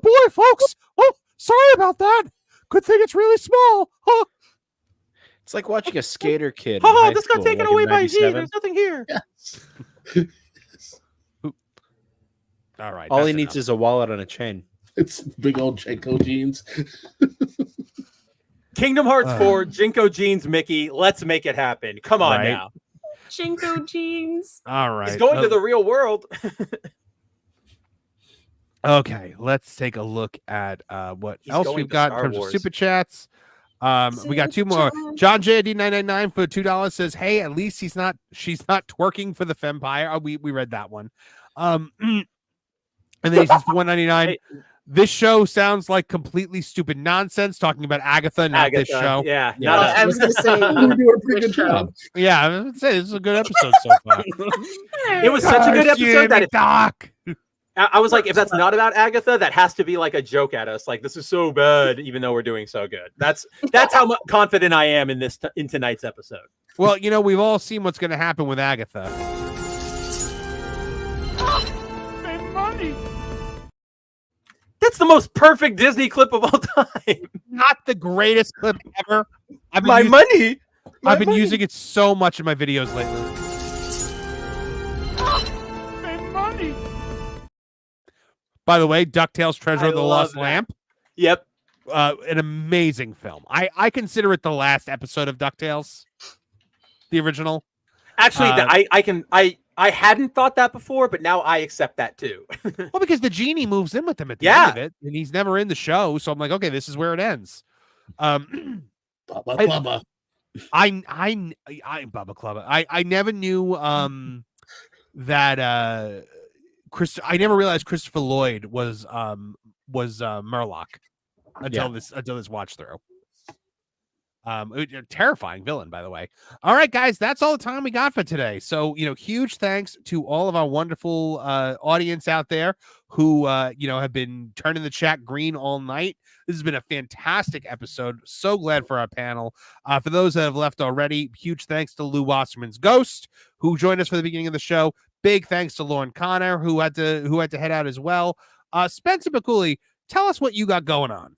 boy, folks. Oh, sorry about that. Good thing it's really small. Huh. It's like watching a skater kid. Oh, this got taken away by G. There's nothing here. Yes. All right. All he needs is a wallet on a chain. It's big old Jenko jeans. Kingdom Hearts 4, Jinko jeans, Mickey. Let's make it happen. Come on now. Jinko jeans. All right. He's going to the real world. Okay, let's take a look at what He's else going we've to got in Star terms Wars. of super chats. We got two more. Super John JD 999 for $2 says, "Hey, at least she's not twerking for the Fempire." Oh, we read that one. And then he says for $1.99. Hey. This show sounds like completely stupid nonsense. Talking about Agatha, not this show. Yeah, Yeah. not I was gonna say We're doing a pretty which good show? job. Yeah, I was gonna say this is a good episode so far. It was such a good episode that Doc. I was like, if that's not about Agatha, that has to be like a joke at us. Like, this is so bad, even though we're doing so good. That's how confident I am in in tonight's episode. Well, we've all seen what's going to happen with Agatha. That's the most perfect Disney clip of all time. Not the greatest clip ever. I've been using it so much in my videos lately. By the way, DuckTales Treasure of the Lost Lamp. Yep. An amazing film. I consider it the last episode of DuckTales. The original. Actually, I hadn't thought that before, but now I accept that too. Well, because the genie moves in with them at the end of it, and he's never in the show, so I'm like, okay, this is where it ends. Bubba Clubba. I'm Bubba Clubba. I never knew that I never realized Christopher Lloyd was Murloc until this watch through. A terrifying villain, by the way. All right, guys, that's all the time we got for today. So, huge thanks to all of our wonderful audience out there who, have been turning the chat green all night. This has been a fantastic episode. So glad for our panel. For those that have left already, huge thanks to Lou Wasserman's Ghost, who joined us for the beginning of the show. Big thanks to Lauren Connor, who had to head out as well. Spencer Bakuli, tell us what you got going on.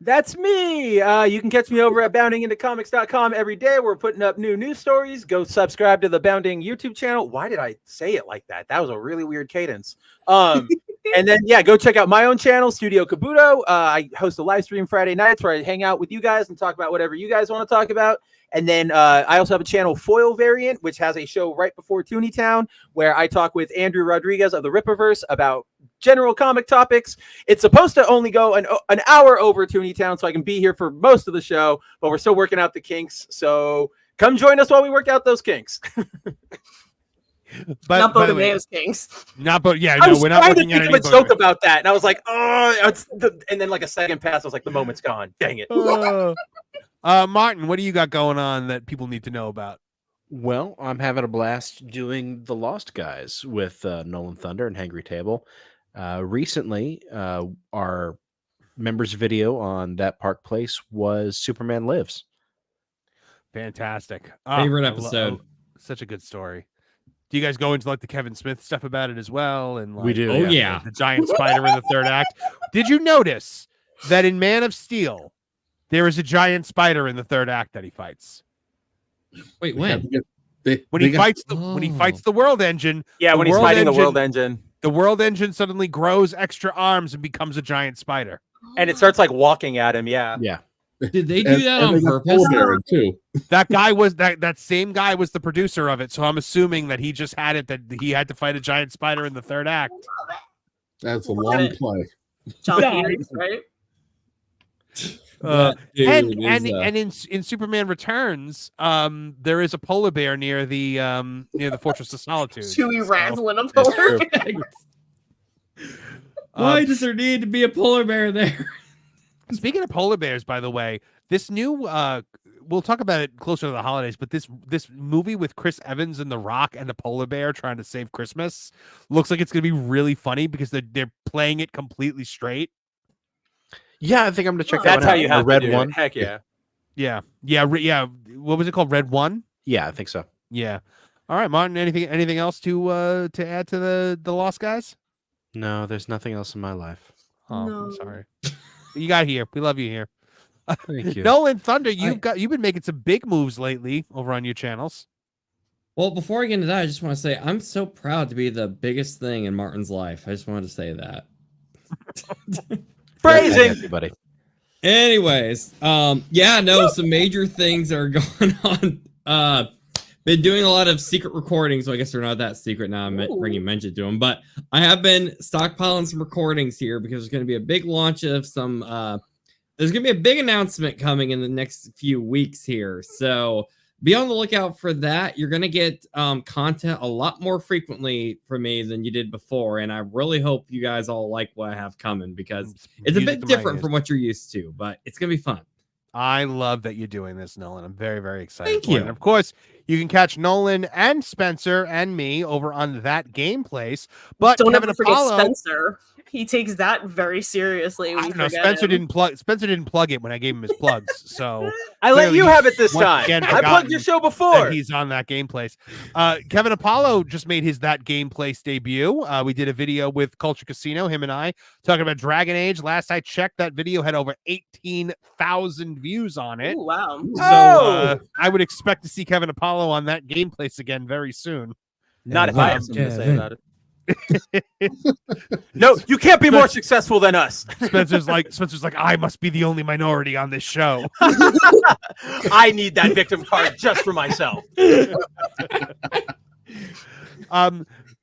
That's me. You can catch me over at boundingintocomics.com every day. We're putting up new news stories. Go subscribe to the Bounding YouTube channel. Why did I say it like that? That was a really weird cadence. And then, go check out my own channel, Studio Kabuto. I host a live stream Friday nights where I hang out with you guys and talk about whatever you guys want to talk about. And then I also have a channel, Foil Variant, which has a show right before Tooney Town, where I talk with Andrew Rodriguez of the Rippaverse about general comic topics. It's supposed to only go an hour over Tooney Town, so I can be here for most of the show, but we're still working out the kinks. So come join us while we work out those kinks. But not Beau Demayo's kinks. Not Beau. Yeah, no, we're not working out any joke about that, and I was like, and then like a second pass, I was like, the moment's gone. Dang it. Martin, what do you got going on that people need to know about? Well, I'm having a blast doing The Lost Guys with Nolan Thunder and Hangry Table. Recently, our members' video on That Park Place was Superman Lives. Fantastic. Favorite episode. Such a good story. Do you guys go into like the Kevin Smith stuff about it as well? And like, we do. Oh, yeah. The giant spider in the third act. Did you notice that in Man of Steel, there is a giant spider in the third act that he fights? Wait, when? When he fights the World Engine. Yeah, when he's fighting the World Engine. The World Engine suddenly grows extra arms and becomes a giant spider. And it starts like walking at him. Yeah. Yeah. Did they do that on purpose? Too. That guy was that same guy was the producer of it, so I'm assuming that he just had it that he had to fight a giant spider in the third act. That's a long play. John Peters, right? And in Superman Returns, there is a polar bear near the Fortress of Solitude. Chewie rattling a polar bear. Why does there need to be a polar bear there? Speaking of polar bears, by the way, this new we'll talk about it closer to the holidays, but this movie with Chris Evans and The Rock and the polar bear trying to save Christmas looks like it's going to be really funny because they're playing it completely straight. Yeah, I think I'm going to check that That's one how out. you have Red to do One. it. Heck yeah. Yeah. What was it called? Red One? Yeah, I think so. Yeah. All right, Martin, anything else to add to the Lost Guys? No, there's nothing else in my life. Oh, No. I'm sorry. You got here. We love you here. Thank you. Nolan Thunder, you've been making some big moves lately over on your channels. Well, before I get into that, I just want to say I'm so proud to be the biggest thing in Martin's life. I just wanted to say that. Phrasing. Everybody. Anyways, some major things are going on. been doing a lot of secret recordings. So I guess they're not that secret now. I'm bringing mention to them, but I have been stockpiling some recordings here because there's going to be a big launch of some. There's going to be a big announcement coming in the next few weeks here. So be on the lookout for that. You're going to get content a lot more frequently from me than you did before. And I really hope you guys all like what I have coming because it's a bit different from what you're used to, but it's going to be fun. I love that you're doing this, Nolan. I'm very, very excited. Thank for you. it. And of course, you can catch Nolan and Spencer and me over on That Game Place. But Don't Kevin ever forget Apollo, Spencer. He takes that very seriously. I don't know, Spencer didn't plug it when I gave him his plugs. So I let you have it this once time. again I plugged your show before. that he's on That Game Place. Kevin Apollo just made his That Game Place debut. We did a video with Culture Casino, him and I, talking about Dragon Age. Last I checked, that video had over 18,000 views on it. Ooh, wow. So I would expect to see Kevin Apollo on That Game Place again very soon. Not if I have something to say about it. No, you can't be more successful than us. Spencer's like, I must be the only minority on this show. I need that victim card just for myself.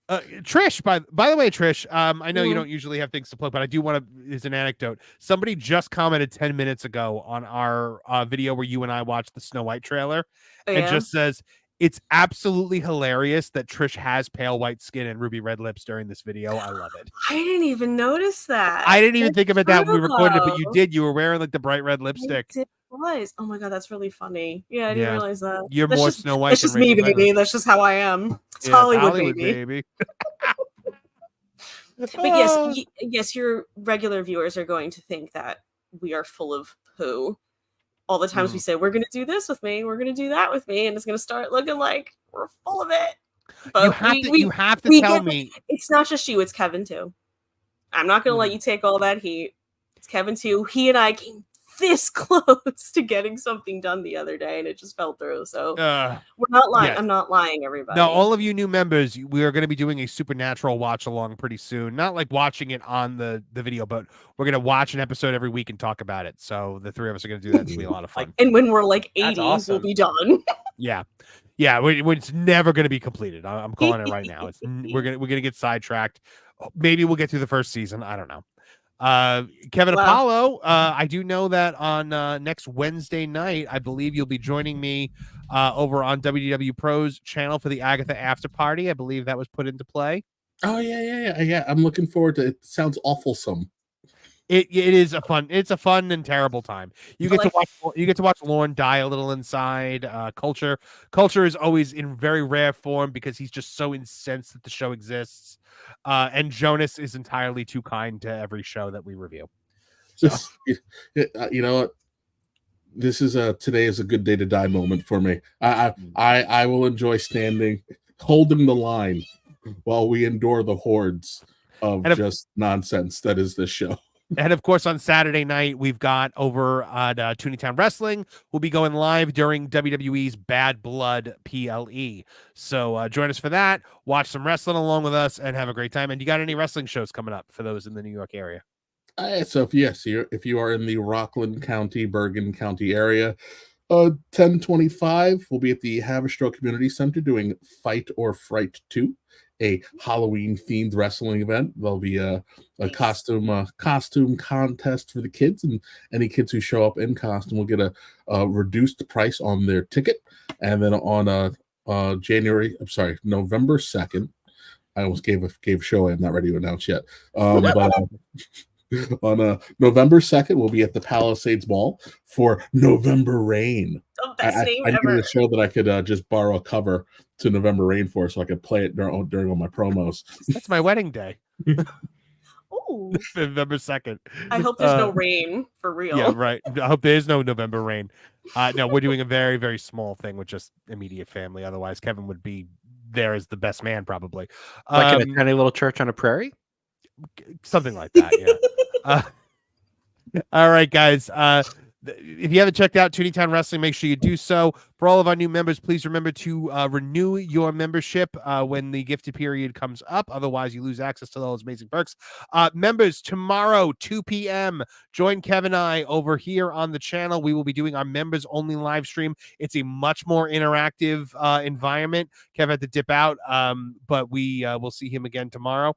Trish, by the way, Trish, I know you don't usually have things to plug, but I do want to, as an anecdote, somebody just commented 10 minutes ago on our video where you and I watched the Snow White trailer and just says, it's absolutely hilarious that Trish has pale white skin and ruby red lips during this video. I love it. I didn't even notice that. I didn't even think about that when we recorded it, but you did. You were wearing like the bright red lipstick. It was. Oh my god, that's really funny. Yeah, I didn't realize that. You're That's more just, Snow White. That's just me, baby. That's just how I am. It's Hollywood, baby. But yes, your regular viewers are going to think that we are full of poo. All the times we say, we're going to do this with me, we're going to do that with me, and it's going to start looking like we're full of it. But you have to tell me. It's not just you, it's Kevin too. I'm not going to let you take all that heat. It's Kevin too. He and I came this close to getting something done the other day, and it just fell through. So we're not lying. Yeah. I'm not lying, everybody. Now, all of you new members, we are going to be doing a Supernatural watch along pretty soon. Not like watching it on the video, but we're going to watch an episode every week and talk about it. So the three of us are going to do that. It's going to be a lot of fun. And when we're like 80, we'll be done. Yeah. It's never going to be completed. I'm calling it right now. We're gonna get sidetracked. Maybe we'll get through the first season. I don't know. Kevin Apollo, I do know that on next Wednesday night, I believe you'll be joining me over on WDW Pro's channel for the Agatha After Party. I believe that was put into play. Oh yeah. I'm looking forward to it. It sounds awfulsome. It is a fun and terrible time. You get to watch Lauren die a little inside. Culture is always in very rare form because he's just so incensed that the show exists. And Jonas is entirely too kind to every show that we review. Just you know what? This is today is a good day to die moment for me. I will enjoy holding the line while we endure the hordes of just nonsense that is this show. And of course, on Saturday night, we've got over at Tooney Town Wrestling. We'll be going live during WWE's Bad Blood PLE. So join us for that. Watch some wrestling along with us and have a great time. And you got any wrestling shows coming up for those in the New York area? So if you are in the Rockland County, Bergen County area, 10/25 we'll be at the Haverstraw Community Center doing Fight or Fright 2. A Halloween-themed wrestling event. There'll be a costume contest for the kids, and any kids who show up in costume will get a reduced price on their ticket. And then on November 2nd, I almost gave a show I'm not ready to announce yet. But on November 2nd, we'll be at the Palisades Mall for November Rain. I needed a show that I could just borrow a cover to November Rain for, so I could play it during all my promos. That's my wedding day. Oh, November 2nd. I hope there's no rain for real. Yeah, right. I hope there's no November rain. No, we're doing a very, very small thing with just immediate family. Otherwise, Kevin would be there as the best man, probably. Like in a tiny little church on a prairie? Something like that, yeah. All right, guys. If you haven't checked out Tooney Town Wrestling, make sure you do so. For all of our new members, please remember to renew your membership when the gifted period comes up. Otherwise, you lose access to those amazing perks. Members, tomorrow, 2 p.m., join Kevin and I over here on the channel. We will be doing our members-only live stream. It's a much more interactive environment. Kev had to dip out, but we will see him again tomorrow.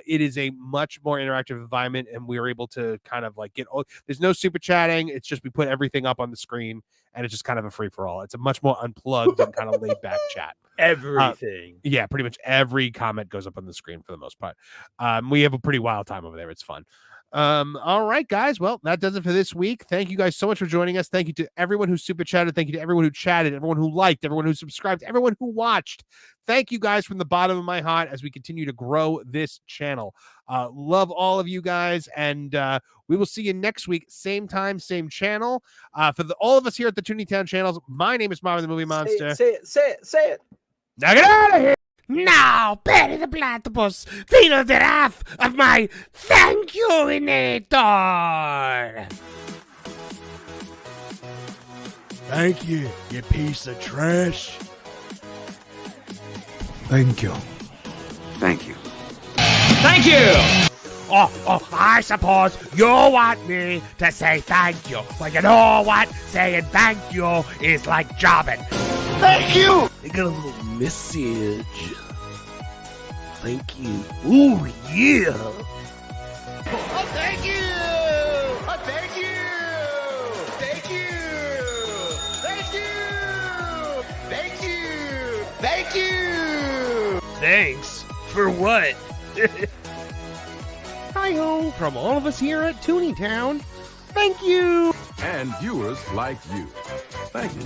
It is a much more interactive environment, and we are able to kind of like there's no super chatting. It's just we put everything up on the screen, and it's just kind of a free-for-all. It's a much more unplugged and kind of laid-back chat. Everything. Yeah, pretty much every comment goes up on the screen for the most part. We have a pretty wild time over there. It's fun. All right, guys. Well, that does it for this week. Thank you guys so much for joining us. Thank you to everyone who super chatted. Thank you to everyone who chatted, everyone who liked, everyone who subscribed, everyone who watched. Thank you guys from the bottom of my heart as we continue to grow this channel. Love all of you guys, and we will see you next week, same time, same channel. For all of us here at the Tooney Town channels, my name is Marvin the Movie Monster. Say it. Now get out of here. Now, Perry the Platypus, feel the wrath of my thank you-inator. Thank you, you piece of trash. Thank you. Thank you. Thank you. Oh, I suppose you want me to say thank you. Well, you know what? Saying thank you is like jobbing. Thank you! I got a little message. Thank you. Ooh, yeah. Oh, thank you! Oh, thank you! Thank you! Thank you! Thank you! Thank you! Thanks for what? Hi-ho from all of us here at Tooney Town. Thank you. And viewers like you. Thank you.